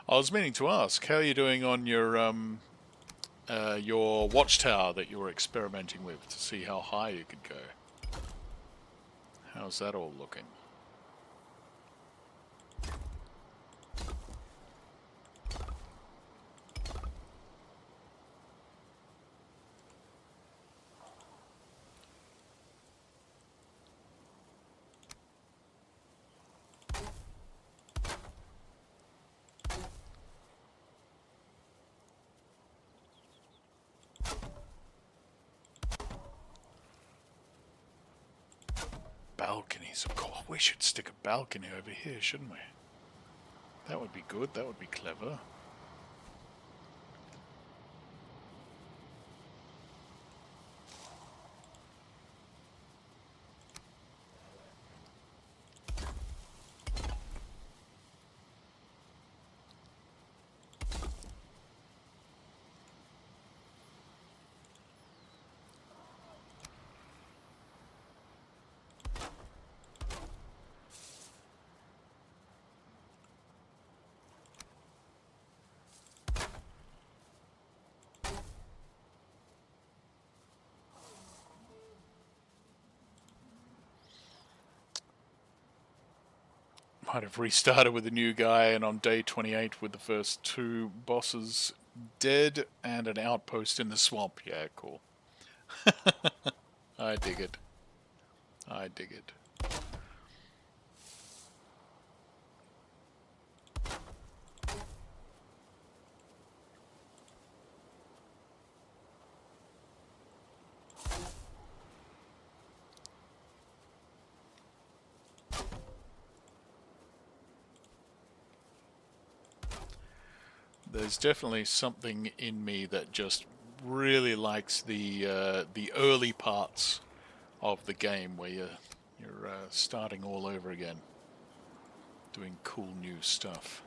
I was meaning to ask, how are you doing on your watchtower that you were experimenting with to see how high you could go? How's that all looking? Balconies, of course. We should stick a balcony over here, shouldn't we? That would be good. That would be clever. might have restarted with a new guy, and on day 28 with the first 2 bosses dead and an outpost in the swamp. Yeah, cool. I dig it. I dig it. There's definitely something in me that just really likes the early parts of the game where you're starting all over again, doing cool new stuff,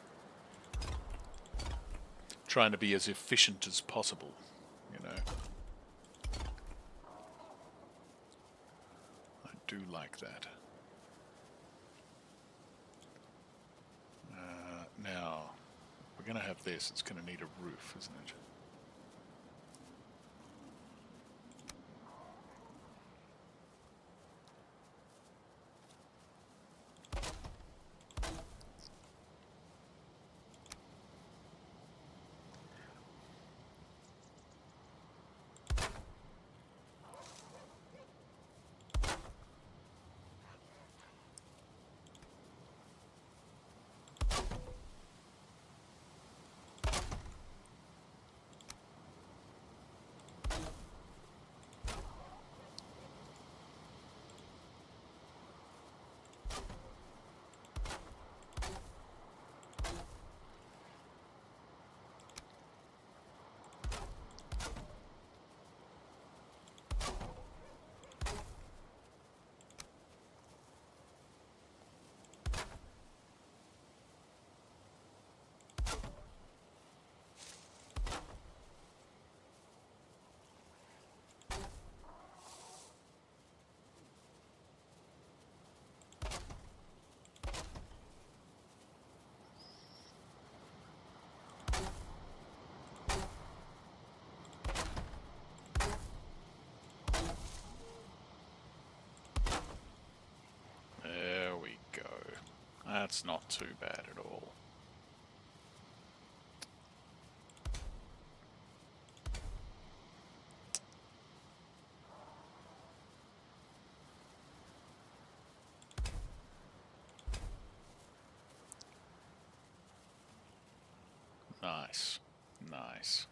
trying to be as efficient as possible, you know. I do like that. Now, we're going to have this. It's going to need a roof, isn't it? There we go. That's not too bad at all. Nice. Nice.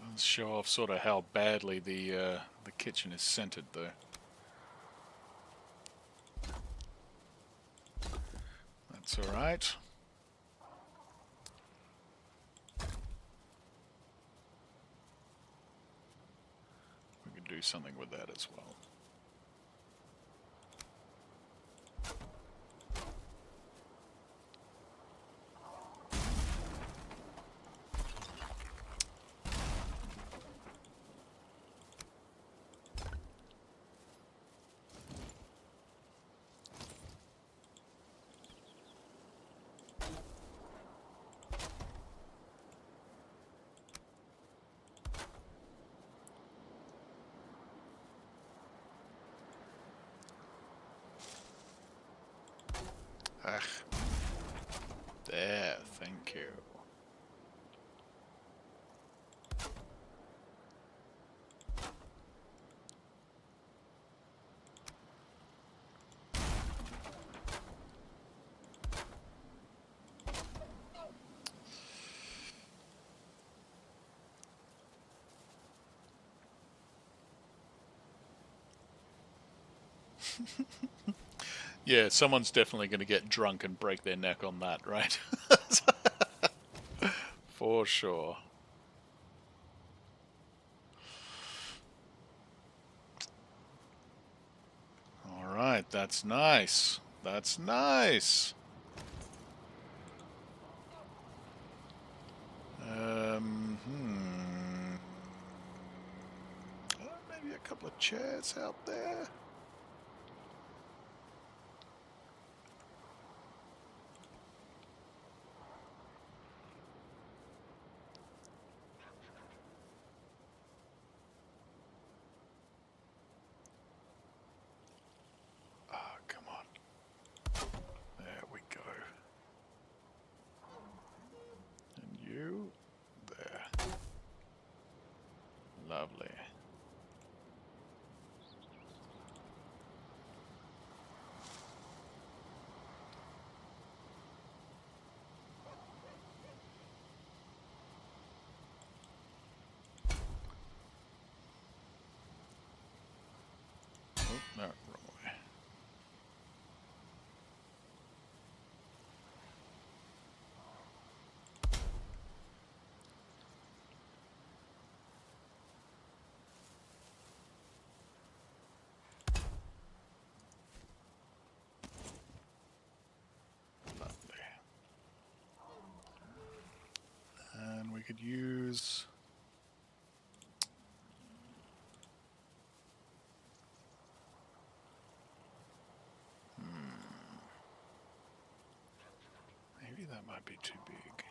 Let's show off sort of how badly the kitchen is scented, though. That's all right. We could do something with that as well. Ah, there, thank you. Yeah, someone's definitely going to get drunk and break their neck on that, right? For sure. Alright, that's nice. That's nice. Maybe a couple of chairs out there. No, wrong way. Lovely. And we could use... Maybe that might be too big.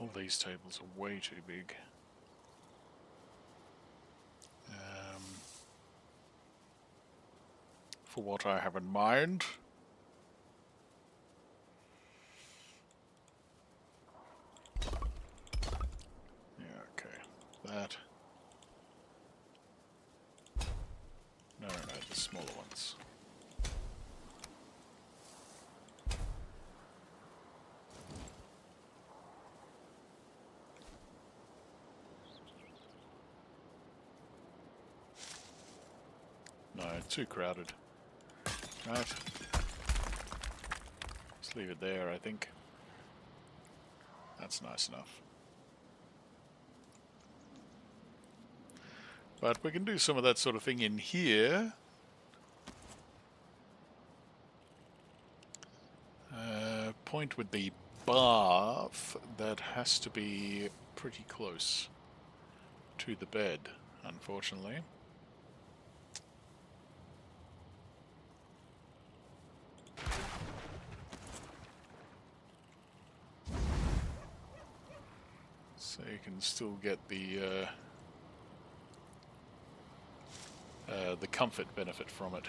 All these tables are way too big. For what I have in mind. Yeah, okay. That. No, the smaller ones. No, too crowded. Right. Just leave it there, I think. That's nice enough. But we can do some of that sort of thing in here. Point with the bath, that has to be pretty close to the bed, unfortunately. So you can still get the comfort benefit from it.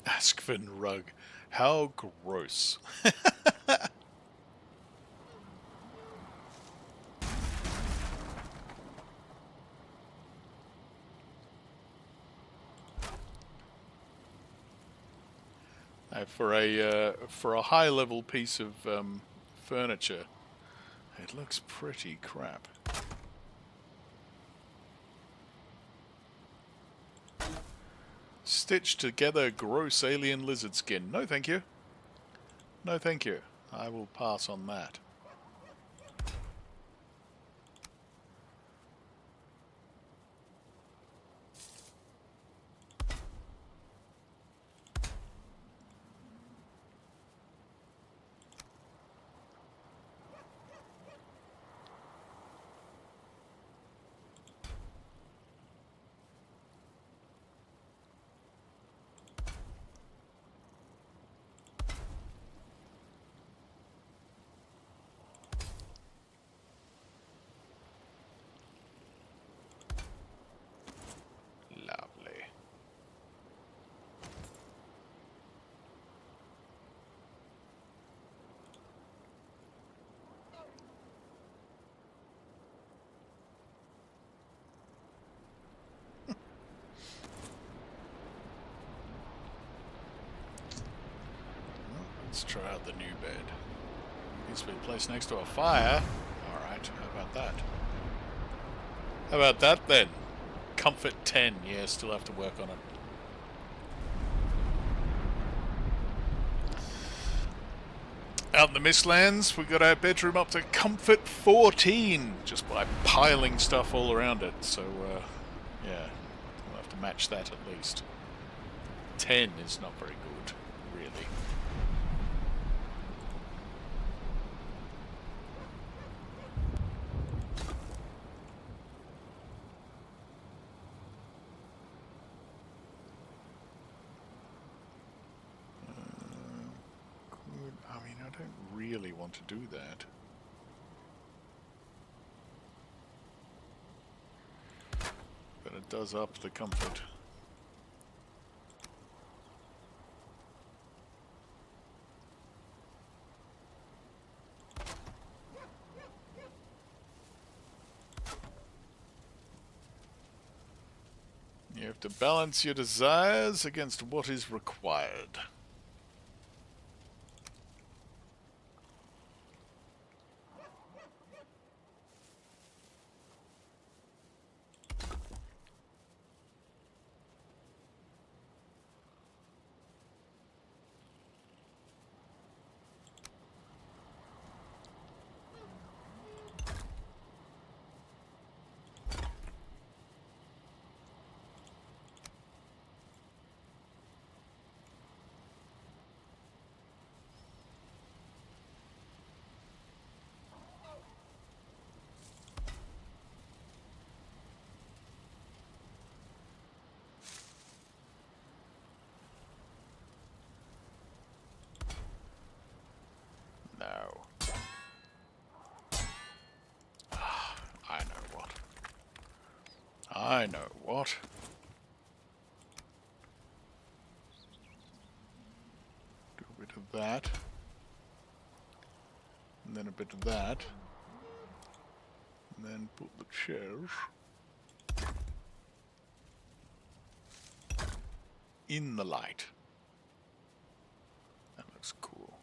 Askvin rug. How gross. For a high level piece of furniture, it looks pretty crap. Stitched together gross alien lizard skin. No thank you. No thank you. I will pass on that. Let's try out the new bed. Needs to be placed next to a fire. Alright, how about that? How about that then? Comfort 10. Yeah, still have to work on it. Out in the Mistlands, we got our bedroom up to Comfort 14 just by piling stuff all around it. So, yeah, we'll have to match that at least. 10 is not very good, really. don't really want to do that. But it does up the comfort. You have to balance your desires against what is required. No. I know what. I know what. Do a bit of that. And then a bit of that. And then put the chairs in the light. That looks cool.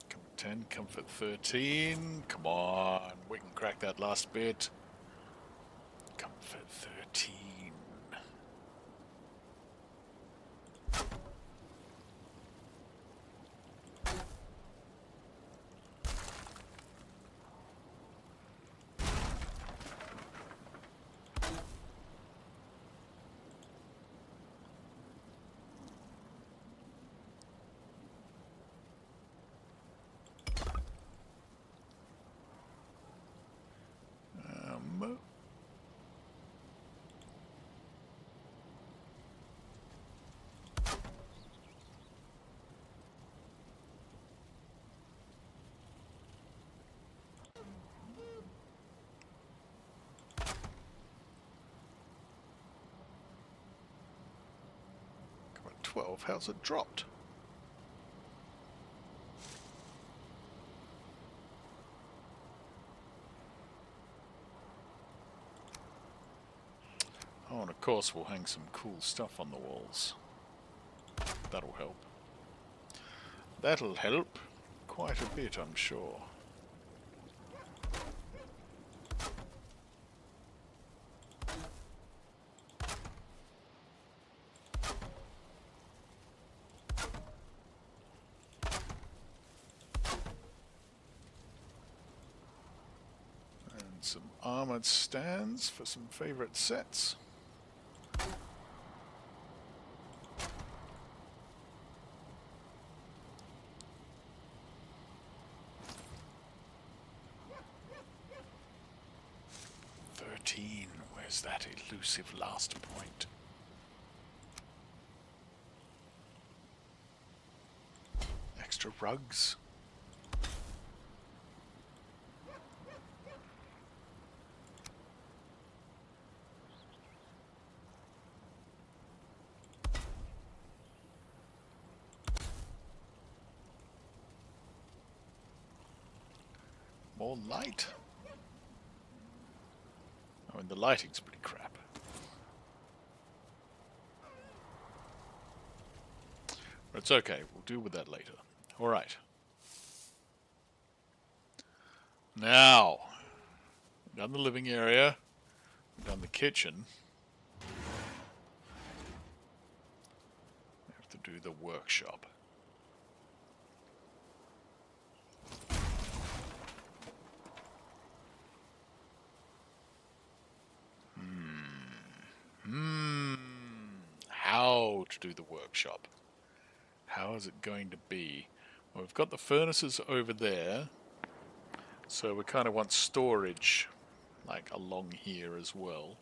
Comfort 10, comfort 13. Come on, we can crack that last bit. Comfort 13. Come on, 12. How's it dropped? Oh, and of course we'll hang some cool stuff on the walls. That'll help. That'll help quite a bit, I'm sure. And some armored stands for some favorite sets. Where's that elusive last point? Extra rugs. More light. I mean, the lighting's pretty crap. But it's okay, we'll deal with that later. Alright. Now, we've done the living area, we've done the kitchen. We have to do the workshop. or to do the workshop? How is it going to be? Well, we've got the furnaces over there, so we kind of want storage like along here as well.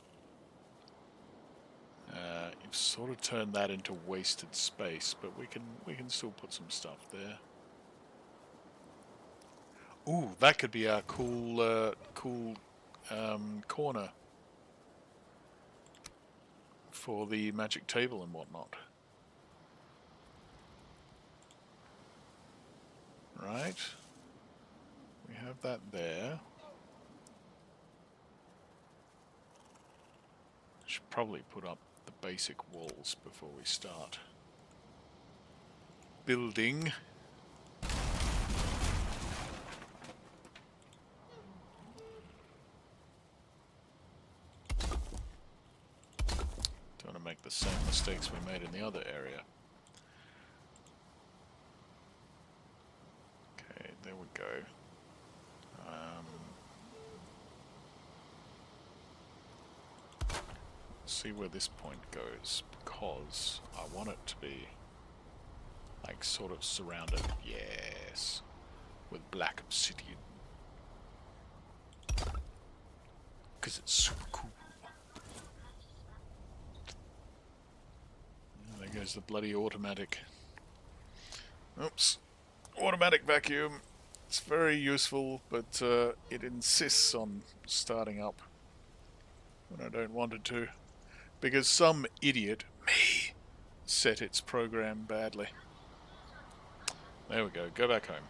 You've sort of turned that into wasted space, but we can still put some stuff there. Ooh, that could be our cool corner for the magic table and whatnot. Right. We have that there. Should probably put up the basic walls before we start building. Don't want to make the same mistakes we made in the other area. Okay, there we go. See where this point goes, because I want it to be like sort of surrounded, yes, with black obsidian, because it's so cool. And there goes the bloody automatic. Oops, automatic vacuum. It's very useful, but it insists on starting up when I don't want it to. Because some idiot, me, set its program badly. There we go, go back home.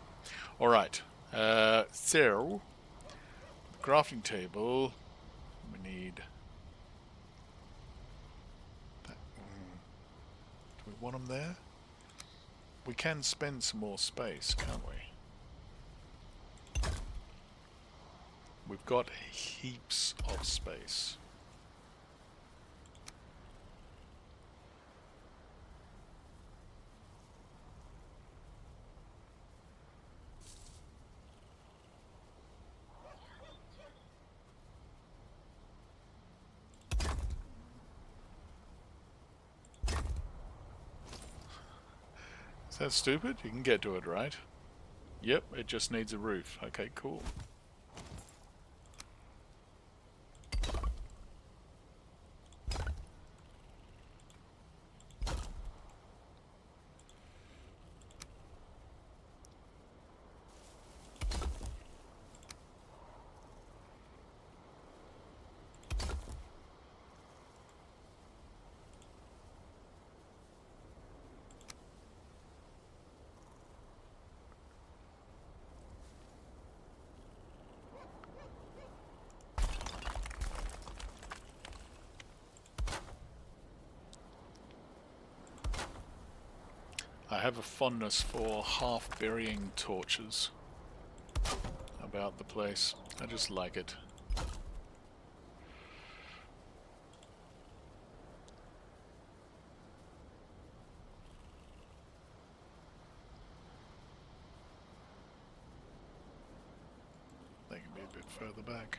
Alright, so, the crafting table, we need that. Do we want them there? We can spend some more space, can't we? We've got heaps of space. Is that stupid? You can get to it, right? Yep, it just needs a roof. Okay, cool. I have a fondness for half-burying torches about the place. I just like it. They can be a bit further back.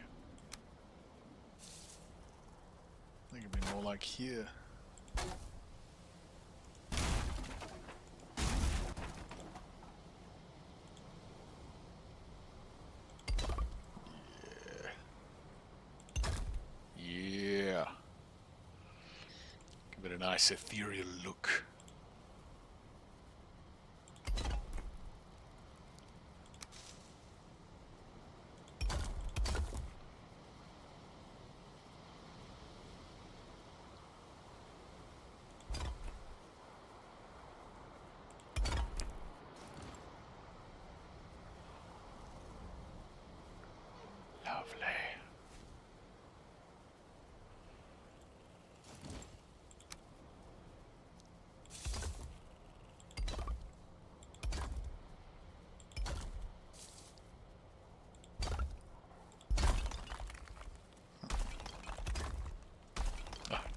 They can be more like here. Give it a nice ethereal look. Lovely.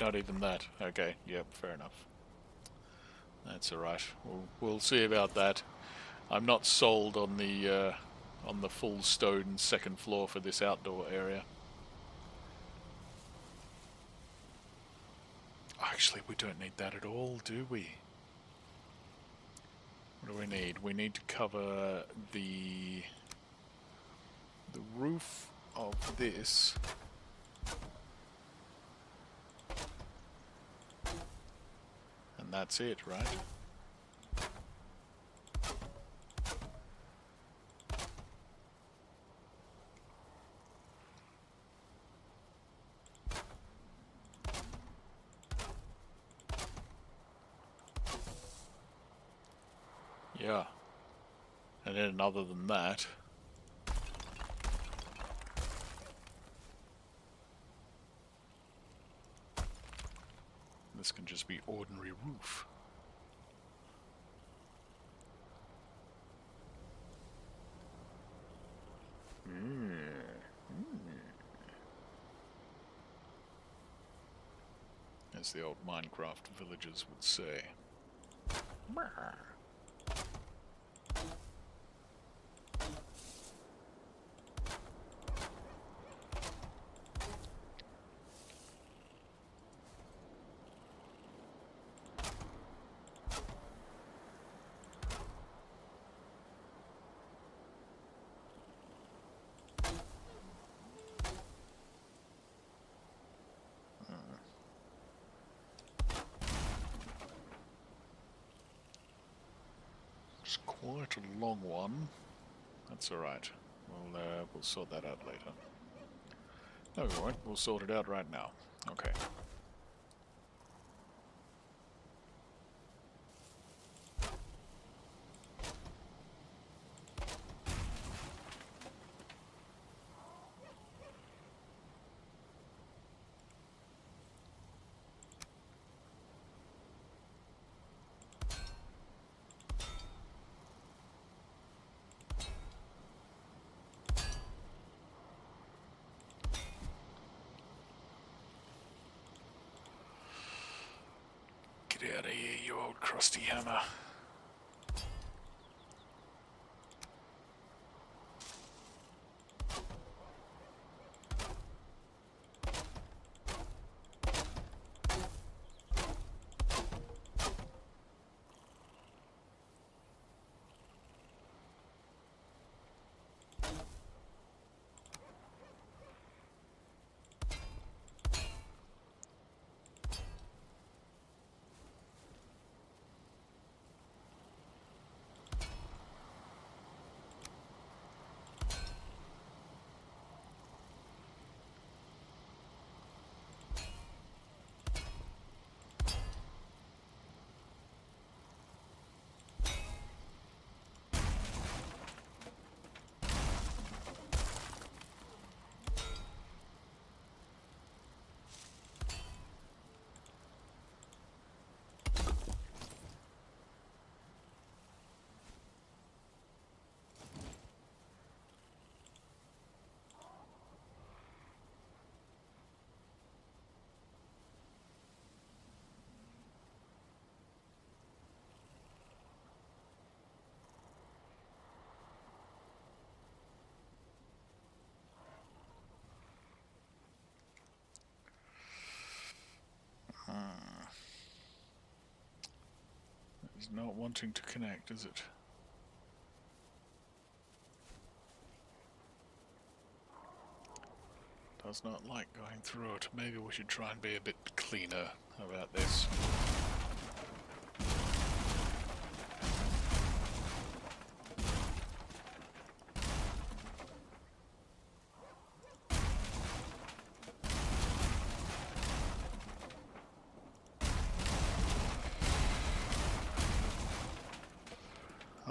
Not even that. Okay, yep, fair enough. That's alright. We'll see about that. I'm not sold on the full stone second floor for this outdoor area. actually, we don't need that at all, do we? What do we need? We need to cover the roof of this. And that's it, right? Yeah. And then other than that, this can just be ordinary roof. As the old Minecraft villagers would say. It's quite a long one. That's alright. We'll sort that out later. No, we won't. We'll sort it out right now. Okay. Get out of here, you old crusty hammer. It's not wanting to connect, is it? Does not like going through it. Maybe we should try and be a bit cleaner about this.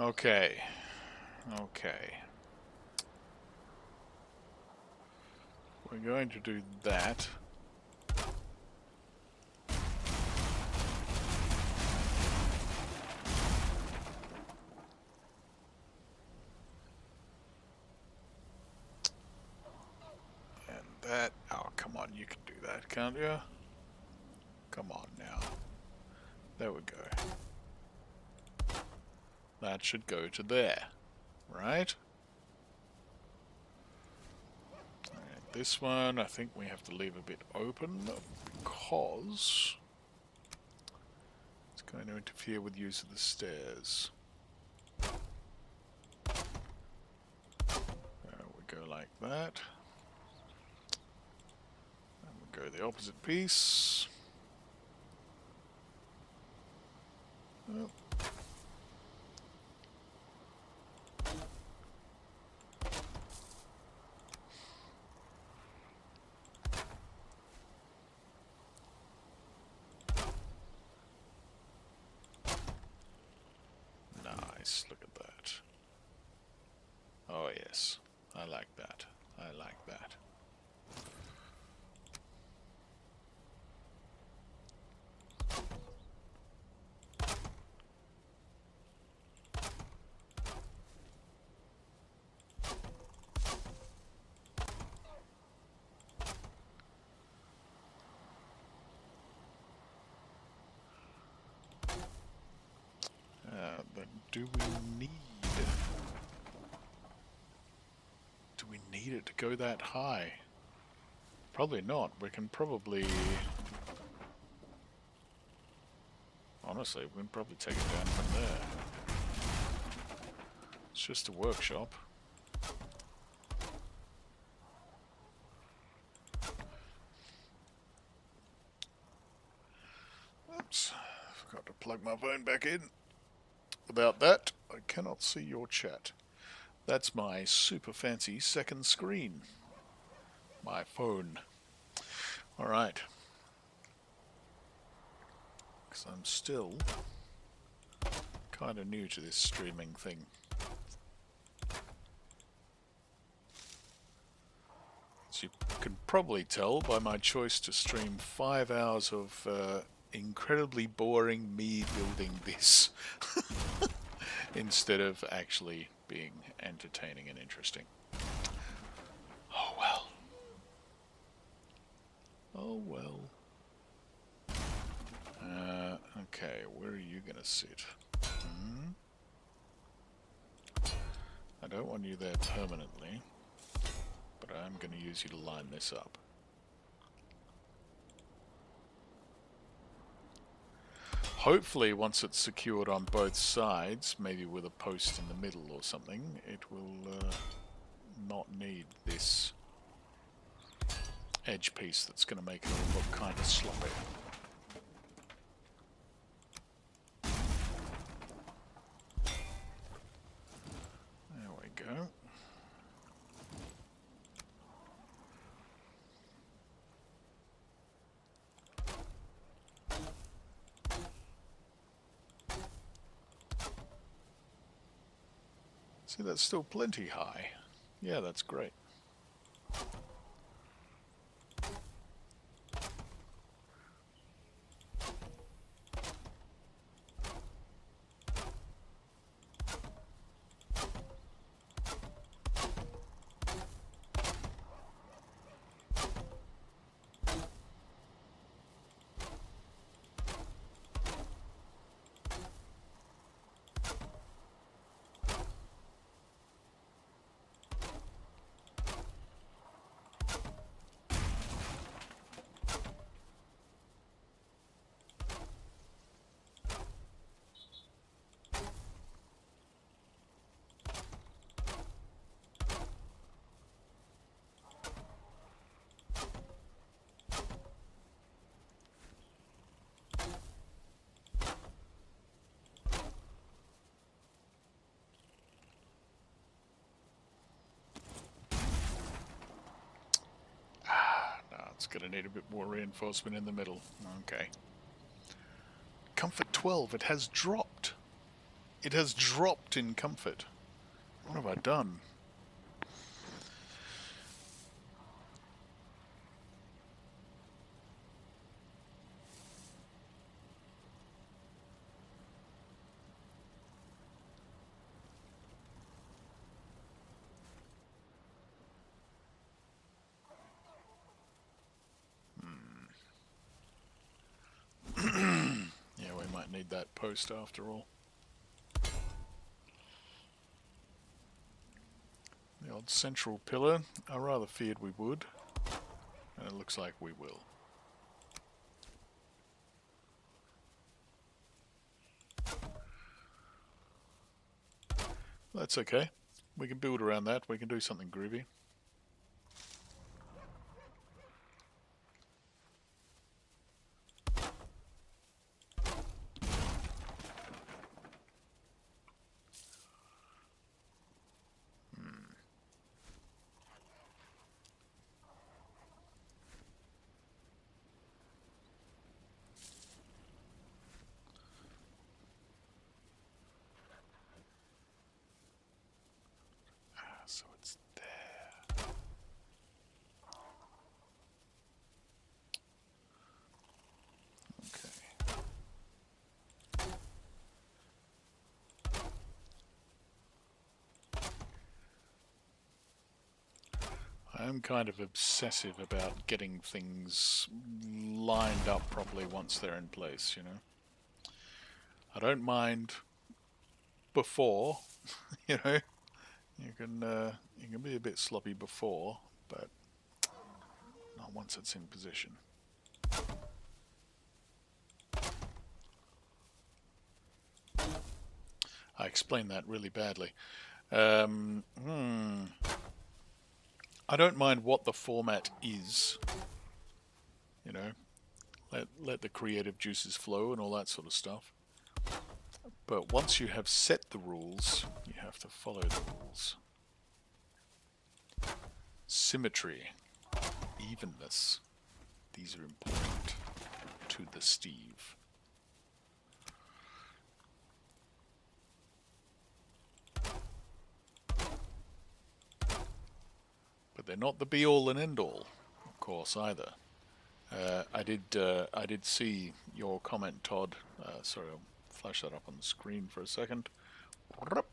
Okay. Okay. We're going to do that. And that. Oh, come on, you can do that, can't you? Come on now. There we go. That should go to there, right? This one, I think we have to leave a bit open because Going to interfere with use of the stairs. We go like that. And we go the opposite piece. Oh. Nice, look at that. Oh yes, I like that. I like that. But do we need it to go that high? Probably not. We can probably... Honestly, we can probably take it down from there. It's just a workshop. Oops. Forgot to plug my phone back in. About that, I cannot see your chat. That's my super fancy second screen. My phone. Alright. Because I'm still kind of new to this streaming thing. As you can probably tell by my choice to stream 5 hours of incredibly boring me building this instead of actually being entertaining and interesting. Oh well. Oh well. Okay, where are you gonna sit? I don't want you there permanently, but I'm gonna use you to line this up. Hopefully, once it's secured on both sides, maybe with a post in the middle or something, it will not need this edge piece that's going to make it all look kind of sloppy. There we go. See, that's still plenty high. Yeah, that's great. It's going to need a bit more reinforcement in the middle. Okay. Comfort 12, it has dropped. It has dropped in comfort. What have I done? Yeah, we might need that post after all. The old central pillar, I rather feared we would, and it looks like we will. That's okay. We can build around that. We can do something groovy. So it's there. Okay. I am kind of obsessive about getting things lined up properly once they're in place, you know. I don't mind before, you know. You can be a bit sloppy before, but not once it's in position. I explained that really badly. Um, hmm. I don't mind what the format is, you know. Let the creative juices flow and all that sort of stuff. But once you have set the rules, you have to follow the rules. Symmetry, evenness, these are important to the Steve. But they're not the be-all and end-all, of course, either. I did see your comment, Todd. Sorry, I'll flash that up on the screen for a second. There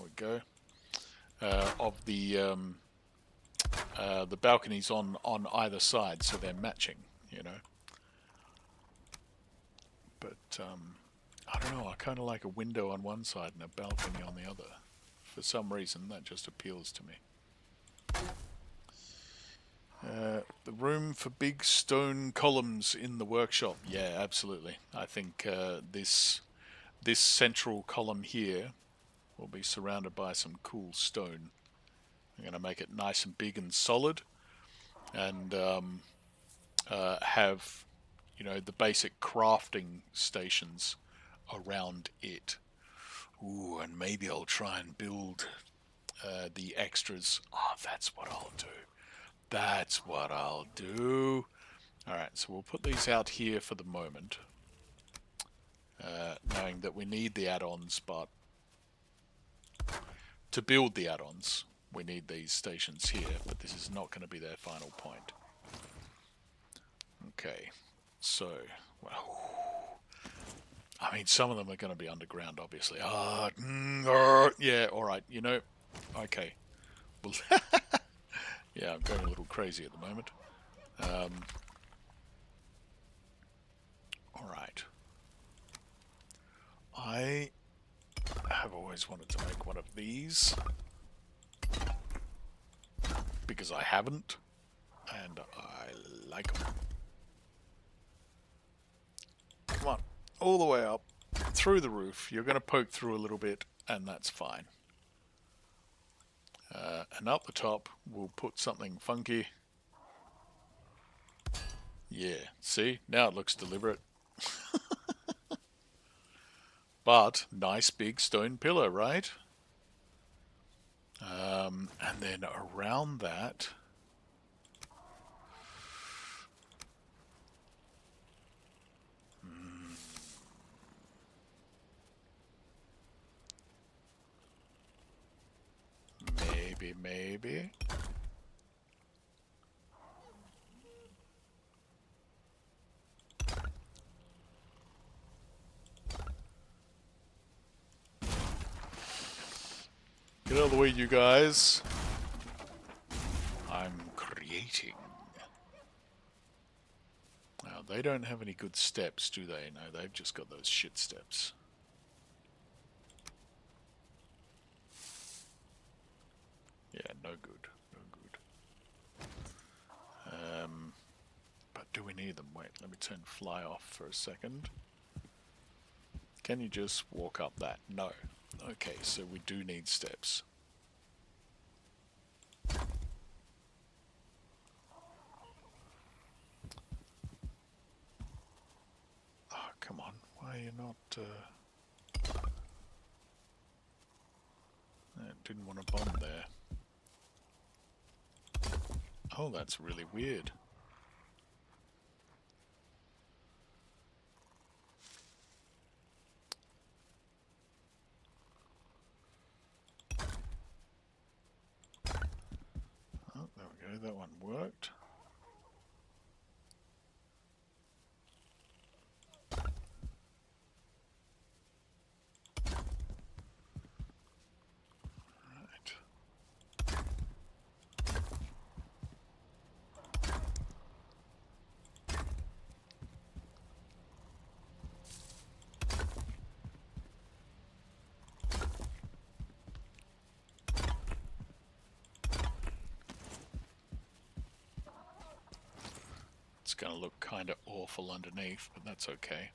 we go. Of the balconies on either side, so they're matching, you know. But I don't know. I kind of like a window on one side and a balcony on the other. For some reason, that just appeals to me. The room for big stone columns in the workshop. Yeah, absolutely. I think this central column here will be surrounded by some cool stone. I'm going to make it nice and big and solid, and have, you know, the basic crafting stations around it. Ooh, and maybe I'll try and build the extras. Oh, that's what I'll do. That's what I'll do. Alright, so we'll put these out here for the moment. Knowing that we need the add-ons, but to build the add-ons, we need these stations here, but this is not going to be their final point. Okay, so, well, I mean, some of them are going to be underground, obviously. Yeah, alright, you know, okay. Well, yeah, I'm going a little crazy at the moment. Alright. I have always wanted to make one of these, because I haven't, and I like them. Come on, all the way up, through the roof. You're going to poke through a little bit, and that's fine. And up the top, we'll put something funky. Yeah, see? Now it looks deliberate. But, nice big stone pillar, right? And then around that... Maybe. Get out of the way, you guys. I'm creating. Now, they don't have any good steps, do they? No, they've just got those shit steps. Yeah, no good. No good. But do we need them? Wait, let me turn fly off for a second. Can you just walk up that? No. Okay, so we do need steps. Oh, come on. Why are you not... I didn't want to bomb there. Oh, that's really weird. Oh, there we go. That one worked. It's going to look kind of awful underneath, but that's okay.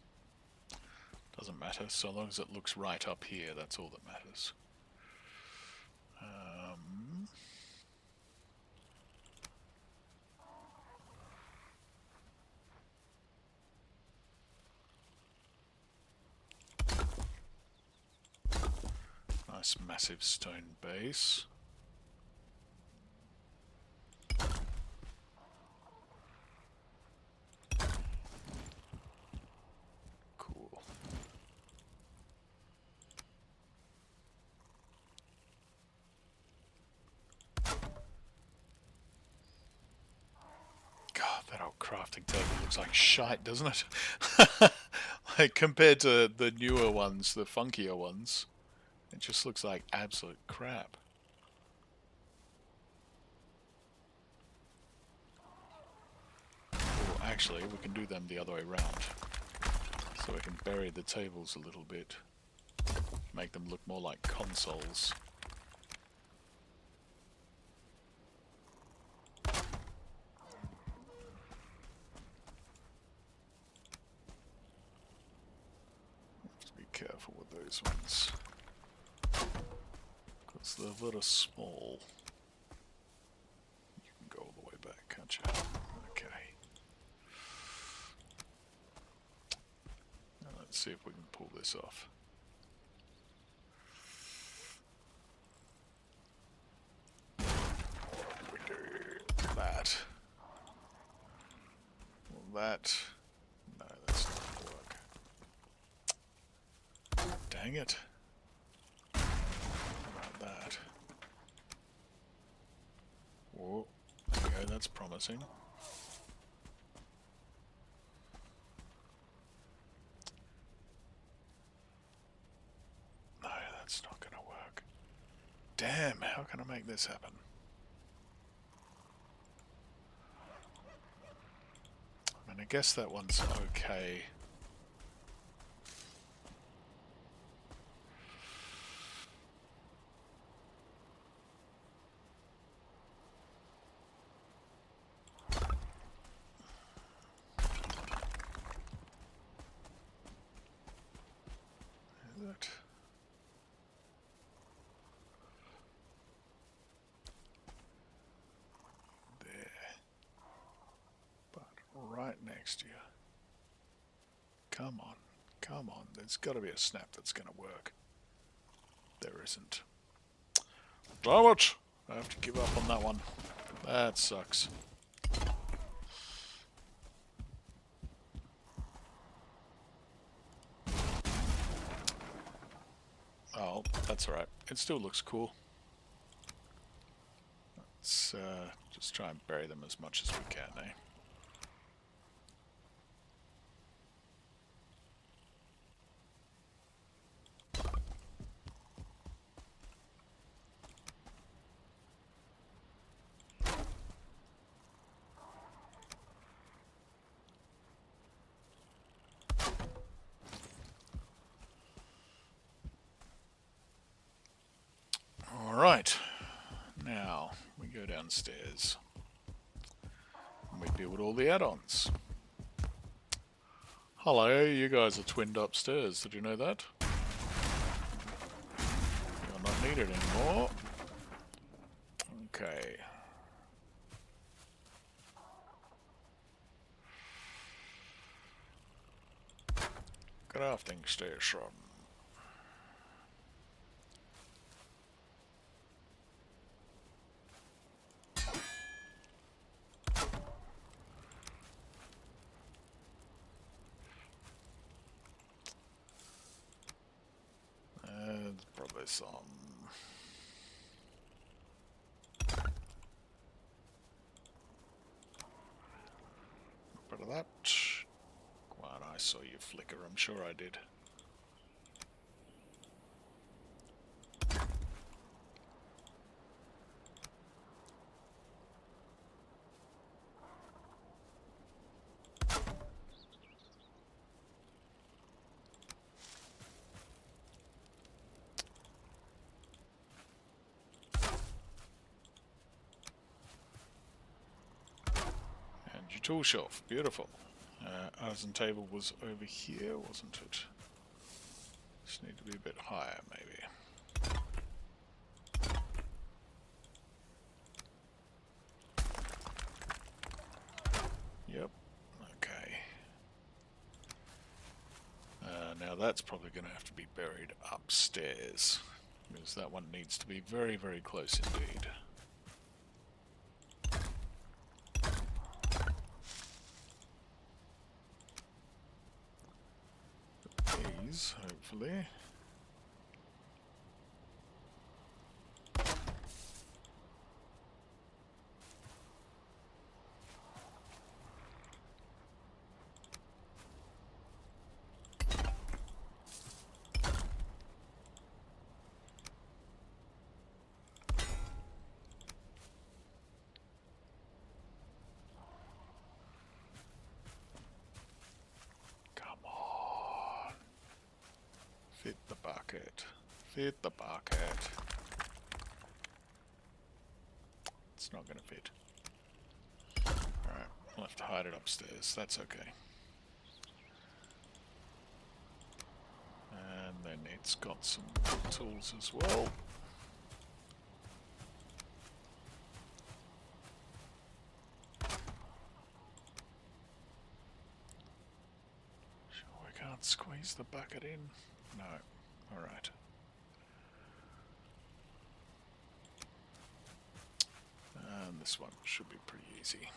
Doesn't matter, so long as it looks right up here, that's all that matters. Nice massive stone base. Cool. God, that old crafting table looks like shite, doesn't it? Like, compared to the newer ones, the funkier ones, it just looks like absolute crap. Or actually, we can do them the other way around. So we can bury the tables a little bit. Make them look more like consoles. Be careful with those ones, because they're a little small. You can go all the way back, can't you? Okay. Now let's see if we can pull this off. We do that. Well, that... No, that's not going to work. Dang it. How about that? Whoa, there we go, that's promising. No, that's not going to work. Damn, how can I make this happen? I mean, I guess that one's okay. That. There. But right next to you. Come on. Come on. There's got to be a snap that's going to work. There isn't. Damn it! I have to give up on that one. That sucks. Oh, that's alright. It still looks cool. Let's just try and bury them as much as we can, eh? Alright, now we go downstairs and we build all the add-ons. Hello, you guys are twinned upstairs, did you know that? need it anymore. Okay. Crafting station. Probably some. Bit of that. Come on, I saw you flicker, I'm sure I did. And your tool shelf, beautiful. Artisan table was over here, wasn't it? Just need to be a bit higher, maybe. Yep, okay. Now that's probably going to have to be buried upstairs, because that one needs to be very, very close indeed. These, hopefully. Fit the bucket. Fit the bucket. It's not going to fit. Alright, I'll have to hide it upstairs. That's okay. And then it's got some tools as well. Sure, we can't squeeze the bucket in. No. Alright. And this one should be pretty easy.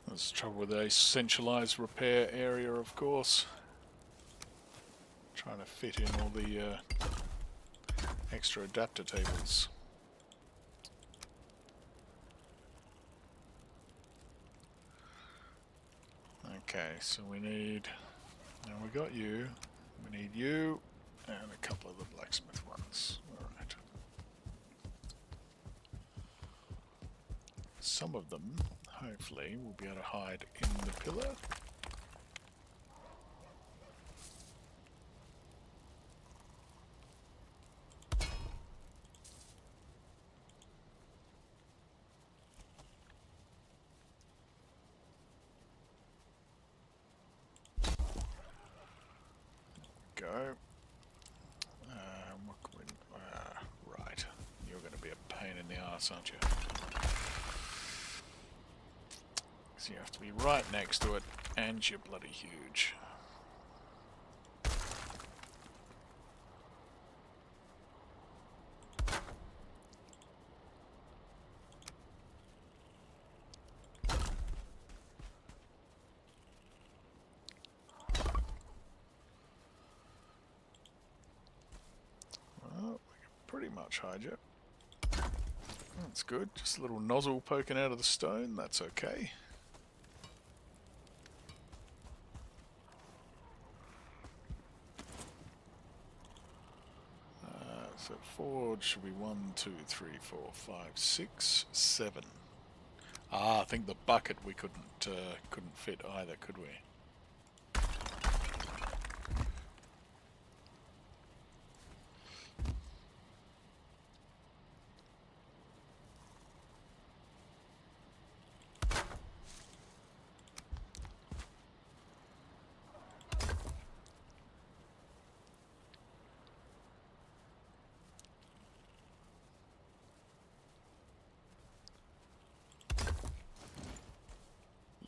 There's trouble with a centralized repair area, of course. Trying to fit in all the extra adapter tables. Okay, so we need... Now we got you. We need you and a couple of the blacksmith ones. Alright. Some of them, hopefully, will be able to hide in the pillar. Go. What can we, right. You're going to be a pain in the arse, aren't you? Because you have to be right next to it, and you're bloody huge. Well, we can pretty much hide you. That's good. Just a little nozzle poking out of the stone. That's okay. So forward should be 1, 2, 3, 4, 5, 6, 7. Ah, I think the bucket we couldn't fit either, could we?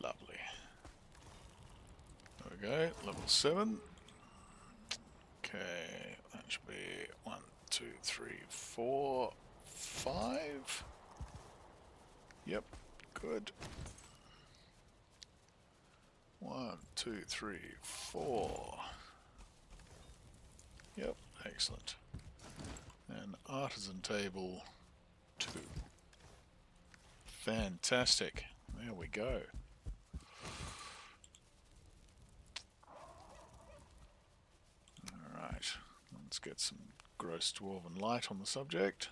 Lovely. There we go, level 7. Okay, that should be 1, 2, 3, 4, 5. Yep, good. 1, 2, 3, 4. Yep, excellent. And artisan table 2. Fantastic. There we go. Alright, let's get some gross dwarven light on the subject.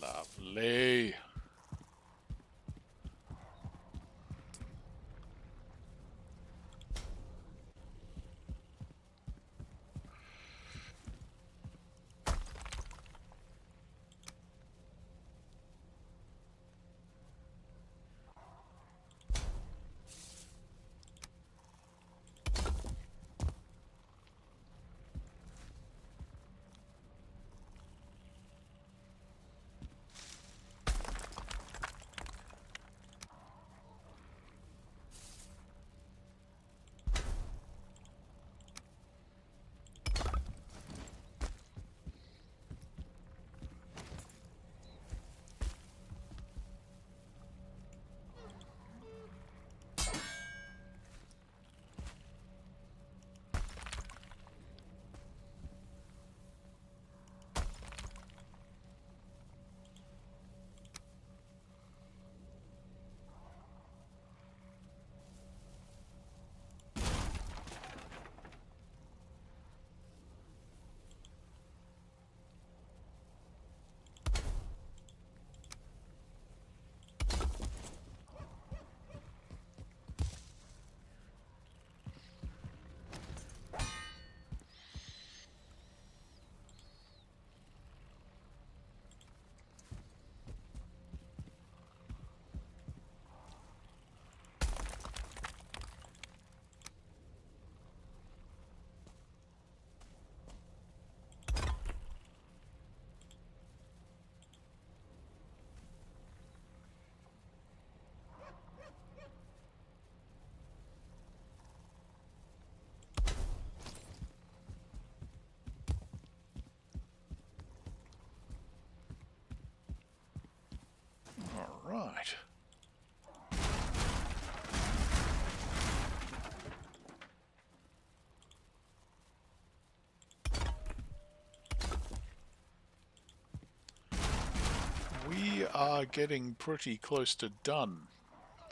Lovely. Alright. We are getting pretty close to done,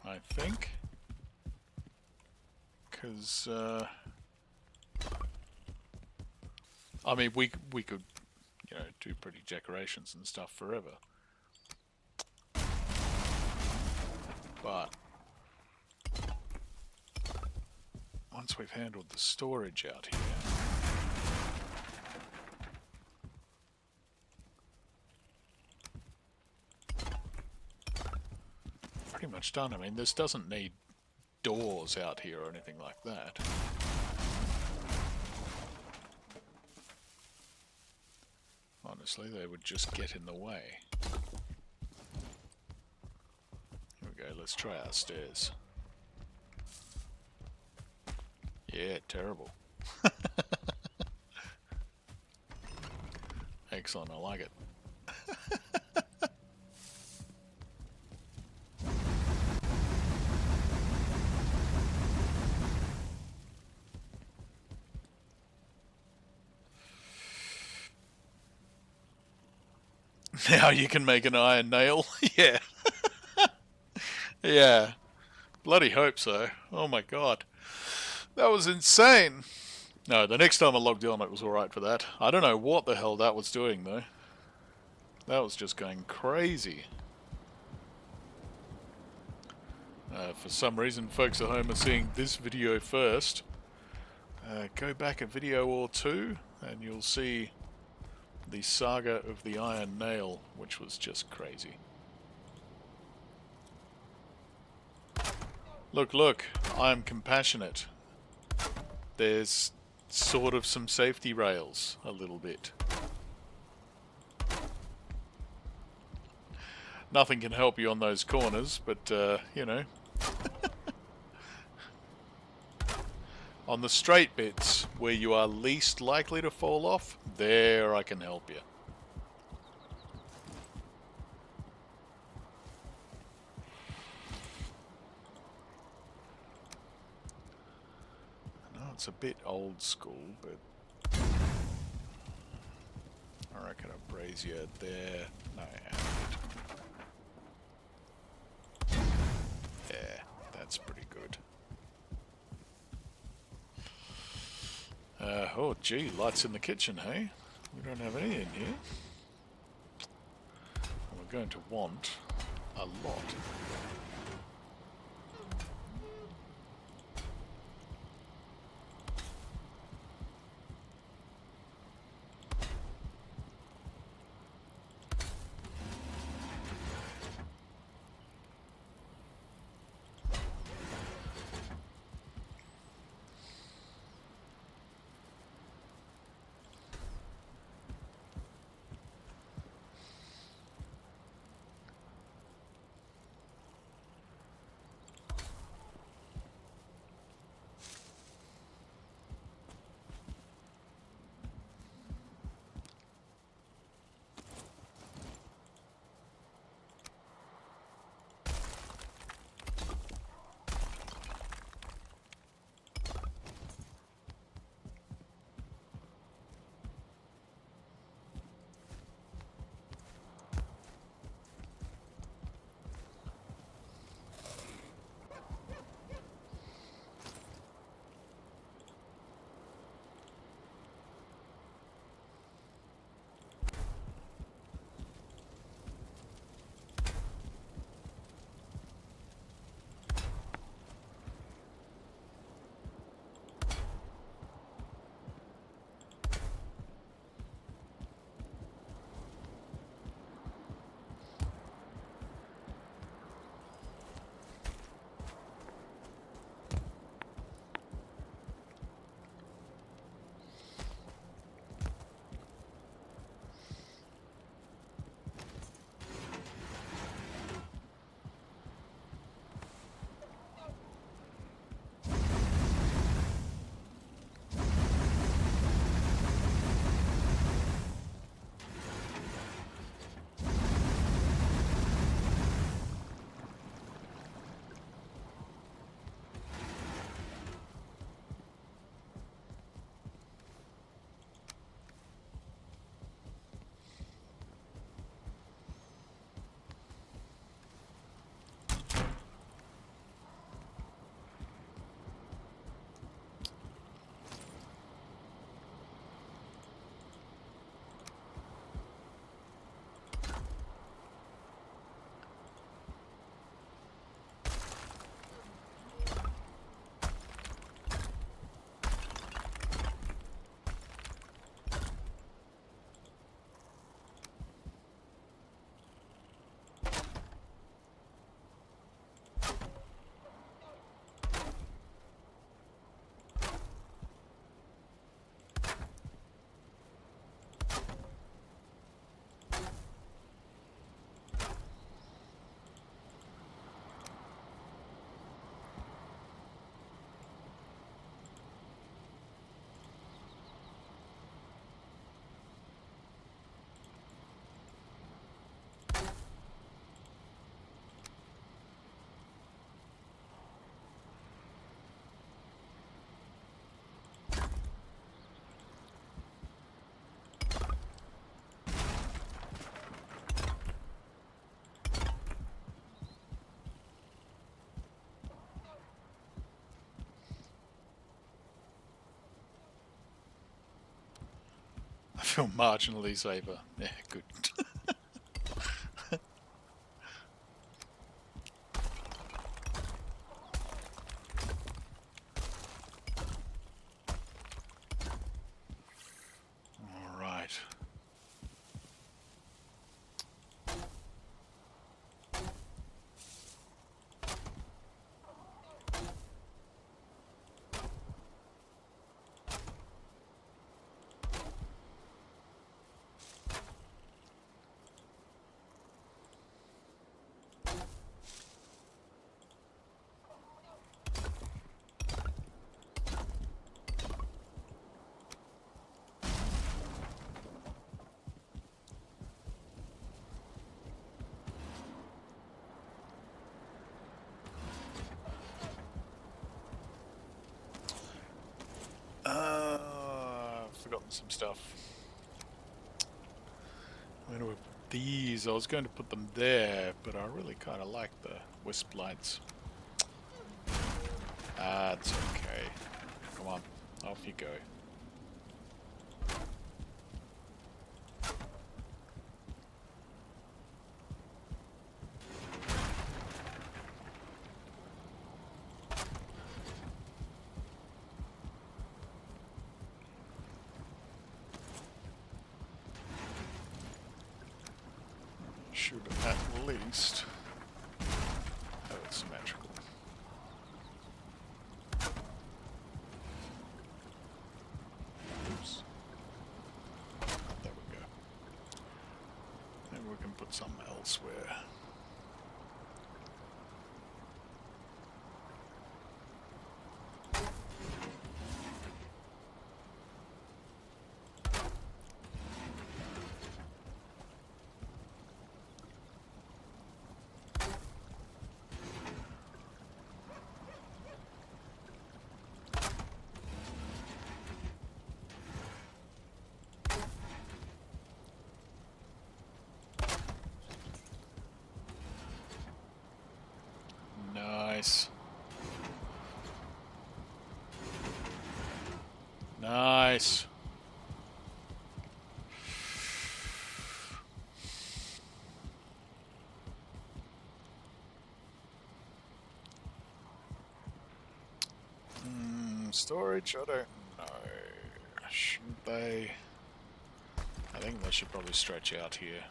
I think. Because, I mean, we could, you know, do pretty decorations and stuff forever. But once we've handled the storage out here, pretty much done. I mean, this doesn't need doors out here or anything like that. Honestly, they would just get in the way. Here we go, let's try our stairs. Yeah, terrible. Excellent, I like it. Now you can make an iron nail. Yeah. Yeah. Bloody hope so. Oh my god. That was insane. No, the next time I logged on it was alright for that. I don't know what the hell that was doing though. That was just going crazy. For some reason folks at home are seeing this video first. Go back a video or two and you'll see the saga of the iron nail, which was just crazy. Look, look, I'm compassionate. There's sort of some safety rails, a little bit. Nothing can help you on those corners, but, you know. On the straight bits, where you are least likely to fall off, there I can help you. I know it's a bit old school, but I reckon a brazier there. No, yeah, that's pretty good. Oh gee, lights in the kitchen, hey? We don't have any in here. We're going to want a lot. feel marginally safer. Yeah, good. All right. I've forgotten some stuff. Where do I put these? I was going to put them there, but I really kind of like the wisp lights. That's okay. Come on, off you go. Should at least have it symmetrical. Oops. There we go. Maybe we can put some elsewhere. Nice. Nice. Storage? I don't know. Shouldn't they? I think they should probably stretch out here.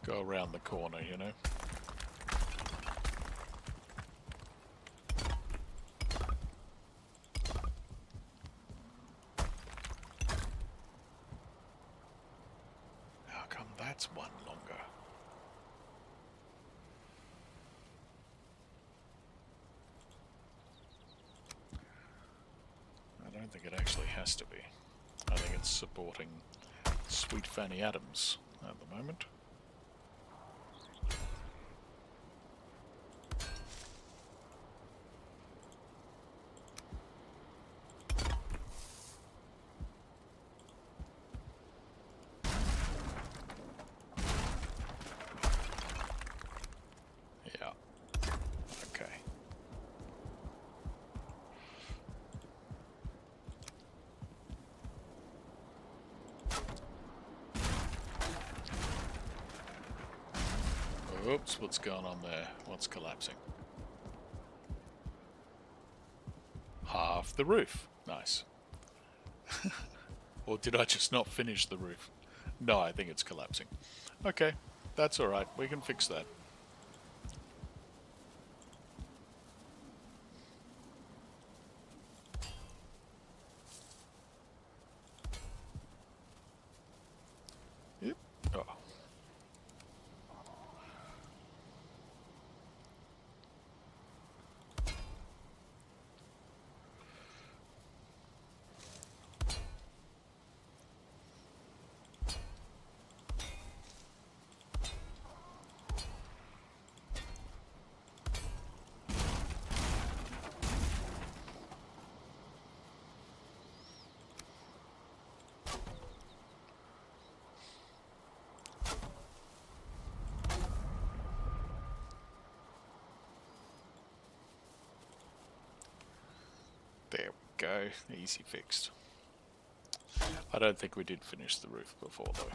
Go around the corner, you know? How come that's one longer? I don't think it actually has to be. I think it's supporting Sweet Fanny Adams at the moment. Yeah. Okay. Oops, what's going on there? What's collapsing? Half the roof. Nice. Or did I just not finish the roof? No, I think it's collapsing. Okay, that's alright. We can fix that. Yep. Oh. There we go. Easy fixed. I don't think we did finish the roof before, though.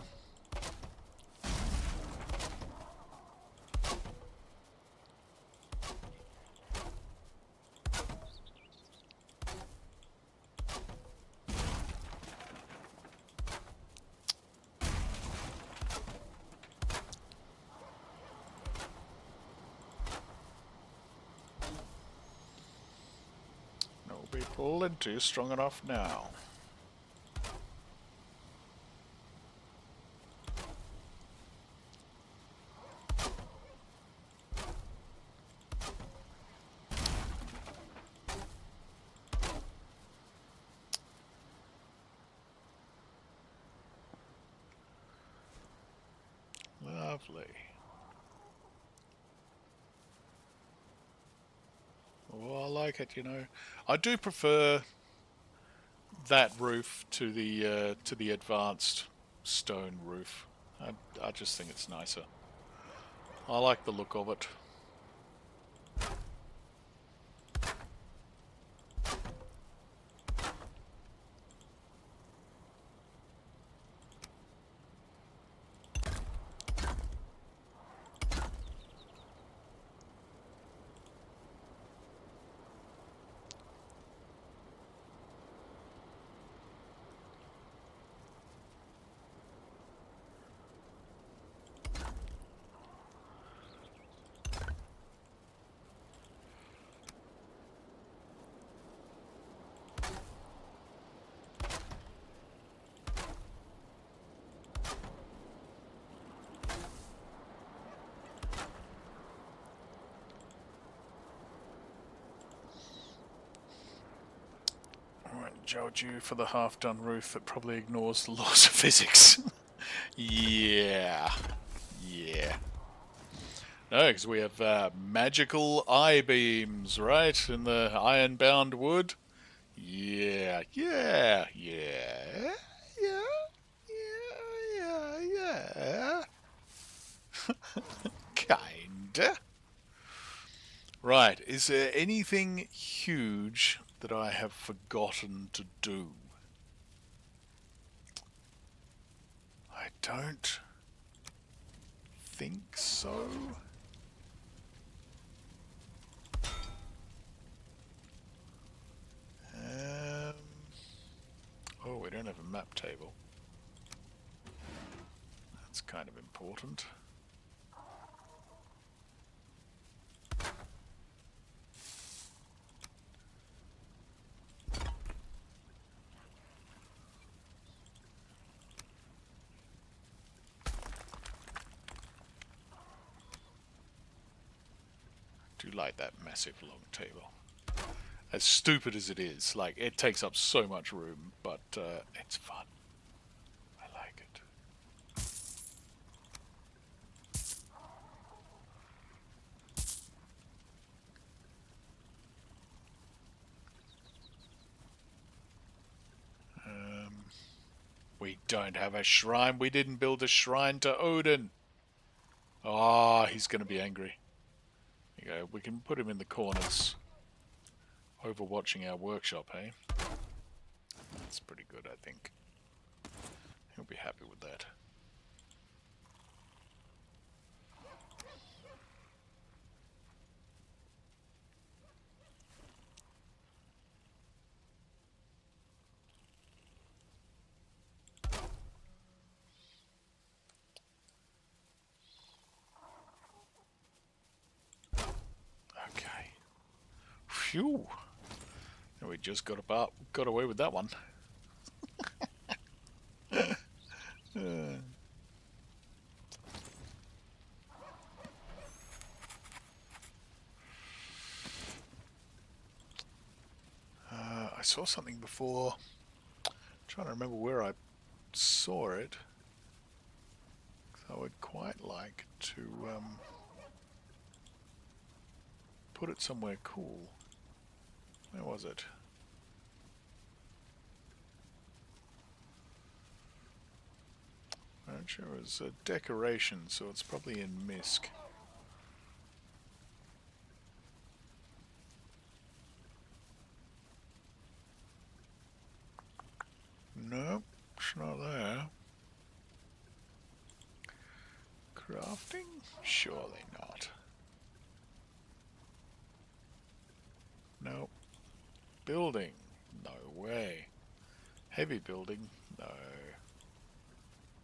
No be pulling too strong enough now. Lovely. Oh, I like it, you know. I do prefer that roof to the advanced stone roof. I just think it's nicer. I like the look of it. Judge you for the half-done roof that probably ignores the laws of physics. Yeah. Yeah. No, because we have magical I-beams, right? In the iron-bound wood. Yeah. Yeah. Yeah. Yeah. Yeah. Yeah. Kinda. Right. Is there anything huge that I have forgotten to do? I don't think so. Oh, we don't have a map table. That's kind of important. I do like that massive long table. As stupid as it is, like, it takes up so much room, but it's fun. I like it. We don't have a shrine. We didn't build a shrine to Odin. Ah, oh, he's going to be angry. There you go. We can put him in the corners, overwatching our workshop, hey? That's pretty good, I think. He'll be happy with that. Okay. Phew. We just got away with that one. I saw something before. I'm trying to remember where I saw it. I would quite like to put it somewhere cool. Where was it? I'm sure it was a decoration, so it's probably in Misk. Nope, it's not there. Crafting? Surely not. Nope. Building? No way. Heavy building? No.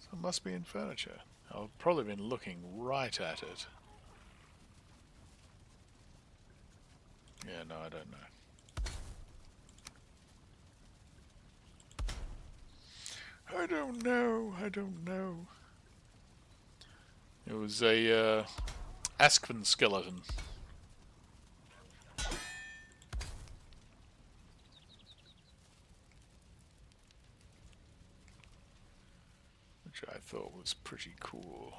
So it must be in furniture. I've probably been looking right at it. Yeah, no, I don't know. I don't know. I don't know. It was a Aspen skeleton. Which I thought was pretty cool.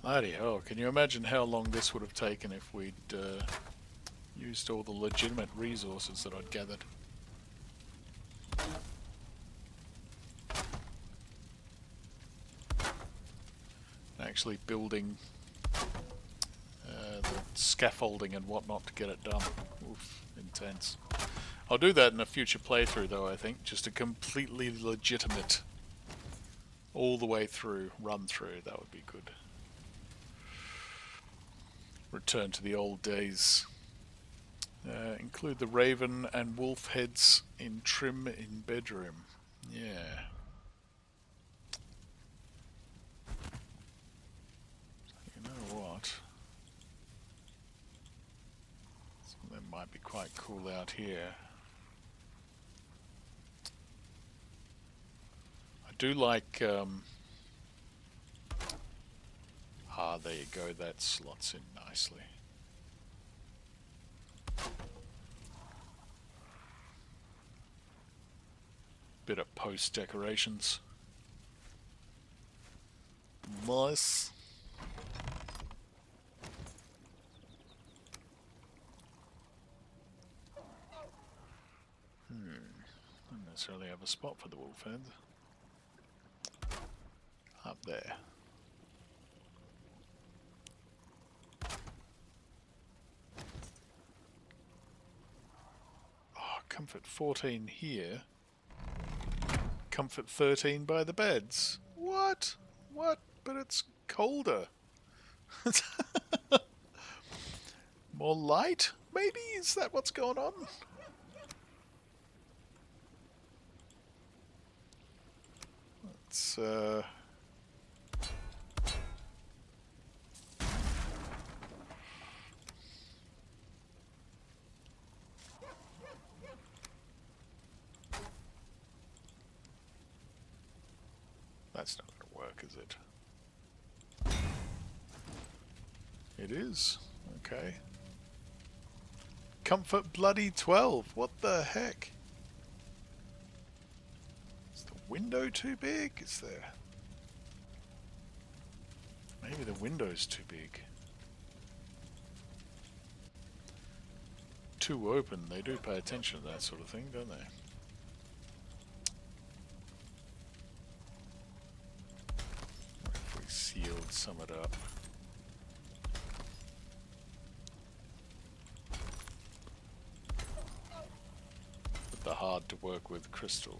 Bloody hell, can you imagine how long this would have taken if we'd used all the legitimate resources that I'd gathered? Actually building the scaffolding and whatnot to get it done. Oof, intense. I'll do that in a future playthrough though, I think. Just a completely legitimate, all the way through, run through. That would be good. Return to the old days. Include the raven and wolf heads in trim in bedroom. Yeah. You know what? Something might be quite cool out here. I do like... there you go. That slots in nicely. Bit of post decorations. Nice. Don't necessarily have a spot for the wolf head. Up there. Oh, comfort 14 here. Comfort 13 by the beds. What? What? But it's colder. More light? Maybe? Is that what's going on? Let's, that's not going to work, is it? It is. Okay. Comfort bloody 12. What the heck? Is the window too big? Is there? Maybe the window's too big. Too open. They do pay attention to that sort of thing, don't they? What if we sealed some of it up? With the hard to work with crystal.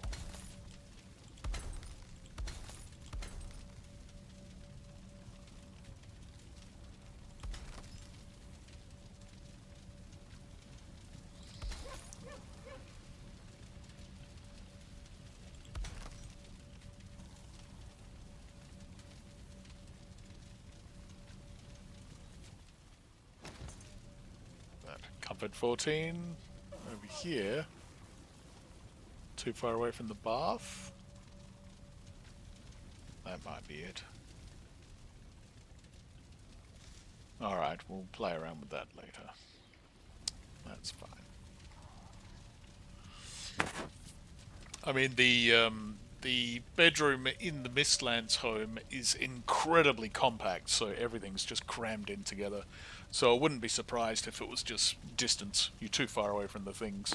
Comfort 14 over here. Too far away from the bath. That might be it. Alright, we'll play around with that later. That's fine. I mean, the bedroom in the Mistlands home is incredibly compact, so everything's just crammed in together. So I wouldn't be surprised if it was just distance. You're too far away from the things.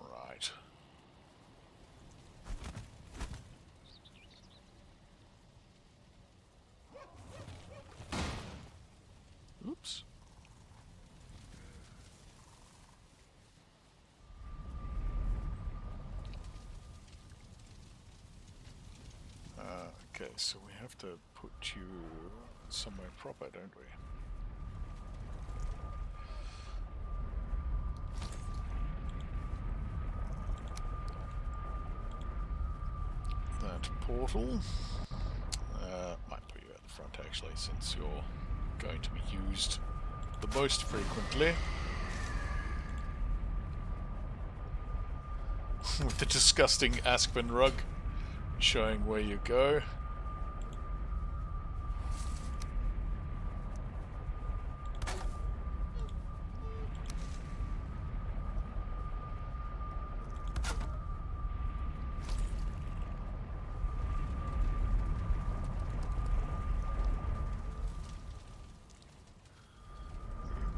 Right. Oops. Okay, so we have to put you somewhere proper, don't we? That portal. Might put you at the front actually, since you're going to be used the most frequently. With the disgusting Aspen rug showing where you go.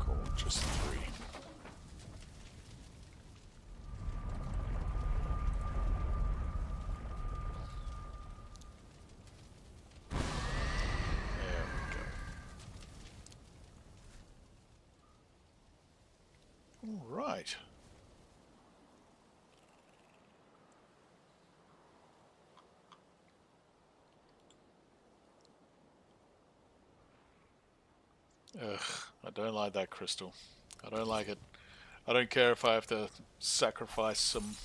Cool, just 3. There we go. All right. Ugh, I don't like that crystal. I don't like it. I don't care if I have to sacrifice some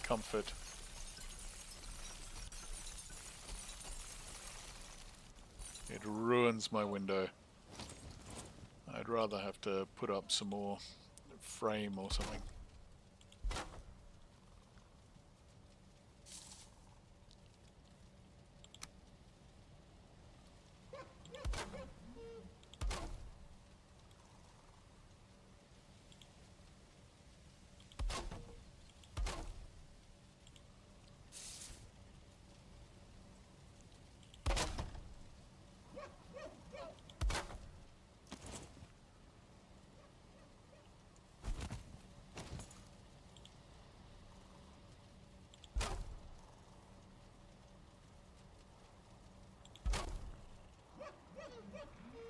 comfort. It ruins my window. I'd rather have to put up some more frame or something.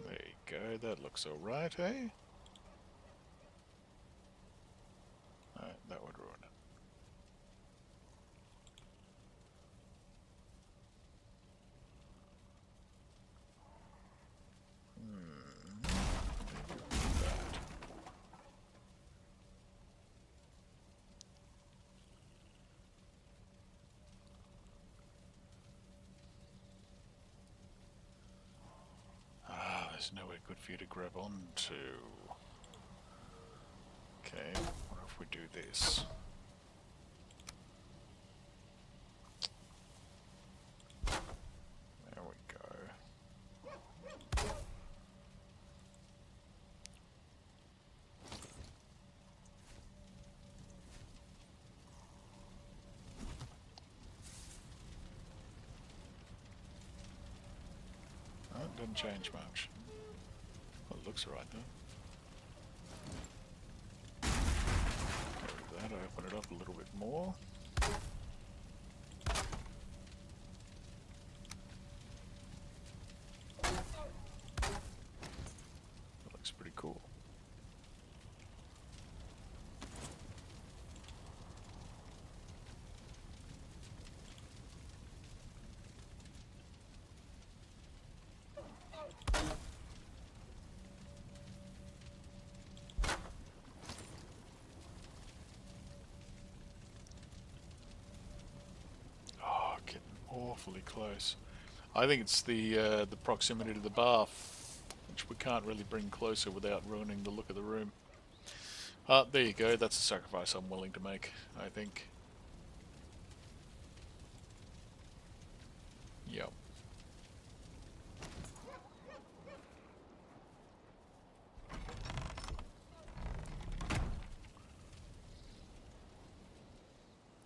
There you go, that looks alright, eh? Alright, that would ruin it. There's nowhere good for you to grab onto. Okay, what if we do this? There we go. Oh, it didn't change much. Well, it looks alright though. Get rid of that, open it up a little bit more. That looks pretty cool. Oh, getting awfully close. I think it's the proximity to the bath, which we can't really bring closer without ruining the look of the room. There you go, that's a sacrifice I'm willing to make, I think. Yep.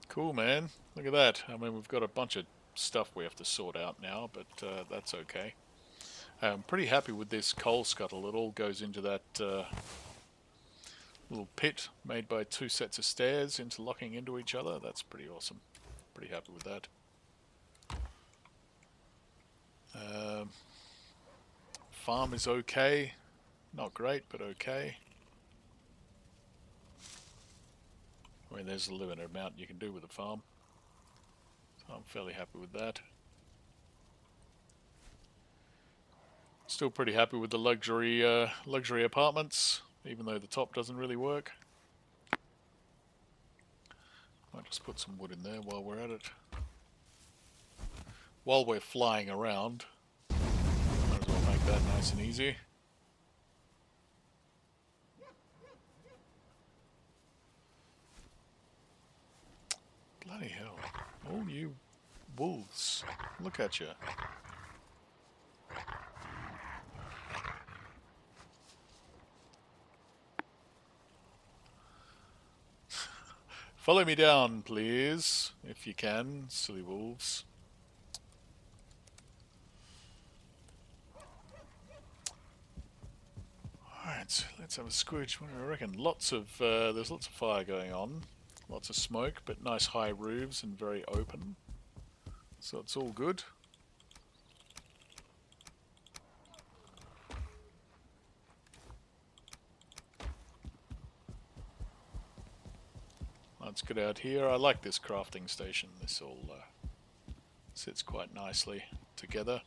Cool, man. Look at that. I mean, we've got a bunch of stuff we have to sort out now, but that's okay. I'm pretty happy with this coal scuttle. It all goes into that little pit made by two sets of stairs interlocking into each other. That's pretty awesome. Pretty happy with that. Farm is okay. Not great, but okay. I mean, there's a limited amount you can do with a farm. So I'm fairly happy with that. Still pretty happy with the luxury apartments, even though the top doesn't really work. Might just put some wood in there while we're at it. While we're flying around, might as well make that nice and easy. Bloody hell. All you wolves. Look at you. Follow me down, please, if you can, silly wolves. Alright, let's have a squidge. What do I reckon? There's lots of fire going on. Lots of smoke, but nice high roofs and very open. So it's all good. Let's get out here. I like this crafting station. This all sits quite nicely together.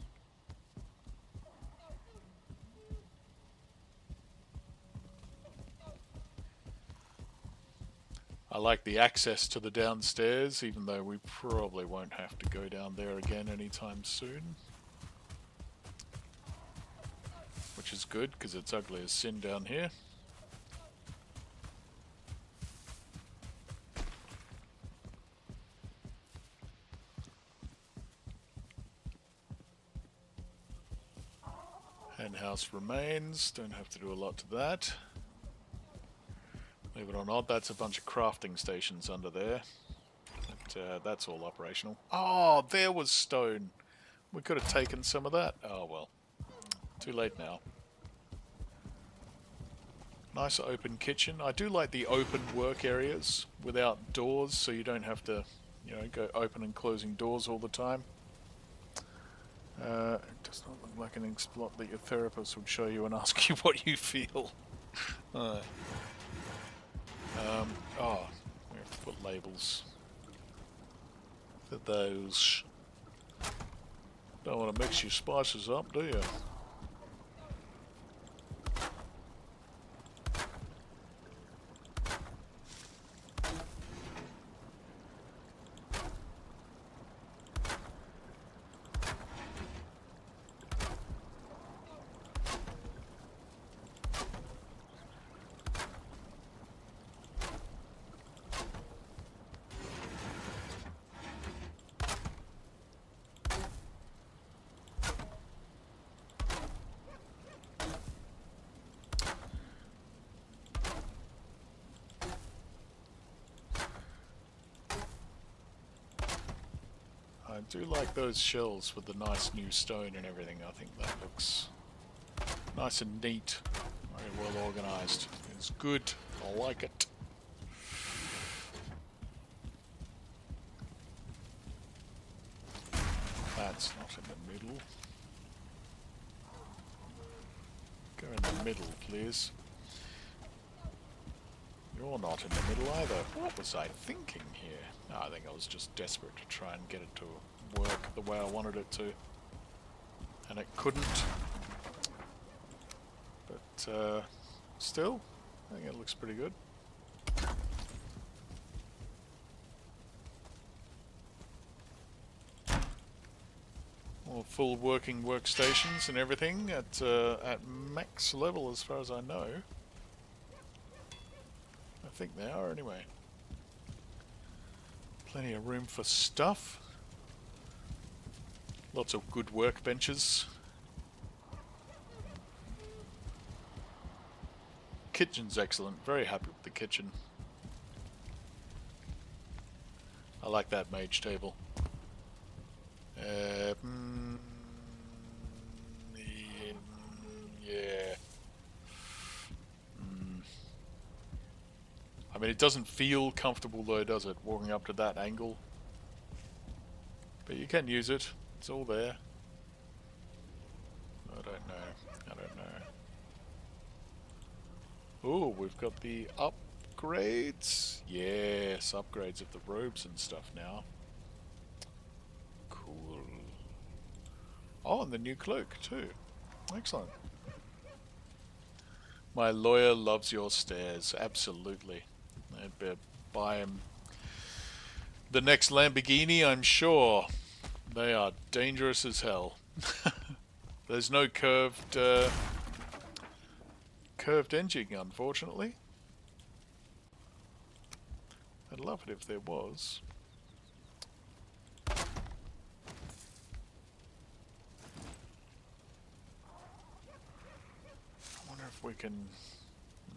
I like the access to the downstairs, even though we probably won't have to go down there again anytime soon. Which is good, because it's ugly as sin down here. Henhouse remains, don't have to do a lot to that. Believe it or not, that's a bunch of crafting stations under there. But, that's all operational. Oh, there was stone. We could have taken some of that. Oh well. Too late now. Nice open kitchen. I do like the open work areas without doors, so you don't have to, you know, go open and closing doors all the time. It does not look like an exploit that your therapist would show you and ask you what you feel. Oh, we have to put labels for those. Don't want to mix your spices up, do you? I do like those shells with the nice new stone and everything. I think that looks nice and neat, very well organised. It's good. I like it. That's not in the middle. Go in the middle, please. You're not in the middle either. What was I thinking here? No, I think I was just desperate to try and get it to work the way I wanted it to. And it couldn't. But, still, I think it looks pretty good. All full working workstations and everything at max level as far as I know. I think they are anyway. Plenty of room for stuff. Lots of good workbenches. Kitchen's excellent. Very happy with the kitchen. I like that mage table. Yeah. I mean, it doesn't feel comfortable though, does it? Walking up to that angle. But you can use it. It's all there. I don't know. I don't know. Ooh, we've got the upgrades. Yes, upgrades of the robes and stuff now. Cool. Oh, and the new cloak too. Excellent. My lawyer loves your stairs. Absolutely. I'd better buy him the next Lamborghini, I'm sure. They are dangerous as hell. There's no curved engine, unfortunately. I'd love it if there was. I wonder if we can...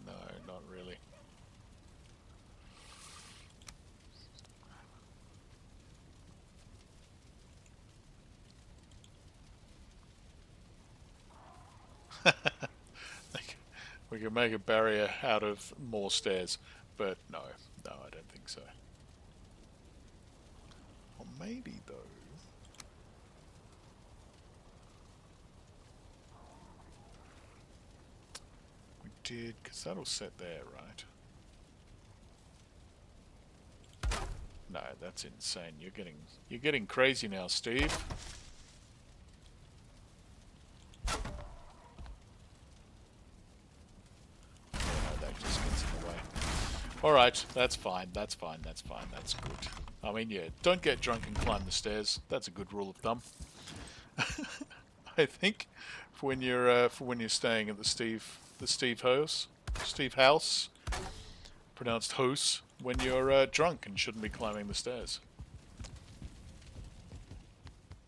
No, not really. We can make a barrier out of more stairs, but no, I don't think so. Or maybe though. We did, because that'll set there, right? No, that's insane. You're getting crazy now, Steve. Alright, that's fine, that's fine, that's fine, that's good. I mean, yeah, don't get drunk and climb the stairs. That's a good rule of thumb. I think for when you're staying at the Steve house, pronounced house, when you're drunk and shouldn't be climbing the stairs.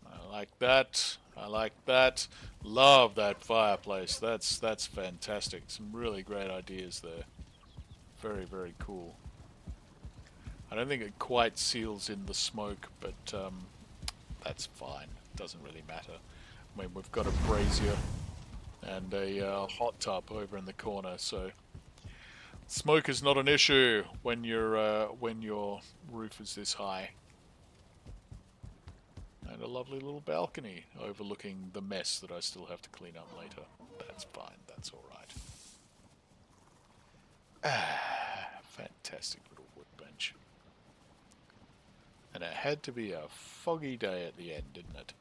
I like that. I like that. Love that fireplace. That's fantastic. Some really great ideas there. Very, very cool. I don't think it quite seals in the smoke, but that's fine. Doesn't really matter. I mean, we've got a brazier and a hot tub over in the corner, so smoke is not an issue when your roof is this high. And a lovely little balcony overlooking the mess that I still have to clean up later. That's fine. That's all right. Fantastic little workbench. And it had to be a foggy day at the end, didn't it?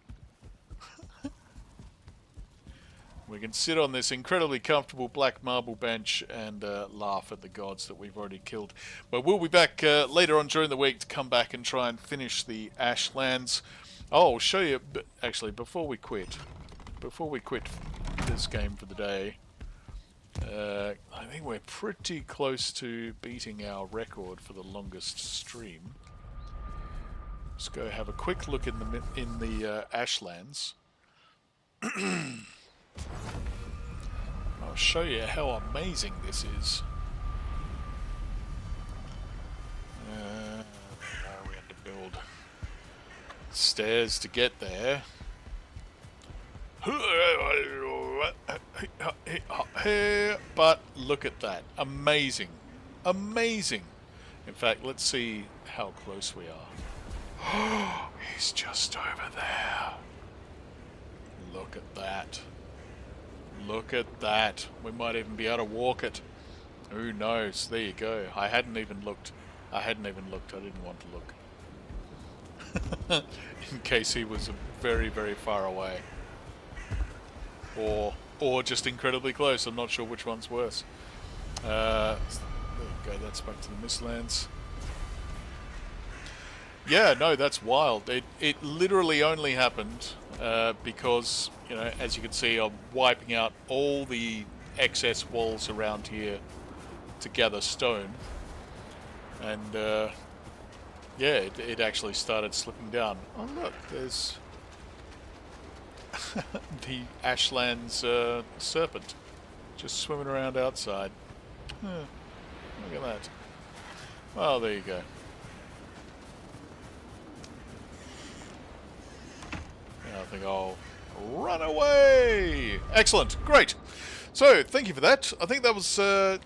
We can sit on this incredibly comfortable black marble bench and laugh at the gods that we've already killed. But we'll be back later on during the week to come back and try and finish the Ashlands. Oh, I'll show you, actually, before we quit this game for the day, I think we're pretty close to beating our record for the longest stream. Let's go have a quick look in the Ashlands. I'll show you how amazing this is. We had to build stairs to get there. But look at that. Amazing. Amazing. In fact, let's see how close we are. He's just over there. Look at that. Look at that. We might even be able to walk it. Who knows? There you go. I hadn't even looked. I didn't want to look. In case he was very, very far away. Or just incredibly close. I'm not sure which one's worse. There you go. That's back to the Mistlands. Yeah, no, that's wild. It literally only happened because, you know, as you can see, I'm wiping out all the excess walls around here to gather stone. And, yeah, it actually started slipping down. Oh, look, there's the Ashlands serpent just swimming around outside. Look at that. Well, there you go. I think I'll run away. Excellent. Great. So, thank you for that. I think that was,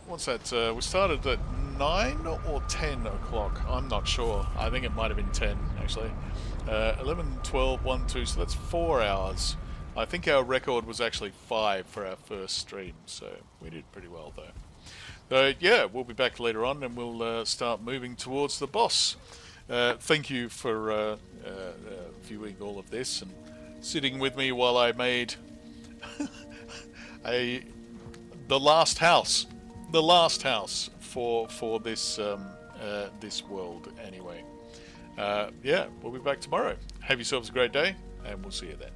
what's that? We started at 9 or 10 o'clock. I'm not sure. I think it might have been 10, actually. 11, 12, 1, 2, so that's 4 hours. I think our record was actually 5 for our first stream, so we did pretty well, though. So, yeah, we'll be back later on, and we'll start moving towards the boss. Thank you for viewing all of this and sitting with me while I made the last house for this this world. Anyway, yeah, we'll be back tomorrow. Have yourselves a great day, and we'll see you then.